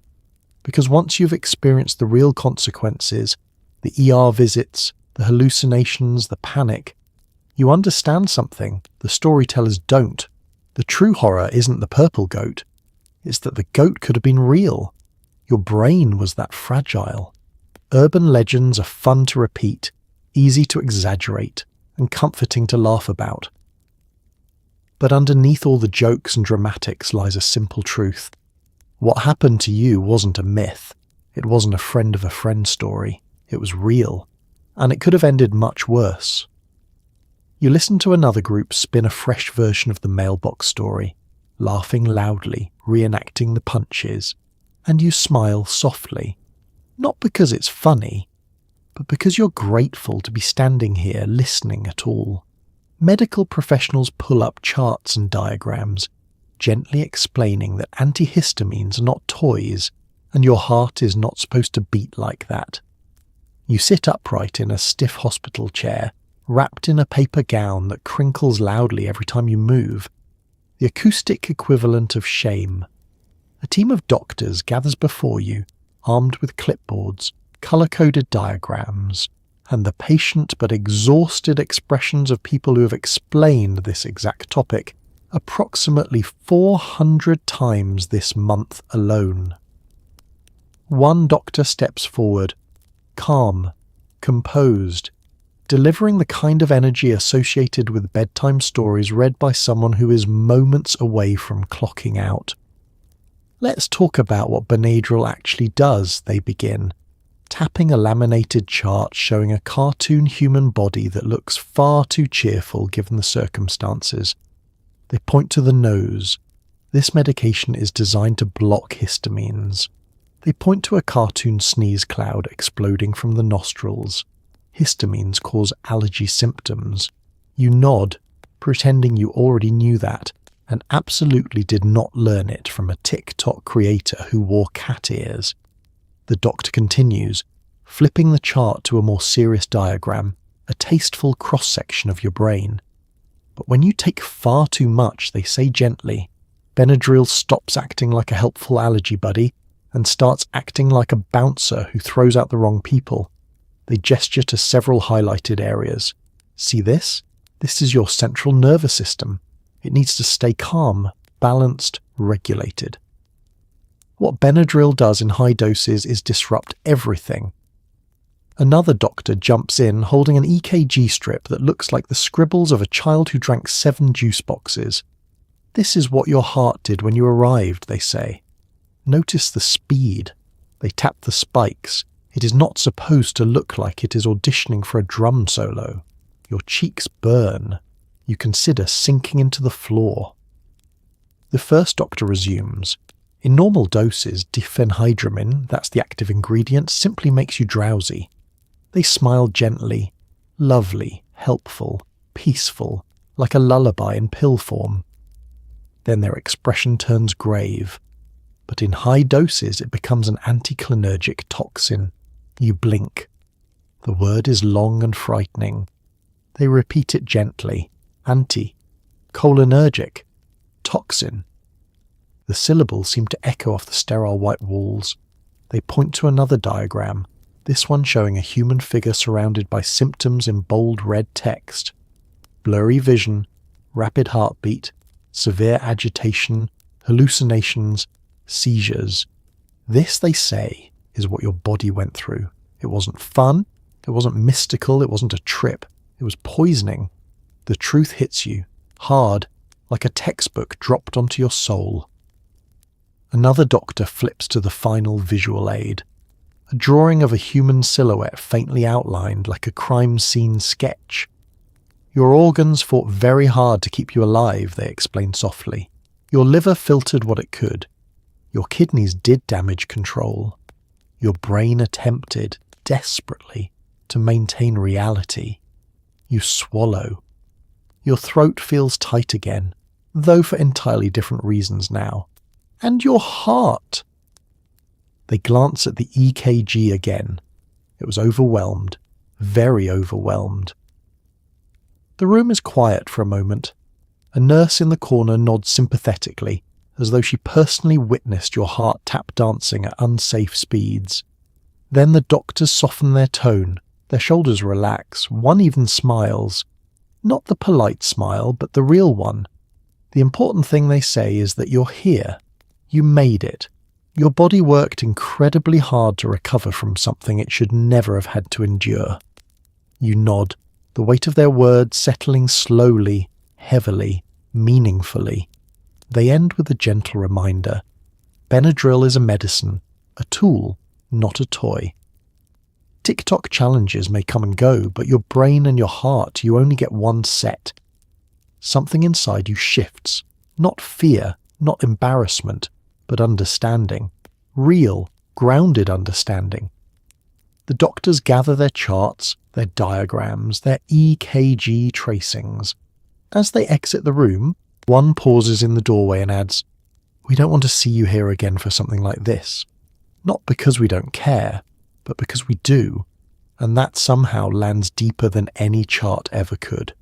Because once you've experienced the real consequences, the ER visits, the hallucinations, the panic, you understand something the storytellers don't. The true horror isn't the purple goat. It's that the goat could have been real. Your brain was that fragile. Urban legends are fun to repeat, easy to exaggerate, and comforting to laugh about. But underneath all the jokes and dramatics lies a simple truth. What happened to you wasn't a myth. It wasn't a friend of a friend story. It was real. And it could have ended much worse. You listen to another group spin a fresh version of the mailbox story, laughing loudly, reenacting the punches, and you smile softly. Not because it's funny, but because you're grateful to be standing here listening at all. Medical professionals pull up charts and diagrams, gently explaining that antihistamines are not toys, and your heart is not supposed to beat like that. You sit upright in a stiff hospital chair, wrapped in a paper gown that crinkles loudly every time you move, the acoustic equivalent of shame. A team of doctors gathers before you, armed with clipboards, colour-coded diagrams, and the patient but exhausted expressions of people who have explained this exact topic approximately 400 times this month alone. One doctor steps forward, calm, composed, delivering the kind of energy associated with bedtime stories read by someone who is moments away from clocking out. "Let's talk about what Benadryl actually does," they begin, tapping a laminated chart showing a cartoon human body that looks far too cheerful given the circumstances. They point to the nose. This medication is designed to block histamines. They point to a cartoon sneeze cloud exploding from the nostrils. Histamines cause allergy symptoms. You nod, pretending you already knew that, and absolutely did not learn it from a TikTok creator who wore cat ears. The doctor continues, flipping the chart to a more serious diagram, a tasteful cross-section of your brain. But when you take far too much, they say gently, Benadryl stops acting like a helpful allergy buddy and starts acting like a bouncer who throws out the wrong people. They gesture to several highlighted areas. See this? This is your central nervous system. It needs to stay calm, balanced, regulated. What Benadryl does in high doses is disrupt everything. Another doctor jumps in holding an EKG strip that looks like the scribbles of a child who drank 7 juice boxes. This is what your heart did when you arrived, they say. Notice the speed. They tap the spikes. It is not supposed to look like it is auditioning for a drum solo. Your cheeks burn. You consider sinking into the floor. The first doctor resumes. In normal doses, diphenhydramine, that's the active ingredient, simply makes you drowsy. They smile gently, lovely, helpful, peaceful, like a lullaby in pill form. Then their expression turns grave. But in high doses, it becomes an anticholinergic toxin. You blink. The word is long and frightening. They repeat it gently. Cholinergic. Toxin. The syllables seem to echo off the sterile white walls. They point to another diagram, this one showing a human figure surrounded by symptoms in bold red text. Blurry vision, rapid heartbeat, severe agitation, hallucinations, seizures. This, they say, is what your body went through. It wasn't fun, it wasn't mystical, it wasn't a trip. It was poisoning. The truth hits you, hard, like a textbook dropped onto your soul. Another doctor flips to the final visual aid. A drawing of a human silhouette faintly outlined like a crime scene sketch. Your organs fought very hard to keep you alive, they explain softly. Your liver filtered what it could. Your kidneys did damage control. Your brain attempted, desperately, to maintain reality. You swallow. Your throat feels tight again, though for entirely different reasons now. And your heart. They glance at the EKG again. It was overwhelmed, very overwhelmed. The room is quiet for a moment. A nurse in the corner nods sympathetically, as though she personally witnessed your heart tap dancing at unsafe speeds. Then the doctors soften their tone, their shoulders relax, one even smiles. Not the polite smile, but the real one. The important thing they say is that you're here. You made it. Your body worked incredibly hard to recover from something it should never have had to endure. You nod, the weight of their words settling slowly, heavily, meaningfully. They end with a gentle reminder. Benadryl is a medicine, a tool, not a toy. TikTok challenges may come and go, but your brain and your heart, you only get one set. Something inside you shifts. Not fear, not embarrassment, but understanding. Real, grounded understanding. The doctors gather their charts, their diagrams, their EKG tracings. As they exit the room, one pauses in the doorway and adds, "We don't want to see you here again for something like this. Not because we don't care, but because we do, and that somehow lands deeper than any chart ever could."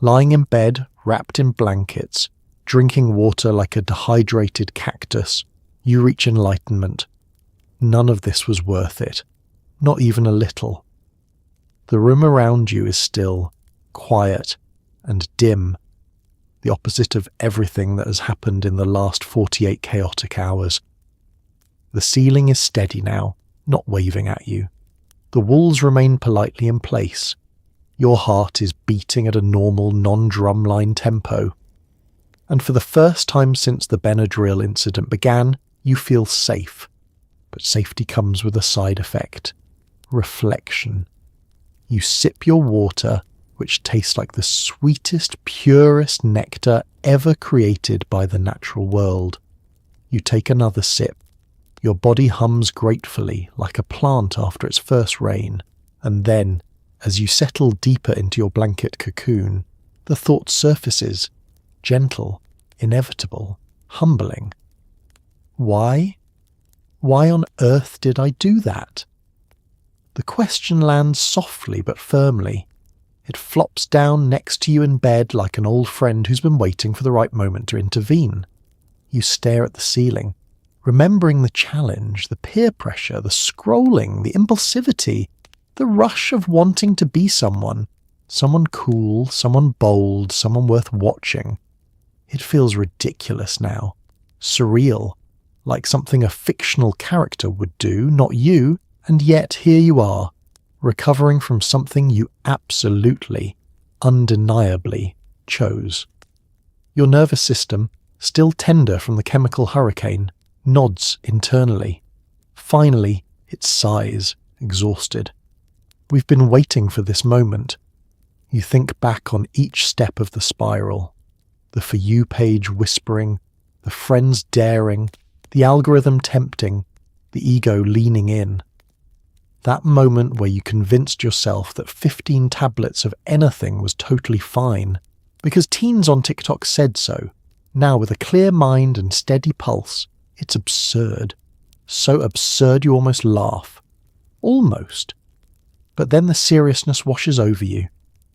Lying in bed, wrapped in blankets, drinking water like a dehydrated cactus, you reach enlightenment. None of this was worth it. Not even a little. The room around you is still, quiet, and dim. The opposite of everything that has happened in the last 48 chaotic hours. The ceiling is steady now, not waving at you. The walls remain politely in place. Your heart is beating at a normal, non-drumline tempo. And for the first time since the Benadryl incident began, you feel safe. But safety comes with a side effect. Reflection. You sip your water, which tastes like the sweetest, purest nectar ever created by the natural world. You take another sip. Your body hums gratefully, like a plant after its first rain. And then, as you settle deeper into your blanket cocoon, the thought surfaces, gentle, inevitable, humbling. Why? Why on earth did I do that? The question lands softly but firmly. It flops down next to you in bed like an old friend who's been waiting for the right moment to intervene. You stare at the ceiling, remembering the challenge, the peer pressure, the scrolling, the impulsivity, the rush of wanting to be someone cool, someone bold, someone worth watching. It feels ridiculous now, surreal, like something a fictional character would do, not you, and yet here you are, recovering from something you absolutely, undeniably chose. Your nervous system, still tender from the chemical hurricane, nods internally. Finally, it sighs, exhausted. We've been waiting for this moment. You think back on each step of the spiral. The For You page whispering, the friends daring, The algorithm tempting, the ego leaning in. That moment where you convinced yourself that 15 tablets of anything was totally fine, because teens on TikTok said so. Now with a clear mind and steady pulse, it's absurd. So absurd you almost laugh. Almost. But then the seriousness washes over you.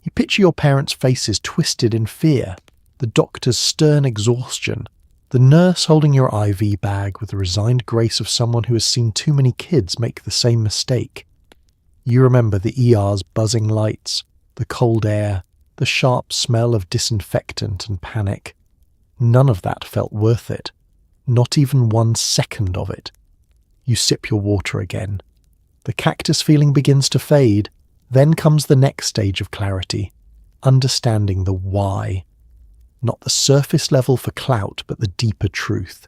You picture your parents' faces twisted in fear, the doctor's stern exhaustion, the nurse holding your IV bag with the resigned grace of someone who has seen too many kids make the same mistake. You remember the ER's buzzing lights, the cold air, the sharp smell of disinfectant and panic. None of that felt worth it. Not even 1 second of it. You sip your water again. The cactus feeling begins to fade. Then comes the next stage of clarity, understanding the why. Not the surface level for clout, but the deeper truth.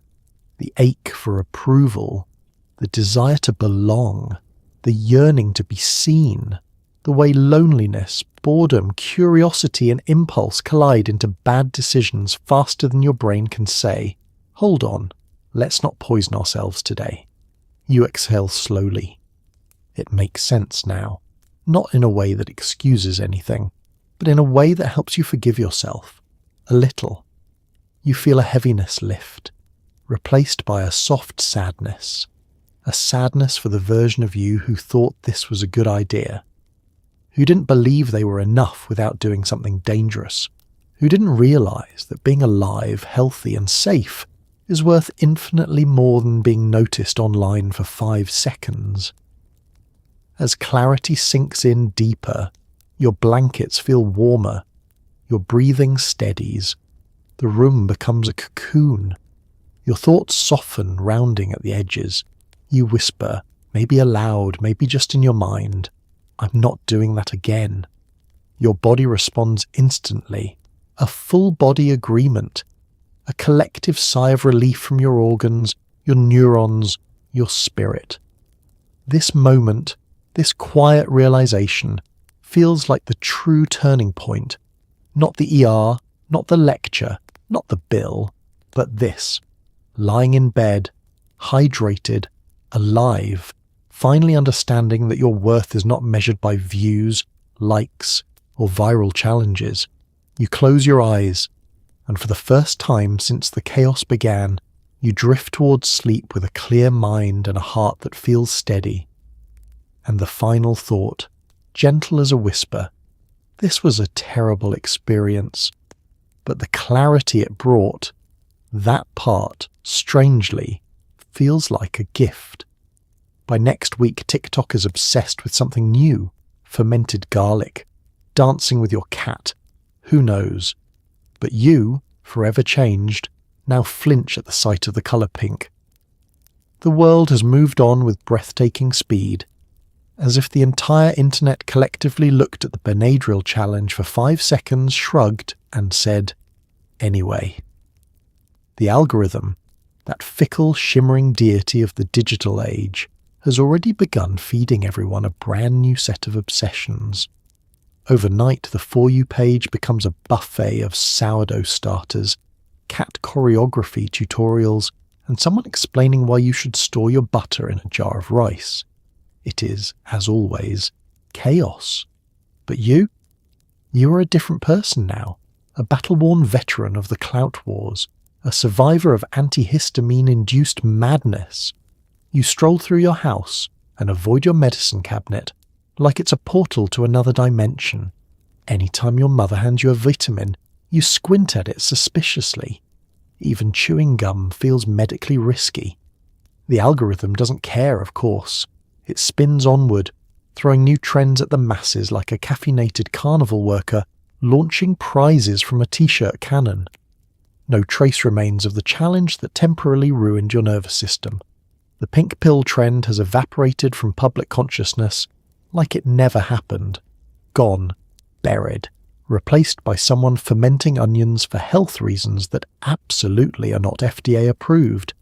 The ache for approval, the desire to belong, the yearning to be seen, the way loneliness, boredom, curiosity and impulse collide into bad decisions faster than your brain can say, "Hold on, let's not poison ourselves today." You exhale slowly. It makes sense now. Not in a way that excuses anything, but in a way that helps you forgive yourself. A little. You feel a heaviness lift, replaced by a soft sadness. A sadness for the version of you who thought this was a good idea. Who didn't believe they were enough without doing something dangerous. Who didn't realize that being alive, healthy and safe is worth infinitely more than being noticed online for 5 seconds. As clarity sinks in deeper, your blankets feel warmer, your breathing steadies, the room becomes a cocoon. Your thoughts soften, rounding at the edges. You whisper, maybe aloud, maybe just in your mind, "I'm not doing that again." Your body responds instantly, a full body agreement, a collective sigh of relief from your organs, your neurons, your spirit. This moment, this quiet realization, feels like the true turning point. Not the ER, not the lecture, not the bill, but this. Lying in bed, hydrated, alive, finally understanding that your worth is not measured by views, likes, or viral challenges. You close your eyes, and for the first time since the chaos began, you drift towards sleep with a clear mind and a heart that feels steady. And the final thought, gentle as a whisper, this was a terrible experience, but the clarity it brought, that part, strangely, feels like a gift. By next week, TikTok is obsessed with something new, fermented garlic, dancing with your cat, who knows. But you, forever changed, now flinch at the sight of the colour pink. The world has moved on with breathtaking speed, as if the entire internet collectively looked at the Benadryl challenge for 5 seconds, shrugged, and said, "Anyway." The algorithm, that fickle, shimmering deity of the digital age, has already begun feeding everyone a brand new set of obsessions. Overnight, the For You page becomes a buffet of sourdough starters, cat choreography tutorials, and someone explaining why you should store your butter in a jar of rice. It is, as always, chaos. But you are a different person now, a battle-worn veteran of the clout wars, a survivor of antihistamine-induced madness. You stroll through your house and avoid your medicine cabinet like it's a portal to another dimension. Anytime your mother hands you a vitamin, you squint at it suspiciously. Even chewing gum feels medically risky. The algorithm doesn't care, of course. It spins onward, throwing new trends at the masses like a caffeinated carnival worker launching prizes from a t-shirt cannon. No trace remains of the challenge that temporarily ruined your nervous system. The pink pill trend has evaporated from public consciousness like it never happened. Gone, buried, replaced by someone fermenting onions for health reasons that absolutely are not FDA approved.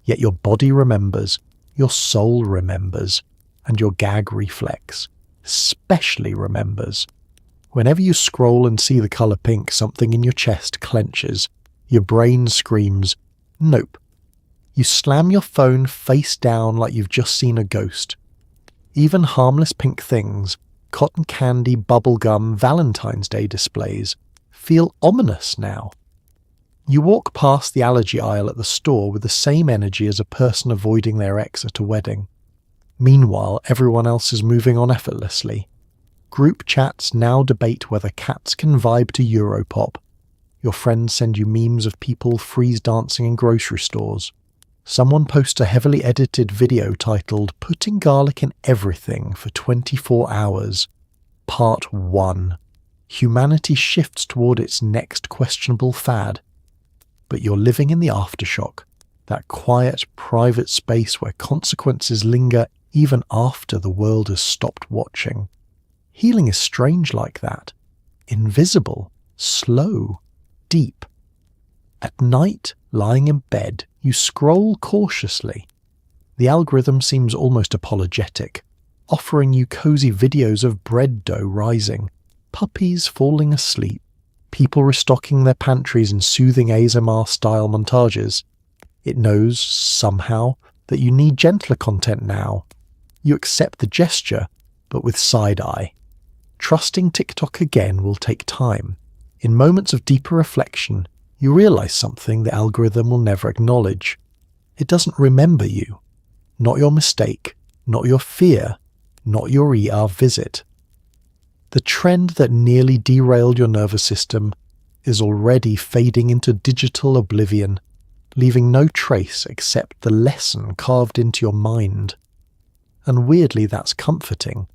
Yet your body remembers, your soul remembers, and your gag reflex especially remembers. Whenever you scroll and see the colour pink, something in your chest clenches. Your brain screams, "Nope. You slam your phone face down like you've just seen a ghost. Even harmless pink things, cotton candy, bubblegum, Valentine's Day displays, feel ominous now. You walk past the allergy aisle at the store with the same energy as a person avoiding their ex at a wedding. Meanwhile, everyone else is moving on effortlessly. Group chats now debate whether cats can vibe to Europop. Your friends send you memes of people freeze dancing in grocery stores. Someone posts a heavily edited video titled "Putting Garlic in Everything for 24 Hours, Part 1. Humanity shifts toward its next questionable fad." But you're living in the aftershock, that quiet, private space where consequences linger even after the world has stopped watching. Healing is strange like that. Invisible, slow, deep. At night, lying in bed, you scroll cautiously. The algorithm seems almost apologetic, offering you cozy videos of bread dough rising, puppies falling asleep, people restocking their pantries in soothing ASMR-style montages. It knows, somehow, that you need gentler content now. You accept the gesture, but with side-eye. Trusting TikTok again will take time. In moments of deeper reflection, you realize something the algorithm will never acknowledge. It doesn't remember you. Not your mistake, not your fear, not your ER visit. The trend that nearly derailed your nervous system is already fading into digital oblivion, leaving no trace except the lesson carved into your mind. And weirdly, that's comforting,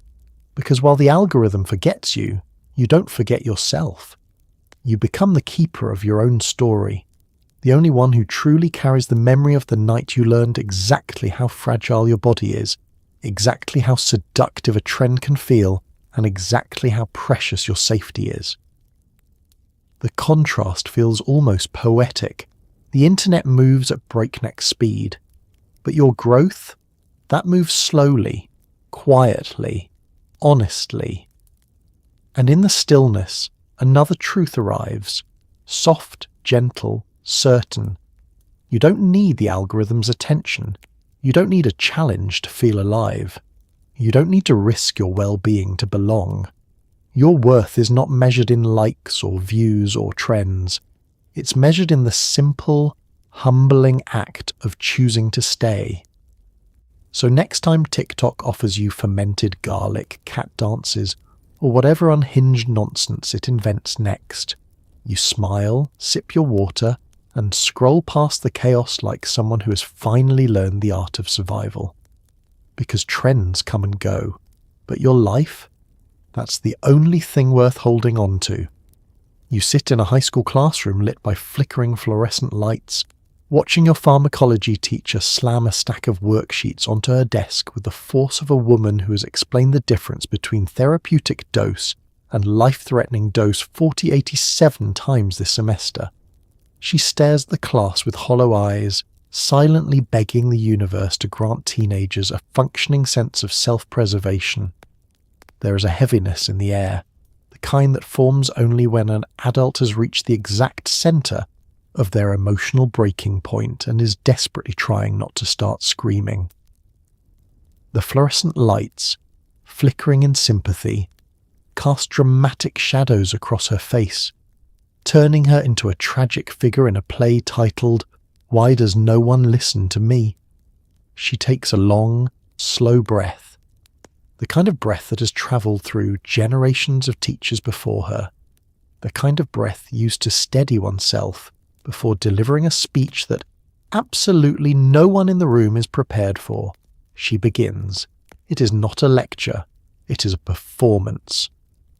because while the algorithm forgets you, you don't forget yourself. You become the keeper of your own story, the only one who truly carries the memory of the night you learned exactly how fragile your body is, exactly how seductive a trend can feel, and exactly how precious your safety is. The contrast feels almost poetic. The internet moves at breakneck speed, but your growth, that moves slowly, quietly, honestly. And in the stillness, another truth arrives, soft, gentle, certain. You don't need the algorithm's attention. You don't need a challenge to feel alive. You don't need to risk your well-being to belong. Your worth is not measured in likes or views or trends. It's measured in the simple, humbling act of choosing to stay. So next time TikTok offers you fermented garlic, cat dances, or whatever unhinged nonsense it invents next, you smile, sip your water, and scroll past the chaos like someone who has finally learned the art of survival. Because trends come and go, but your life, that's the only thing worth holding on to. You sit in a high school classroom lit by flickering fluorescent lights, watching your pharmacology teacher slam a stack of worksheets onto her desk with the force of a woman who has explained the difference between therapeutic dose and life-threatening dose 4087 times this semester. She stares at the class with hollow eyes, silently begging the universe to grant teenagers a functioning sense of self-preservation. There is a heaviness in the air, the kind that forms only when an adult has reached the exact center of their emotional breaking point and is desperately trying not to start screaming. The fluorescent lights, flickering in sympathy, cast dramatic shadows across her face, turning her into a tragic figure in a play titled "Why Does No One Listen to Me?" She takes a long, slow breath, the kind of breath that has travelled through generations of teachers before her, the kind of breath used to steady oneself before delivering a speech that absolutely no one in the room is prepared for. She begins. It is not a lecture, it is a performance.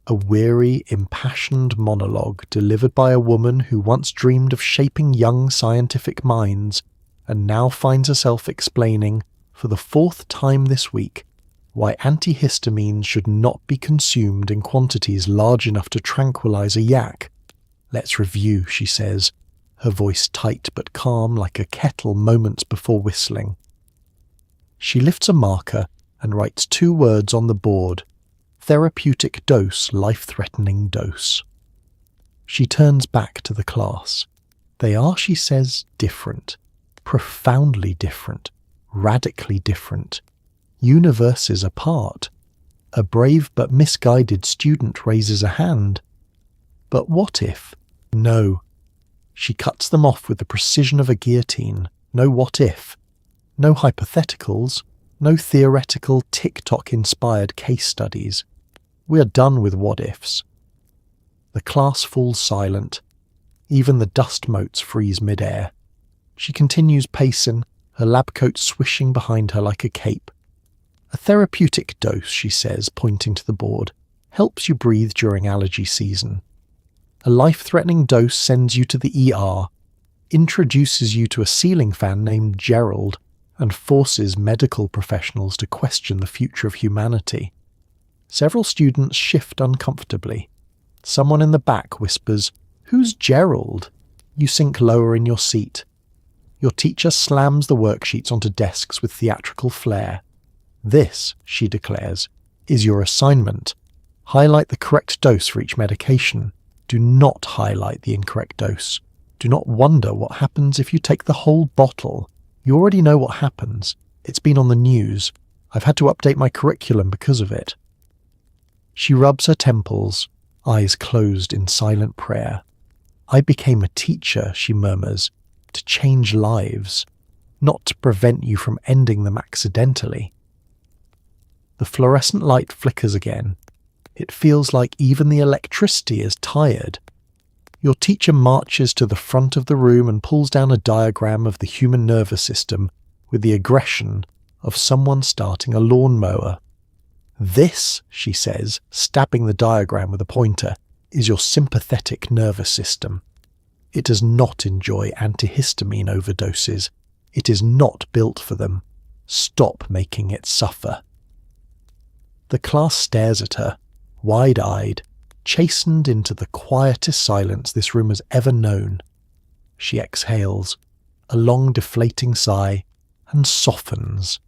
A weary, impassioned monologue delivered by a woman who once dreamed of shaping young scientific minds and now finds herself explaining, for the fourth time this week, why antihistamines should not be consumed in quantities large enough to tranquilize a yak. "Let's review," she says, her voice tight but calm like a kettle moments before whistling. She lifts a marker and writes 2 words on the board: therapeutic dose, life-threatening dose. She turns back to the class. They are, she says, different. Profoundly different, radically different, universes apart. A brave but misguided student raises a hand. But what if? No. She cuts them off with the precision of a guillotine. No what if. No hypotheticals. No theoretical TikTok-inspired case studies. We are done with what ifs. The class falls silent. Even the dust motes freeze mid-air. She continues pacing, her lab coat swishing behind her like a cape. A therapeutic dose, she says, pointing to the board, helps you breathe during allergy season. A life-threatening dose sends you to the ER, introduces you to a ceiling fan named Gerald, and forces medical professionals to question the future of humanity. Several students shift uncomfortably. Someone in the back whispers, "Who's Gerald?" You sink lower in your seat. Your teacher slams the worksheets onto desks with theatrical flair. "This," she declares, "is your assignment. Highlight the correct dose for each medication. Do not highlight the incorrect dose. Do not wonder what happens if you take the whole bottle. You already know what happens. It's been on the news. I've had to update my curriculum because of it." She rubs her temples, eyes closed in silent prayer. "I became a teacher," she murmurs, "to change lives, not to prevent you from ending them accidentally." The fluorescent light flickers again. It feels like even the electricity is tired. Your teacher marches to the front of the room and pulls down a diagram of the human nervous system with the aggression of someone starting a lawnmower. "This," she says, stabbing the diagram with a pointer, "is your sympathetic nervous system. It does not enjoy antihistamine overdoses. It is not built for them. Stop making it suffer." The class stares at her, wide-eyed, chastened into the quietest silence this room has ever known. She exhales, a long deflating sigh, and softens.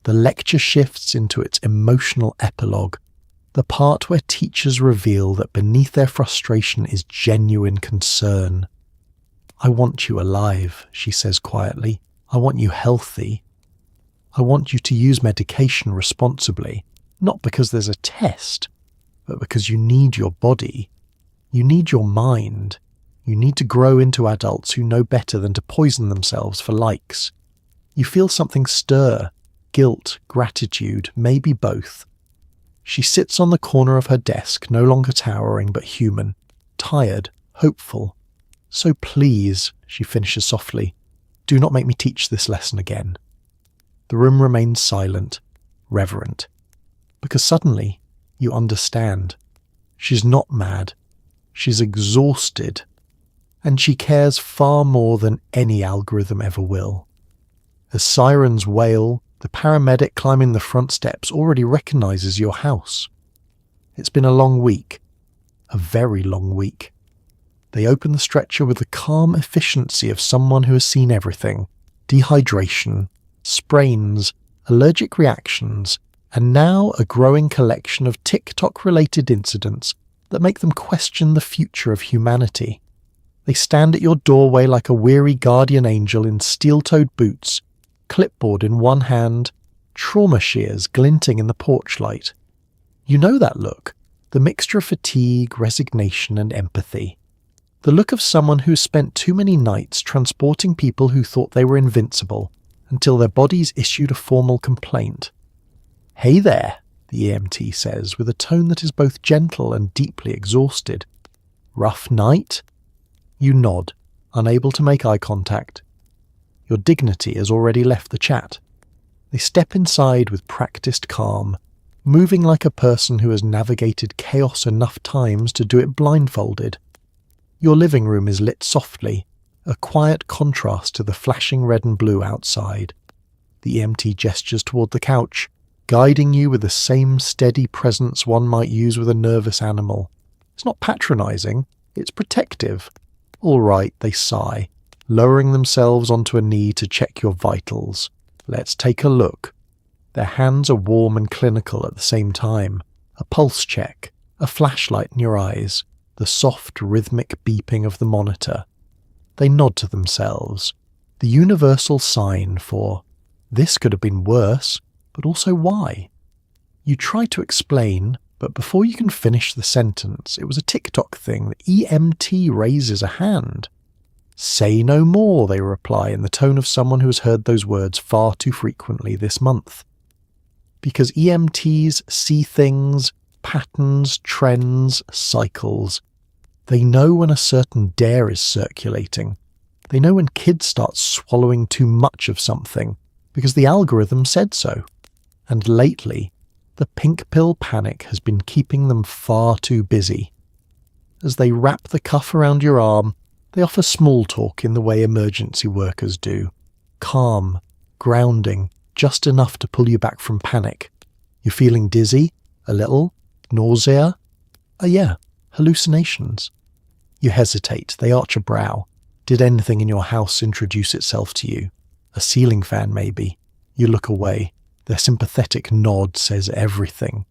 The lecture shifts into its emotional epilogue, the part where teachers reveal that beneath their frustration is genuine concern. "I want you alive," she says quietly. "I want you healthy. I want you to use medication responsibly, not because there's a test, but because you need your body. You need your mind. You need to grow into adults who know better than to poison themselves for likes. You feel something stir, guilt, gratitude, maybe both." She sits on the corner of her desk, no longer towering but human, tired, hopeful. "So please," she finishes softly, "do not make me teach this lesson again." The room remains silent, reverent, because suddenly you understand. She's not mad. She's exhausted. And she cares far more than any algorithm ever will. As sirens wail, the paramedic climbing the front steps already recognizes your house. It's been a long week. A very long week. They open the stretcher with the calm efficiency of someone who has seen everything. Dehydration, sprains, allergic reactions, and now a growing collection of TikTok-related incidents that make them question the future of humanity. They stand at your doorway like a weary guardian angel in steel-toed boots, clipboard in one hand, trauma shears glinting in the porch light. You know that look, the mixture of fatigue, resignation, and empathy. The look of someone who's spent too many nights transporting people who thought they were invincible until their bodies issued a formal complaint. "Hey there," the EMT says with a tone that is both gentle and deeply exhausted. "Rough night?" You nod, unable to make eye contact. Your dignity has already left the chat. They step inside with practiced calm, moving like a person who has navigated chaos enough times to do it blindfolded. Your living room is lit softly, a quiet contrast to the flashing red and blue outside. The EMT gestures toward the couch, guiding you with the same steady presence one might use with a nervous animal. It's not patronizing, it's protective. "All right," they sigh, lowering themselves onto a knee to check your vitals. "Let's take a look." Their hands are warm and clinical at the same time. A pulse check, a flashlight in your eyes, the soft rhythmic beeping of the monitor. They nod to themselves. The universal sign for, this could have been worse, but also why? You try to explain, but before you can finish the sentence, it was a TikTok thing. The EMT raises a hand. Say no more, they reply in the tone of someone who has heard those words far too frequently this month. Because EMTs see things, patterns, trends, cycles. They know when a certain dare is circulating. They know when kids start swallowing too much of something, because the algorithm said so. And lately, the pink pill panic has been keeping them far too busy. As they wrap the cuff around your arm, they offer small talk in the way emergency workers do. Calm, grounding, just enough to pull you back from panic. You're feeling dizzy? A little? Nausea? Oh yeah, hallucinations. You hesitate, they arch a brow. Did anything in your house introduce itself to you? A ceiling fan maybe. You look away. Their sympathetic nod says everything.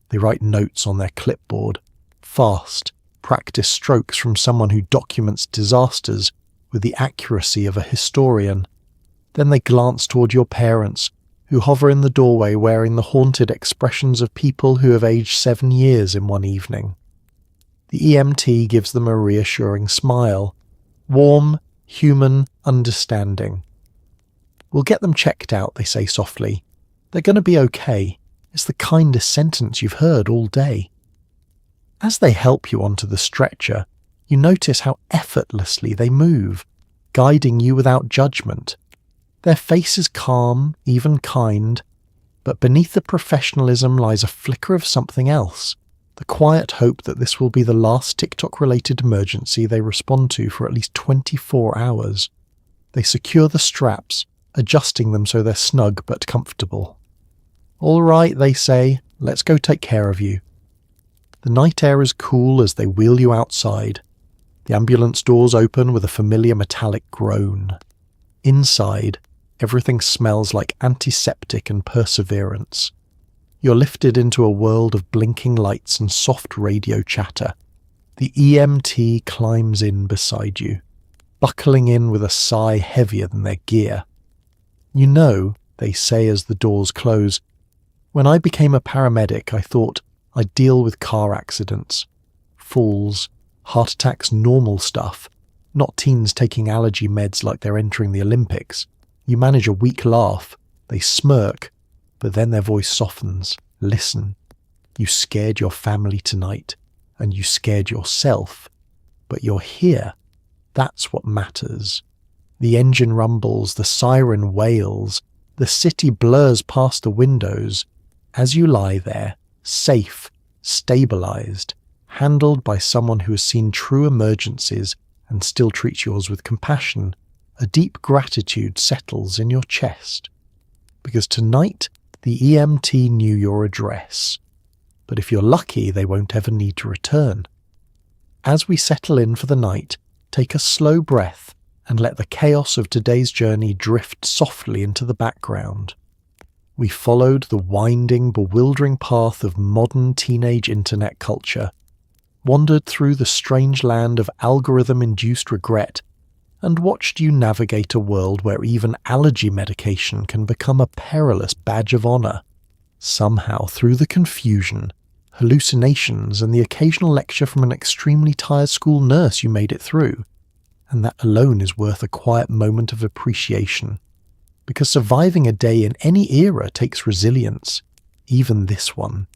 They write notes on their clipboard. Fast, practice strokes from someone who documents disasters with the accuracy of a historian. Then they glance toward your parents, who hover in the doorway wearing the haunted expressions of people who have aged 7 years in one evening. The EMT gives them a reassuring smile. Warm, human, understanding. We'll get them checked out, they say softly. They're going to be okay. It's the kindest sentence you've heard all day. As they help you onto the stretcher, you notice how effortlessly they move, guiding you without judgment. Their face is calm, even kind, but beneath the professionalism lies a flicker of something else, the quiet hope that this will be the last TikTok-related emergency they respond to for at least 24 hours. They secure the straps, adjusting them so they're snug but comfortable. All right, they say, let's go take care of you. The night air is cool as they wheel you outside. The ambulance doors open with a familiar metallic groan. Inside, everything smells like antiseptic and perseverance. You're lifted into a world of blinking lights and soft radio chatter. The EMT climbs in beside you, buckling in with a sigh heavier than their gear. You know, they say as the doors close, when I became a paramedic, I thought I'd deal with car accidents, falls, heart attacks, normal stuff, not teens taking allergy meds like they're entering the Olympics. You manage a weak laugh, they smirk, but then their voice softens. Listen, you scared your family tonight, and you scared yourself, but you're here. That's what matters. The engine rumbles, the siren wails, the city blurs past the windows. As you lie there, safe, stabilized, handled by someone who has seen true emergencies and still treats yours with compassion, a deep gratitude settles in your chest. Because tonight, the EMT knew your address. But if you're lucky, they won't ever need to return. As we settle in for the night, take a slow breath and let the chaos of today's journey drift softly into the background. We followed the winding, bewildering path of modern teenage internet culture, wandered through the strange land of algorithm-induced regret, and watched you navigate a world where even allergy medication can become a perilous badge of honor. Somehow, through the confusion, hallucinations, and the occasional lecture from an extremely tired school nurse, you made it through. And that alone is worth a quiet moment of appreciation. Because surviving a day in any era takes resilience, even this one.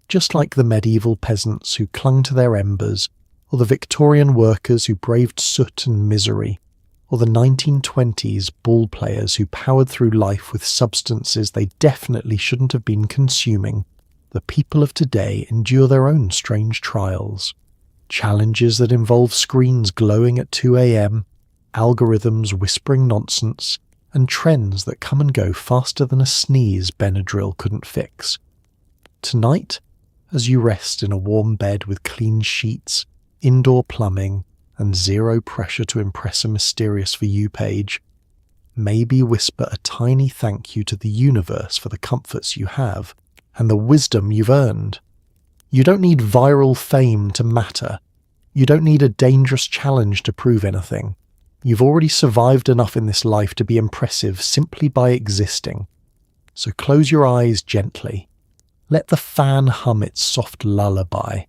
Just like the medieval peasants who clung to their embers, or the Victorian workers who braved soot and misery, or the 1920s ball players who powered through life with substances they definitely shouldn't have been consuming, the people of today endure their own strange trials. Challenges that involve screens glowing at 2 a.m, algorithms whispering nonsense, and trends that come and go faster than a sneeze Benadryl couldn't fix. Tonight, as you rest in a warm bed with clean sheets, indoor plumbing, and zero pressure to impress a mysterious For You page, maybe whisper a tiny thank you to the universe for the comforts you have and the wisdom you've earned. You don't need viral fame to matter. You don't need a dangerous challenge to prove anything. You've already survived enough in this life to be impressive simply by existing. So close your eyes gently. Let the fan hum its soft lullaby.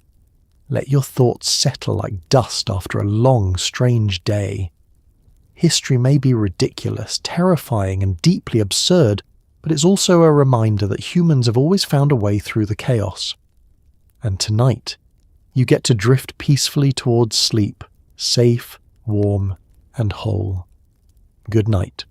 Let your thoughts settle like dust after a long, strange day. History may be ridiculous, terrifying, and deeply absurd, but it's also a reminder that humans have always found a way through the chaos. And tonight, you get to drift peacefully towards sleep, safe, warm, and whole. Good night.